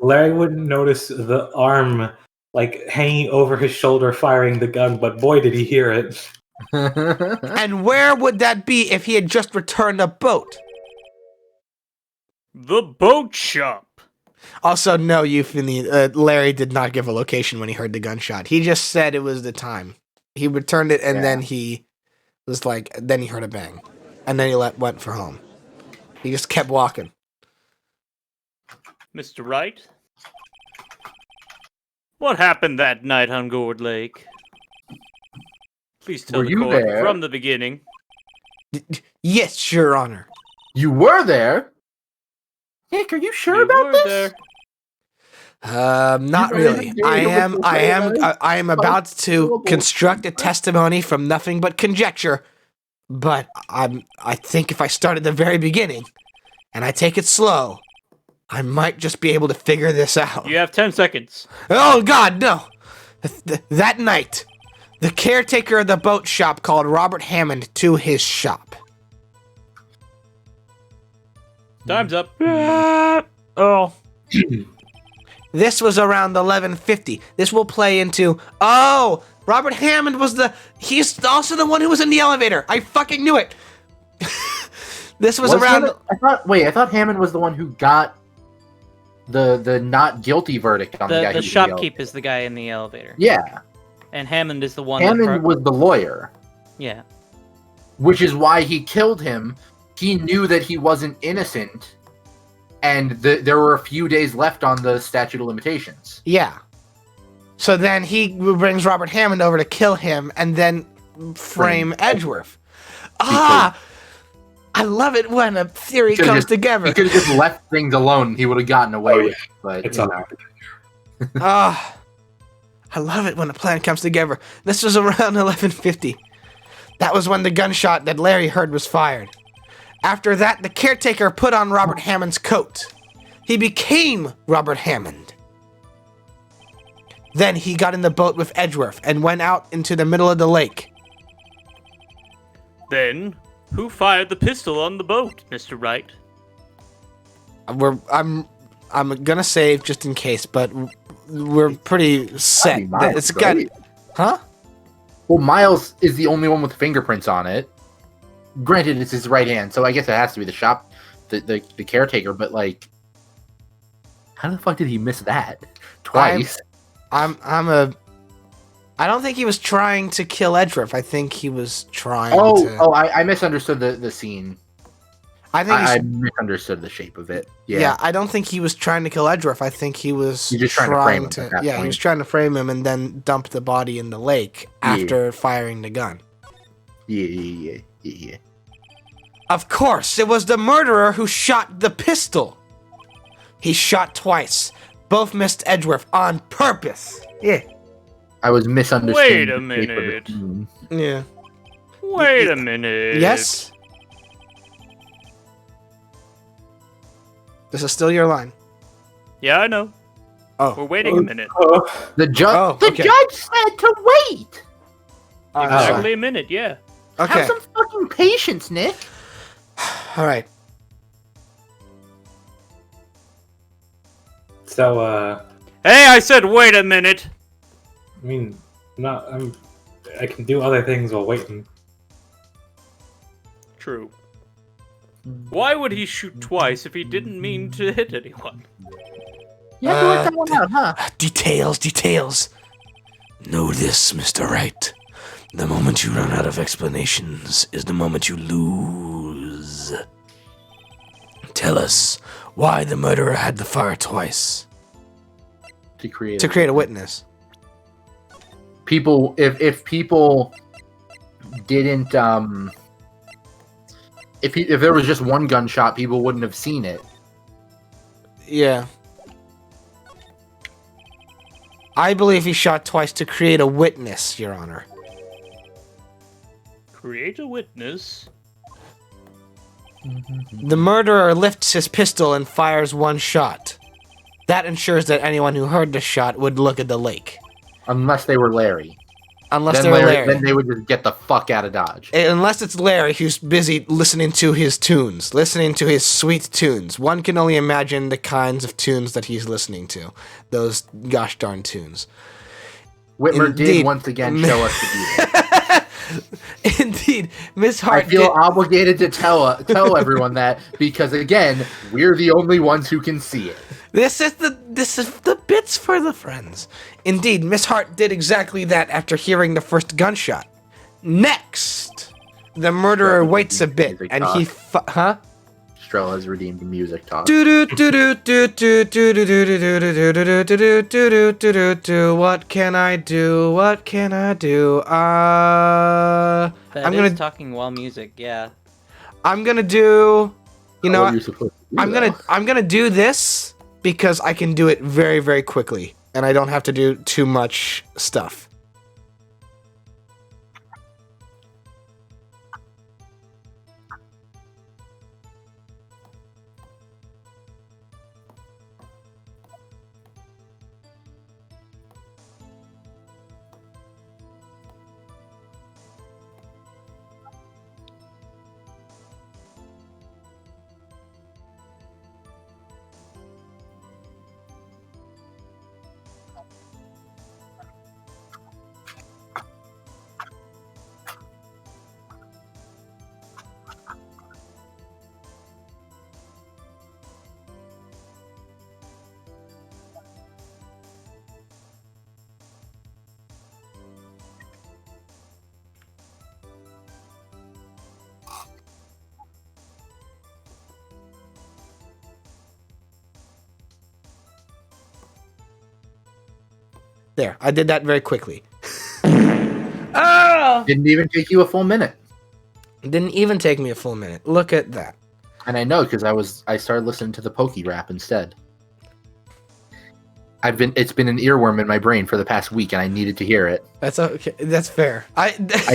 Larry wouldn't notice the arm, like, hanging over his shoulder firing the gun, but boy, did he hear it. And where would that be if he had just returned a boat? The boat shop. Also, no, Larry did not give a location when he heard the gunshot. He just said it was the time. He returned it, and then he was like, then he heard a bang. And then he went for home. He just kept walking. Mr. Wright? What happened that night on Gourd Lake? Please tell the court from the beginning. Yes, Your Honor. You were there? Nick, are you sure about this? There. Not really. I am about to construct a testimony from nothing but conjecture, but I think if I start at the very beginning and I take it slow, I might just be able to figure this out. You have 10 seconds. Oh, God, no. That night, the caretaker of the boat shop called Robert Hammond to his shop. Time's up. Oh. This was around 11:50. This will play into... Oh! Robert Hammond was he's also the one who was in the elevator. I fucking knew it. This was around... I thought Hammond was the one who got the not guilty verdict on the guy. The shopkeep is the guy in the elevator. Yeah. And Hammond is the one. Hammond was the lawyer. Yeah. Which is why he killed him. He knew that he wasn't innocent, and there were a few days left on the statute of limitations. Yeah. So then he brings Robert Hammond over to kill him, and then frame Edgeworth. I love it when a theory comes together. He could have just left things alone. He would have gotten away with it. But it's I love it when a plan comes together. This was around 11:50. That was when the gunshot that Larry heard was fired. After that, the caretaker put on Robert Hammond's coat. He became Robert Hammond. Then he got in the boat with Edgeworth and went out into the middle of the lake. Then, who fired the pistol on the boat, Mr. Wright? I'm gonna save just in case, but we're pretty set. It's got, huh? Well, Miles is the only one with fingerprints on it. Granted, it's his right hand, so I guess it has to be the caretaker. But like, how the fuck did he miss that twice? I don't think he was trying to kill Edgeworth. I think he was trying to... I misunderstood the scene. I misunderstood the shape of it. Yeah, I don't think he was trying to kill Edgeworth. I think he was just trying to frame him at that point. He was trying to frame him and then dump the body in the lake after firing the gun. Yeah. Of course, it was the murderer who shot the pistol. He shot twice. Both missed Edgeworth on purpose. Yeah. I was misunderstanding. Wait a minute. Yeah. Wait a minute. Yes? This is still your line. Yeah, I know. Oh. We're waiting a minute. The judge said to wait. Exactly a minute, yeah. Okay. Have some fucking patience, Nick. All right. So, Hey, I said wait a minute. I mean, I can do other things while waiting. True. Why would he shoot twice if he didn't mean to hit anyone? You have to work that one out, huh? Details. Know this, Mr. Wright. The moment you run out of explanations is the moment you lose. Tell us why the murderer had to fire twice. To create a witness. People, if people didn't, if there was just one gunshot, people wouldn't have seen it. Yeah. I believe he shot twice to create a witness, Your Honor. Create a witness. The murderer lifts his pistol and fires one shot. That ensures that anyone who heard the shot would look at the lake. Unless they were Larry. Unless they were Larry. Then they would just get the fuck out of Dodge. Unless it's Larry who's busy listening to his tunes, listening to his sweet tunes. One can only imagine the kinds of tunes that he's listening to. Those gosh darn tunes. Whitmer did once again show us the beauty. Indeed, Miss Hart. I feel obligated to tell everyone that because again, we're the only ones who can see it. This is the bits for the friends. Indeed, Miss Hart did exactly that after hearing the first gunshot. Next, the murderer waits a bit and he Strel has redeemed music talk. What can I do? What can I do? That I'm is gonna talking while music, yeah. I'm gonna do. You know, What are you supposed to do, I'm gonna do this because I can do it very, very quickly, and I don't have to do too much stuff. There, I did that very quickly. Didn't even take you a full minute. Didn't even take me a full minute. Look at that. And I know because I started listening to the Pokey rap instead. It's been an earworm in my brain for the past week, and I needed to hear it. That's okay. That's fair. I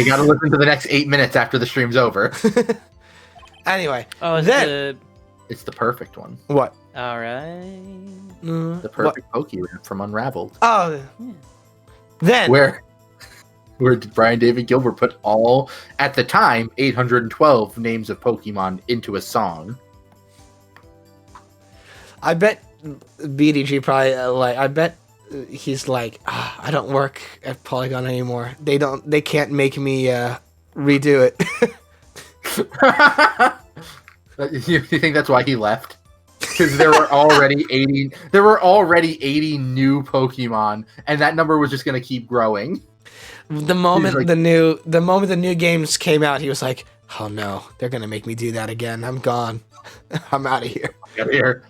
gotta listen to the next 8 minutes after the stream's over. Anyway, it's the perfect one. What? All right. The perfect Pokey rap from Unraveled. Oh, then where Brian David Gilbert put all at the time 812 names of Pokemon into a song. I bet BDG probably I bet he's like, I don't work at Polygon anymore. They can't make me redo it. You think that's why he left? Because there were already 80. There were already 80 new Pokemon, and that number was just going to keep growing. The moment the new games came out, he was like, "Oh no, they're gonna make me do that again. I'm gone. I'm out of here." Out of here.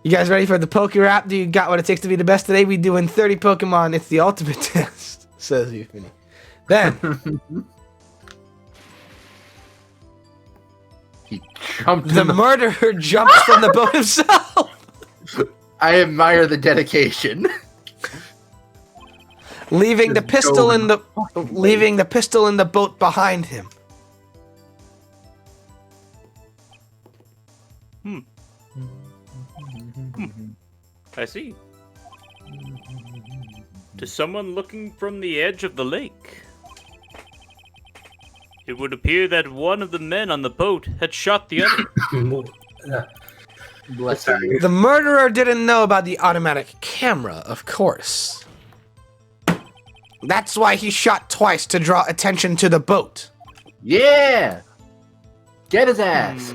You guys ready for the Poke Rap? Do you got what it takes to be the best today? We doing 30 Pokemon. It's the ultimate test, says Euphony. Then he jumped. The murderer jumps from the boat himself. I admire the dedication. Leaving the pistol in the boat behind him. I see. To someone looking from the edge of the lake, it would appear that one of the men on the boat had shot the other. Bless you. The murderer didn't know about the automatic camera, of course. That's why he shot twice to draw attention to the boat. Yeah! Get his ass!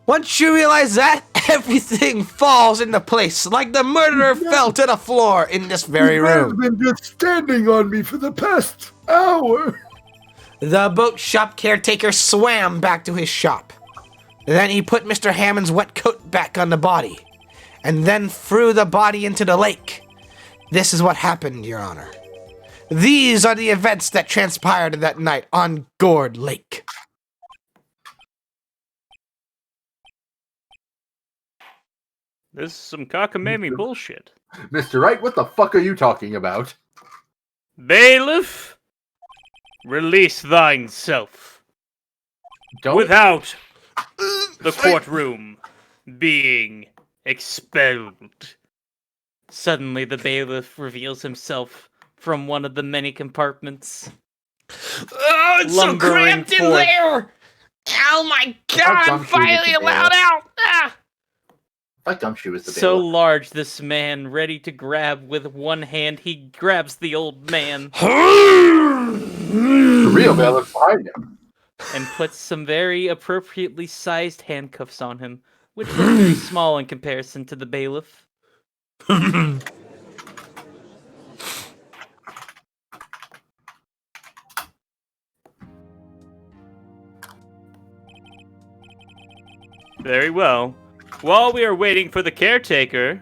Once you realize that, everything falls into place, like the murderer fell to the floor in this very room. He's been just standing on me for the past hour. The boat shop caretaker swam back to his shop. Then he put Mr. Hammond's wet coat back on the body, and then threw the body into the lake. This is what happened, Your Honor. These are the events that transpired that night on Gourd Lake. This is some cockamamie bullshit. Mr. Wright, what the fuck are you talking about? Bailiff, release thine self. Without the courtroom being expelled. Suddenly, the bailiff reveals himself from one of the many compartments. Oh, it's so cramped in there! Oh my god, I'm finally allowed out! Ah! Fuck Gumshoe was the So bailiff. large, this man, ready to grab with one hand, he grabs the old man. The real bailiff behind him. And puts some very appropriately sized handcuffs on him, which was very small in comparison to the bailiff. Very well. While we are waiting for the caretaker,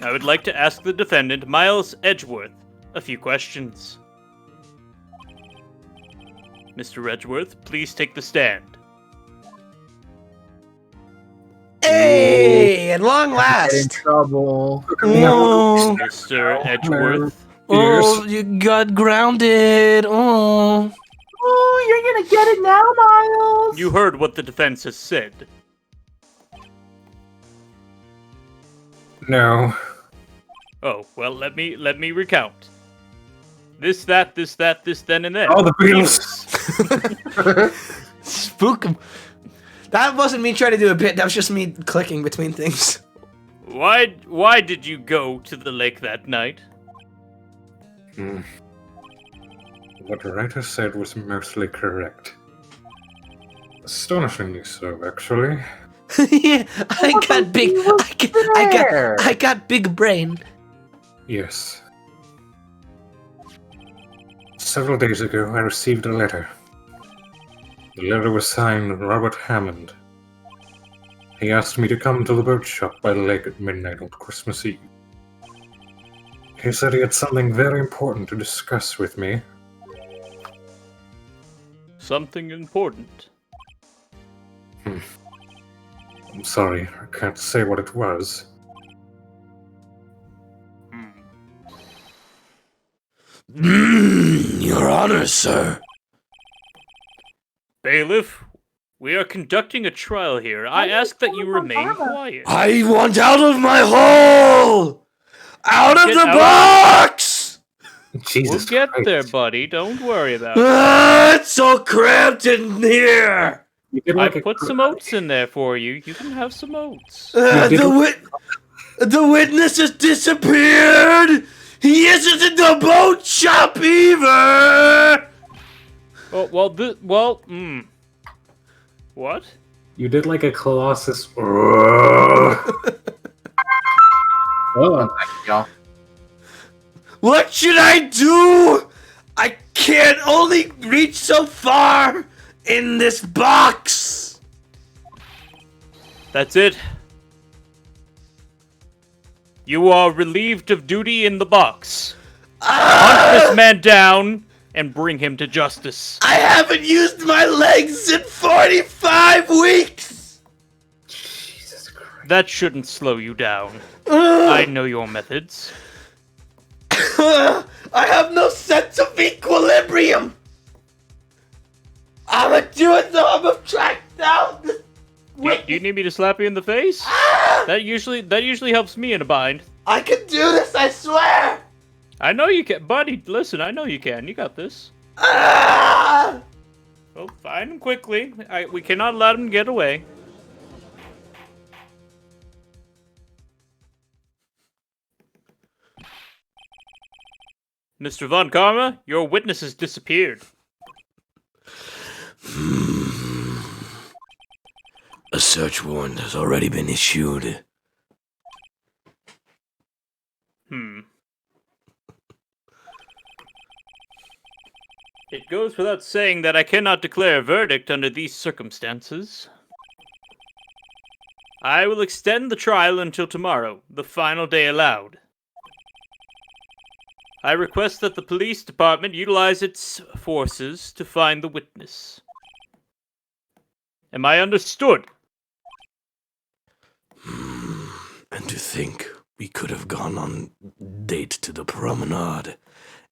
I would like to ask the defendant, Miles Edgeworth, a few questions. Mr. Edgeworth, please take the stand. Hey, at long In last. trouble. Oh, Mr. Edgeworth, oh, you got grounded. Oh. Oh, you're gonna get it now, Miles. you heard what the defense has said. No. Oh, well, let me recount. This, that, then, and then. Oh, the Beatles! Spook him. That wasn't me trying to do a bit. That was just me clicking between things. Why did you go to the lake that night? What the writer said was mostly correct. Astonishingly so, actually. Yeah, I got big brain. Yes. Several days ago, I received a letter. The letter was signed Robert Hammond. He asked me to come to the boat shop by the lake at midnight on Christmas Eve. He said he had something very important to discuss with me. Something important. I'm sorry, I can't say what it was. Your Honor, sir. Bailiff, we are conducting a trial here. I ask that you remain quiet. I want out of my hole! Out of Get the out. box! Jesus We'll get Christ. there, buddy. Don't worry about it. Ah, it's so cramped in here! You did I like a put some oats in there for you. You can have some oats. The witness has disappeared! He isn't in the boat shop either! Oh, What? You did like a Colossus. Hold on, y'all. What should I do? I can't only reach so far in this box. That's it. You are relieved of duty in the box. Hunt this man down and bring him to justice. I haven't used my legs in 45 weeks. Jesus Christ. That shouldn't slow you down. I know your methods. I have no sense of equilibrium. I'm gonna do it though. I'm gonna track down this. Do you need me to slap you in the face? That usually helps me in a bind. I can do this, I swear. I know you can, buddy. Listen, I know you can. You got this. Well, find him quickly. We cannot let him get away. Mr. Von Karma, your witness has disappeared. A search warrant has already been issued. It goes without saying that I cannot declare a verdict under these circumstances. I will extend the trial until tomorrow, the final day allowed. I request that the police department utilize its forces to find the witness. Am I understood? And to think we could have gone on date to the promenade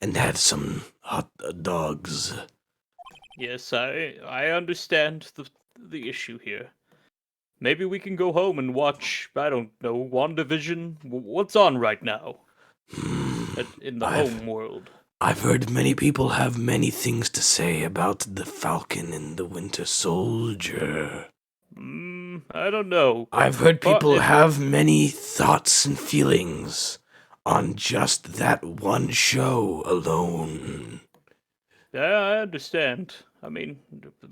and had some hot dogs. Yes, I understand the issue here. Maybe we can go home and watch, I don't know, WandaVision? What's on right now? In the home world. I've heard many people have many things to say about the Falcon and the Winter Soldier. I don't know. I've heard people have many thoughts and feelings on just that one show alone. Yeah, I understand. I mean,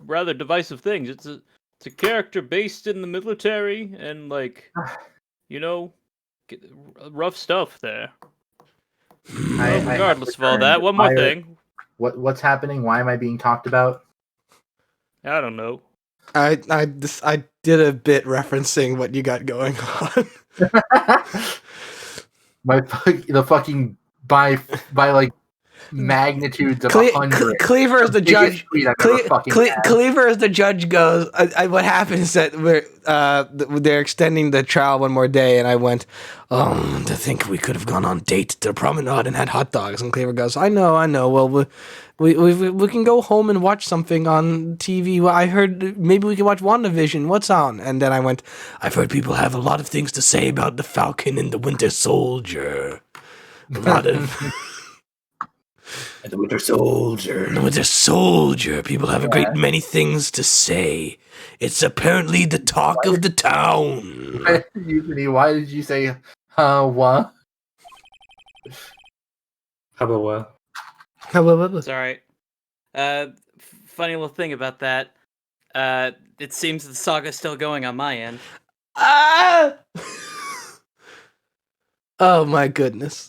rather divisive things. It's a character based in the military and, like, you know, rough stuff there. Regardless of all that, one more thing. What's happening? Why am I being talked about? I don't know. I did a bit referencing what you got going on. The fucking by like magnitudes of 100. Cleaver is the judge. Cleaver is the judge. Goes. What happened is that they're extending the trial one more day, and I went. To think we could have gone on date to the promenade and had hot dogs. And Cleaver goes, I know. Well, we can go home and watch something on TV. Well, I heard maybe we can watch WandaVision. What's on? And then I went, I've heard people have a lot of things to say about the Falcon and the Winter Soldier. A lot of... And the Winter Soldier. The Winter Soldier. People have a great many things to say. It's apparently the talk of the town. Why did you say, what? How about what? It's alright. Funny little thing about that. It seems the saga's still going on my end. Oh my goodness.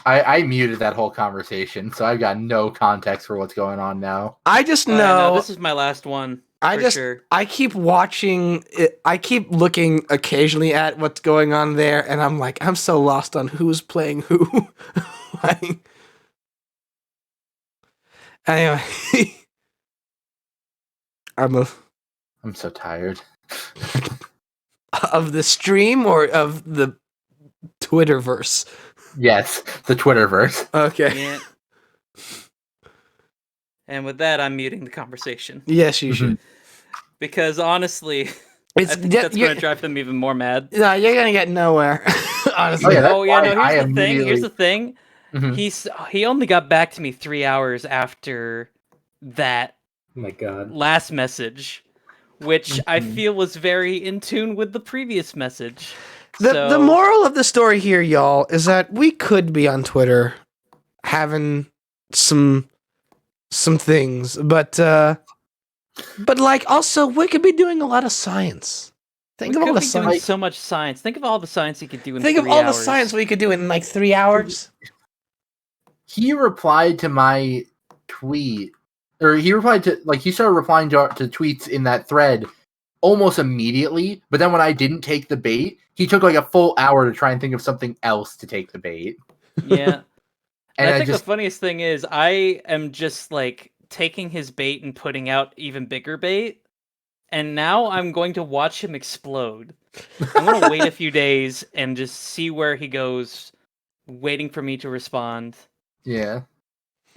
I muted that whole conversation, so I've got no context for what's going on now. I just know. No, this is my last one. I keep watching it. I keep looking occasionally at what's going on there, and I'm like, I'm so lost on who's playing who. Anyway, I'm so tired. Of the stream or of the Twitterverse? Yes, the Twitterverse. Okay. Yeah. And with that, I'm muting the conversation. Yes, you should. Because honestly, I think that's going to drive them even more mad. No, you're going to get nowhere. Honestly. No, here's the thing. Mm-hmm. He only got back to me 3 hours after that last message, which I feel was very in tune with the previous message. The moral of the story here, y'all, is that we could be on Twitter having some things, but like also we could be doing a lot of science. Think of all the science. So much science. Think of all the science you could do in 3 hours. Think of all the science we could do in like 3 hours. He replied to my tweet, or he started replying to tweets in that thread almost immediately. But then when I didn't take the bait, he took like a full hour to try and think of something else to take the bait. Yeah. And I think the funniest thing is I am just like taking his bait and putting out even bigger bait. And now I'm going to watch him explode. I'm going to wait a few days and just see where he goes, waiting for me to respond. Yeah.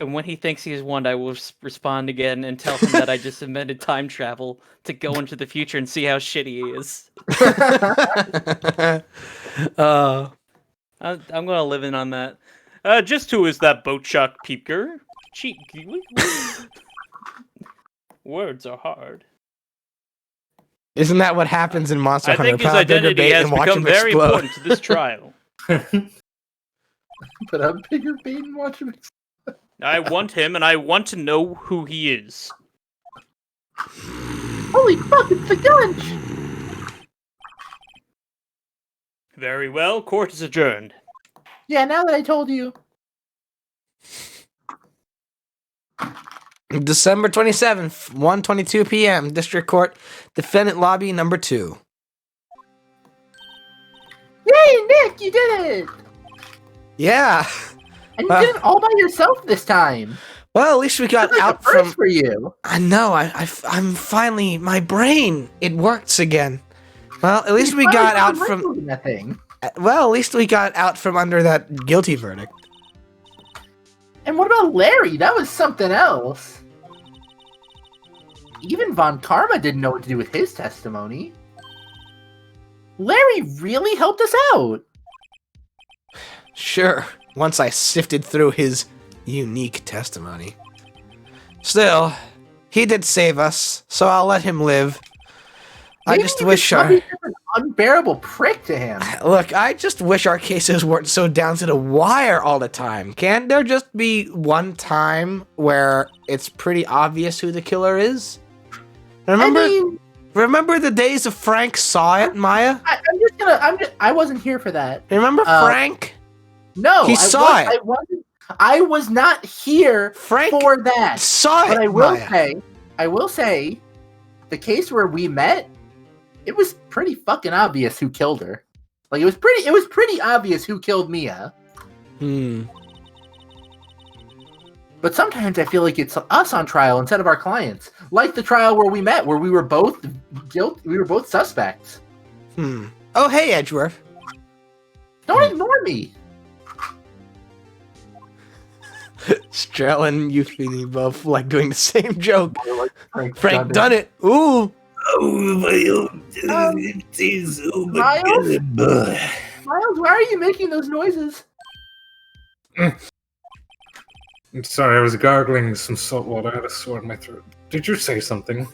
And when he thinks he has won, I will respond again and tell him that I just invented time travel to go into the future and see how shitty he is. I'm going to live in on that. Just who is that boat shark peeker? Words are hard. Isn't that what happens in Monster I Hunter? think his Put a bigger identity bait has and watch become him very explode. important to this trial. Put a bigger bait and watch him. I want him, and I want to know who he is. Holy fuck, it's the Gunch! Very well, court is adjourned. Yeah, now that I told you. December 27th, 1:22 p.m. District Court, Defendant Lobby number 2. Yay, Nick, you did it! Yeah. And you did it all by yourself this time. Well, at least we got That's like out a first from. for you. I know. I'm finally my brain. It works again. Well, at least we got out from. That thing. Well, at least we got out from under that guilty verdict. And what about Larry? That was something else. Even Von Karma didn't know what to do with his testimony. Larry really helped us out. Sure. Once I sifted through his unique testimony. Still, he did save us, so I'll let him live. I Maybe just you wish could our. probably give an unbearable prick to him. Look, I just wish our cases weren't so down to the wire all the time. Can't there just be one time where it's pretty obvious who the killer is? Remember the days of Frank saw it, Maya? I wasn't here for that. Remember Frank? No, He saw it. I was not here for that. Saw it, But Maya. I will say, the case where we met, it was pretty fucking obvious who killed her. Like it was pretty obvious who killed Mia. But sometimes I feel like it's us on trial instead of our clients. Like the trial where we met, where we were both suspects. Oh, hey, Edgeworth. Don't ignore me. Strel and Euphony both like doing the same joke. Frank done it. Ooh. Miles, why are you making those noises? I'm sorry, I was gargling some salt water. I had a sore in my throat. Did you say something?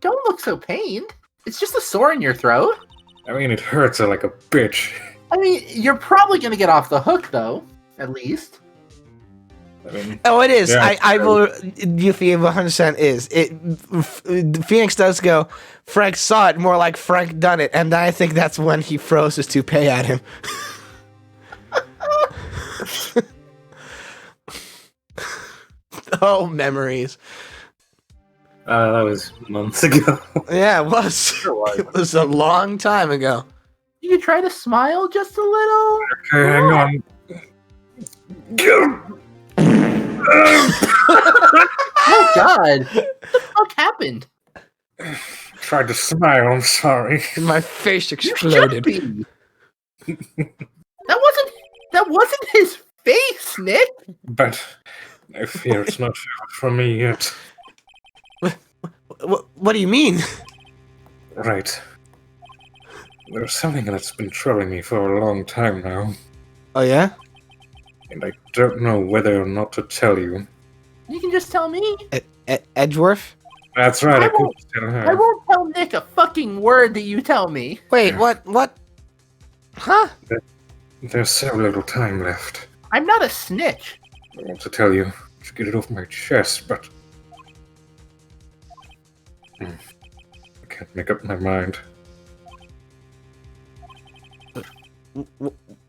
Don't look so pained. It's just a sore in your throat. I mean, it hurts like a bitch. I mean, you're probably gonna get off the hook, though. At least. I mean, Oh, it is. yeah, I will. Yuffie 100% is. Phoenix does go, Frank saw it, more like Frank done it, and I think that's when he froze his toupee at him. Oh, memories. That was months ago. Yeah, it was. It was a long time ago. You could try to smile just a little. Okay, hang on. Oh God! What the fuck happened? Tried to smile, I'm sorry. My face exploded. That wasn't his face, Nick. But I fear it's not for me yet. What do you mean? Right. There's something that's been troubling me for a long time now. Oh, yeah? And I don't know whether or not to tell you. You can just tell me. Edgeworth? That's right, I could won't- tell her. I won't tell Nick a fucking word that you tell me. Wait, what? Huh? There's so little time left. I'm not a snitch. I want to tell you to get it off my chest, but I can't make up my mind.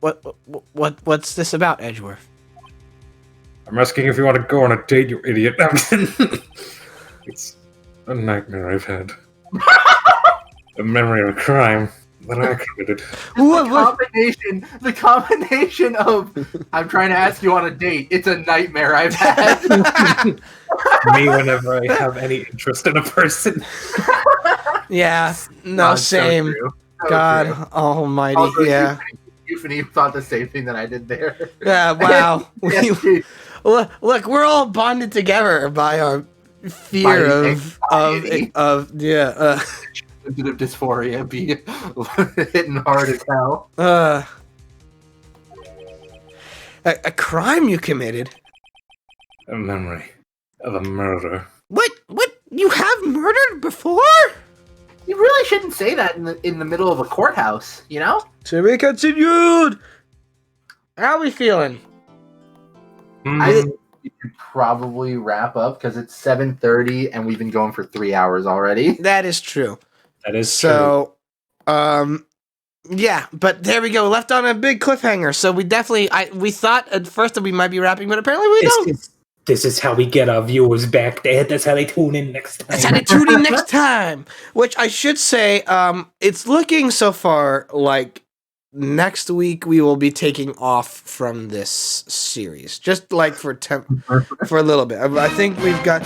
What's this about, Edgeworth? I'm asking if you want to go on a date, you idiot. It's a nightmare I've had. A memory of a crime that I committed. The combination of I'm trying to ask you on a date. It's a nightmare I've had. Me whenever I have any interest in a person. Yeah, no, same. God almighty, Also, yeah. Euphony thought the same thing that I did there. Yeah, wow. Yes, Look, we're all bonded together by our fear of yeah. sensitive dysphoria be hitting hard as hell. A crime you committed? A memory of a murder. What? You have murdered before? You really shouldn't say that in the middle of a courthouse, you know? To be continued. How are we feeling? I think we could probably wrap up because it's 7:30 and we've been going for 3 hours already. That is true. That is so. Yeah, but there we go. Left on a big cliffhanger. So we definitely, we thought at first that we might be wrapping, but apparently we don't. This is how we get our viewers back. That's how they tune in next time. That's how they tune in next time. Which I should say, it's looking so far like next week we will be taking off from this series, just like for a little bit. I think we've got.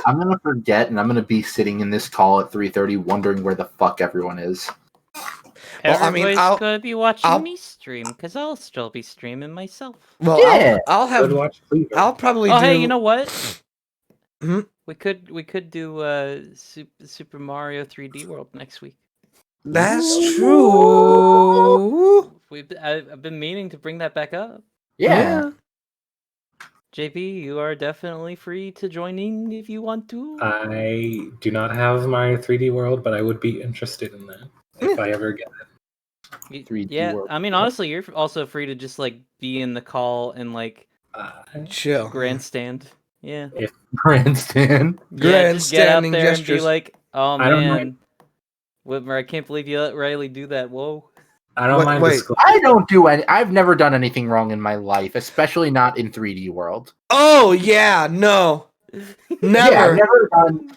I'm gonna forget, and I'm gonna be sitting in this call at 3:30, wondering where the fuck everyone is. Well, everybody's gonna be watching me stream because I'll still be streaming myself. Well, yeah, I'll probably. Oh, do... hey, you know what? Hmm? We could do Super Mario 3D World next week. That's true. I've been meaning to bring that back up. Yeah. JP, you are definitely free to join in if you want to. I do not have my 3D World, but I would be interested in that if I ever get it. 3D World. I mean, honestly, you're also free to just like be in the call and like chill, grandstand. Yeah, grandstand. Yeah, just get out there gestures. and be like, "Oh I don't man, Whitmer, I can't believe you let Riley do that." Whoa. I don't mind disclosing. I don't do any. I've never done anything wrong in my life, especially not in 3D World. Oh yeah, no, never. Yeah, I've never done.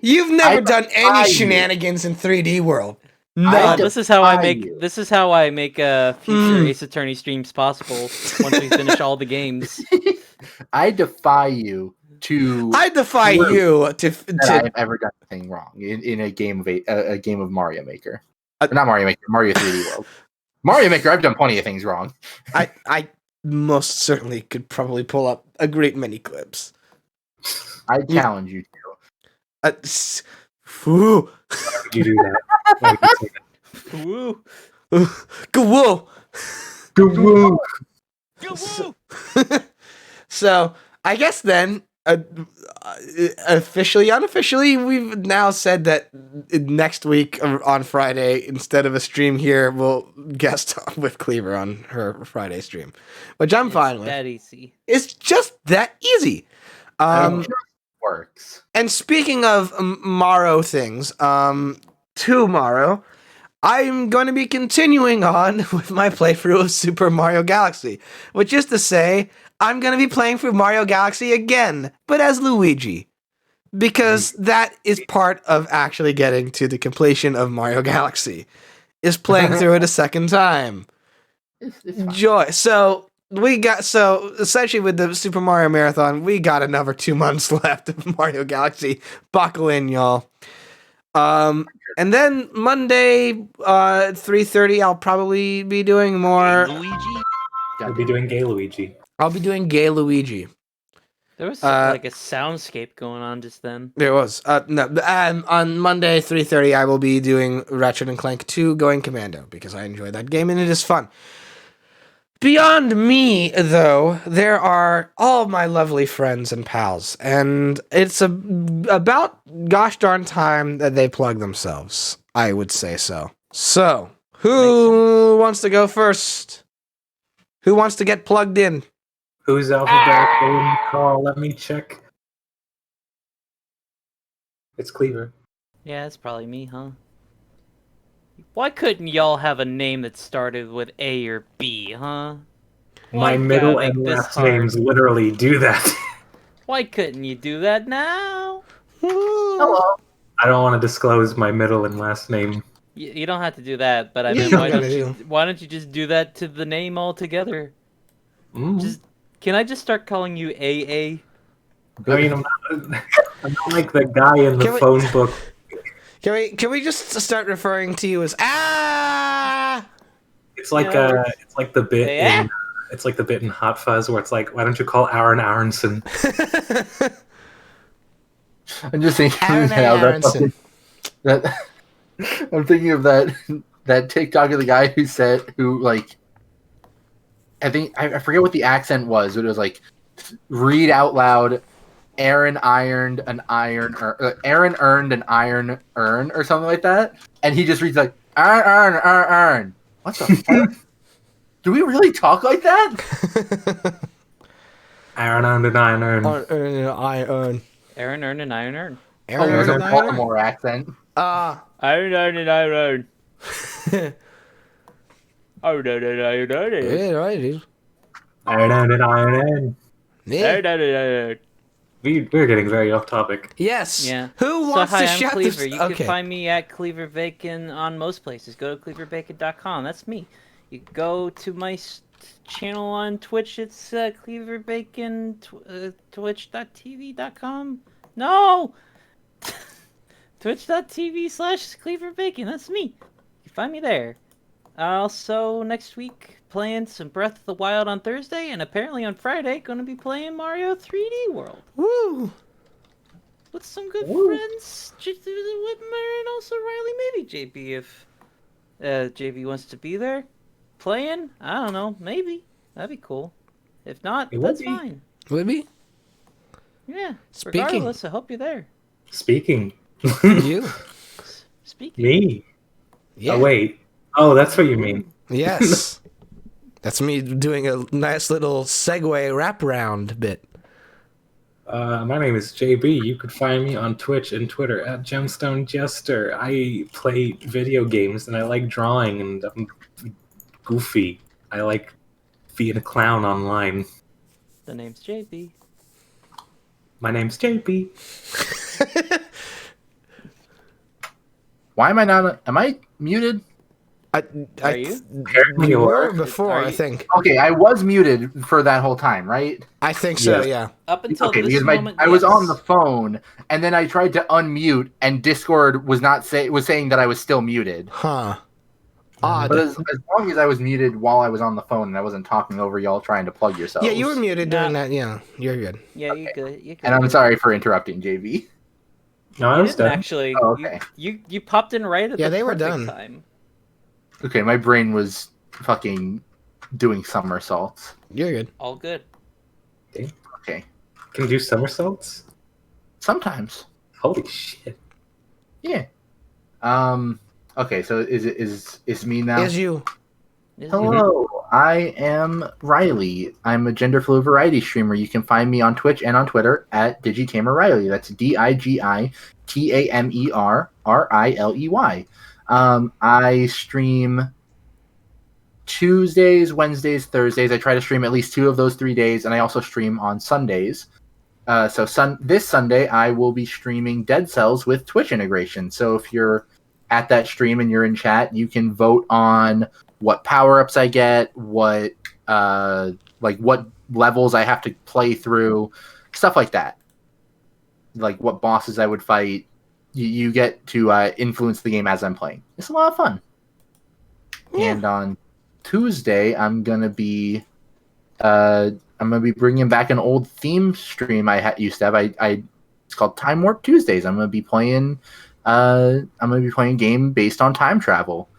You've never done any shenanigans in 3D World. No, this is how I make. This is how I make future Ace Attorney streams possible. Once we finish all the games, I defy you to. I defy you to. I've ever done anything wrong in a game of a game of Mario Maker. Not Mario Maker, Mario 3D World. Mario Maker, I've done plenty of things wrong. I most certainly could probably pull up a great many clips. I challenge you to. Woo. Why would you do that? Woo. Woo. Woo. So I guess then, unofficially, we've now said that next week on Friday, instead of a stream here, we'll guest with Cleaver on her Friday stream, which I'm fine with. That easy. It's just that easy. It just works. And speaking of Morrow things, tomorrow I'm going to be continuing on with my playthrough of Super Mario Galaxy, which is to say, I'm going to be playing through Mario Galaxy again, but as Luigi, because that is part of actually getting to the completion of Mario Galaxy, is playing through it a second time. It's Joy. So essentially with the Super Mario Marathon, we got another 2 months left of Mario Galaxy. Buckle in, y'all. And then Monday, 3:30, I'll probably be doing more. I'll be doing Gay Luigi. I'll be doing Gay Luigi. There was like a soundscape going on just then. There was. On Monday, 3:30, I will be doing Ratchet and Clank 2 Going Commando, because I enjoy that game and it is fun. Beyond me, though, there are all my lovely friends and pals, and it's about gosh darn time that they plug themselves. I would say so. So, who wants to go first? Who wants to get plugged in? Who's alphabetical in the call? Let me check. It's Cleaver. Yeah, it's probably me, huh? Why couldn't y'all have a name that started with A or B, huh? My middle and last names literally do that. Why couldn't you do that now? Hello. I don't want to disclose my middle and last name. You don't have to do that, but I mean, why don't you just do that to the name altogether? Can I just start calling you AA? I mean, I'm not like the guy in the phone book. Can we just start referring to you as It's like it's like the bit in it's like the bit in Hot Fuzz where it's like, why don't you call Aaron Aronson? I'm just thinking Aronson. I'm thinking of that TikTok of the guy who I forget what the accent was, but it was like read out loud Aaron earned an iron urn or something like that, and he just reads like earn. What the fuck? Do we really talk like that? Iron earned and iron earned. Iron. Aaron earn and iron earn. Oh, it was a Baltimore accent. Iron earn and iron earn. Oh no no no no no. Yeah, right, dude. Iron earned and iron earned. Yeah. We're getting very off topic. Yes. Yeah. Who wants hi, to I'm shout Cleaver. this? You Okay. can find me at Cleaver Bacon on most places. Go to cleaverbacon.com. That's me. You go to my channel on Twitch. It's Cleaver Bacon. Twitch.tv.com. No. Twitch.tv/Cleaver Bacon. That's me. You find me there. Also, next week, playing some Breath of the Wild on Thursday, and apparently on Friday, going to be playing Mario 3D World. Woo! With some good friends, Whitmer and also Riley, maybe JB if JB wants to be there. Playing? I don't know, maybe. That'd be cool. If not, that's fine. Would be? Yeah. Speaking. Regardless, I hope you're there. Speaking. You. Speaking. Me? Yeah. Oh, wait. Oh, that's what you mean. Yes. That's me doing a nice little segue wraparound bit. My name is JB. You could find me on Twitch and Twitter at Gemstone Jester. I play video games and I like drawing and I'm goofy. I like being a clown online. The name's JB. My name's JB. Why am I not? Am I muted? Are you? Apparently You you were are. before, Are I you? think. Okay, I was muted for that whole time, right? I think so, Yes. yeah. Up until Okay, this because moment, I was yes. on the phone and then I tried to unmute and Discord was saying that I was still muted. Huh. Odd. But as long as I was muted while I was on the phone and I wasn't talking over y'all trying to plug yourselves. Yeah, you were muted during that. Yeah, you're good. Yeah, you're good. You're good. And I'm sorry for interrupting, JB. No, I You was didn't done. actually. Oh, okay. You popped in right at Yeah, the they were perfect done. time. Okay, my brain was fucking doing somersaults. You're good. All good. Okay. Can you do somersaults? Sometimes. Holy shit. Yeah. Okay, so is me now? Here's you. Hello, I am Riley. I'm a gender fluid variety streamer. You can find me on Twitch and on Twitter at DigitamerRiley. That's DigitamerRiley. I stream Tuesdays, Wednesdays, Thursdays. I try to stream at least 2 of those 3 days, and I also stream on Sundays. This Sunday, I will be streaming Dead Cells with Twitch integration. So if you're at that stream and you're in chat, you can vote on what power-ups I get, what levels I have to play through, stuff like that. Like what bosses I would fight. You get to influence the game as I'm playing. It's a lot of fun. Yeah. And on Tuesday, I'm gonna be bringing back an old theme stream I used to have. It's called Time Warp Tuesdays. I'm gonna be playing a game based on time travel.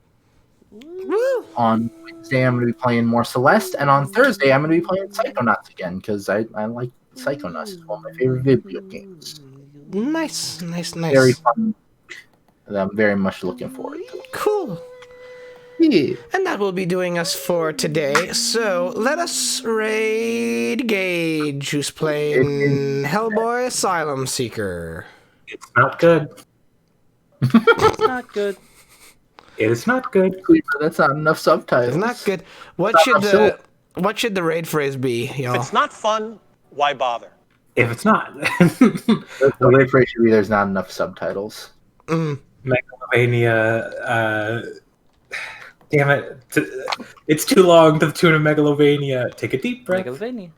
Woo! On Wednesday, I'm gonna be playing more Celeste, and on Thursday, I'm gonna be playing Psychonauts again because I like Psychonauts. It's one of my favorite video games. Nice. Very fun. That I'm very much looking forward to. Cool. Yeah. And that will be doing us for today. So let us raid Gage, who's playing Hellboy Asylum Seeker. It's not good. It's not good. It is not good. That's not enough subtitles. It's not good. What should the raid phrase be, y'all? If it's not fun, why bother? If it's not. The raid phrase should be there's not enough subtitles. Megalovania. Damn it. It's too long to the tune of Megalovania. Take a deep breath. Megalovania.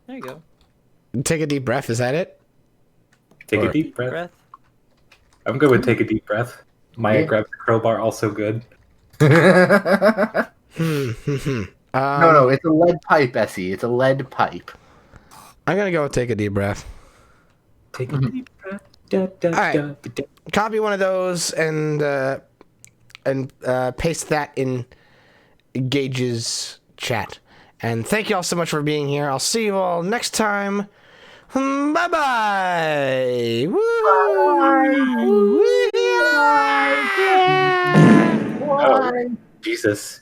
There you go. Take a deep breath. Is that it? Take a deep breath. I'm good with take a deep breath. Maya grabs the crowbar, also good. No, it's a lead pipe, Essie. It's a lead pipe. I'm gonna go with take a deep breath. Take a deep breath. Da, da, All right. da, da. Copy one of those and paste that in Gage's chat. And thank you all so much for being here. I'll see you all next time Bye-bye. Woo! Oh, Jesus.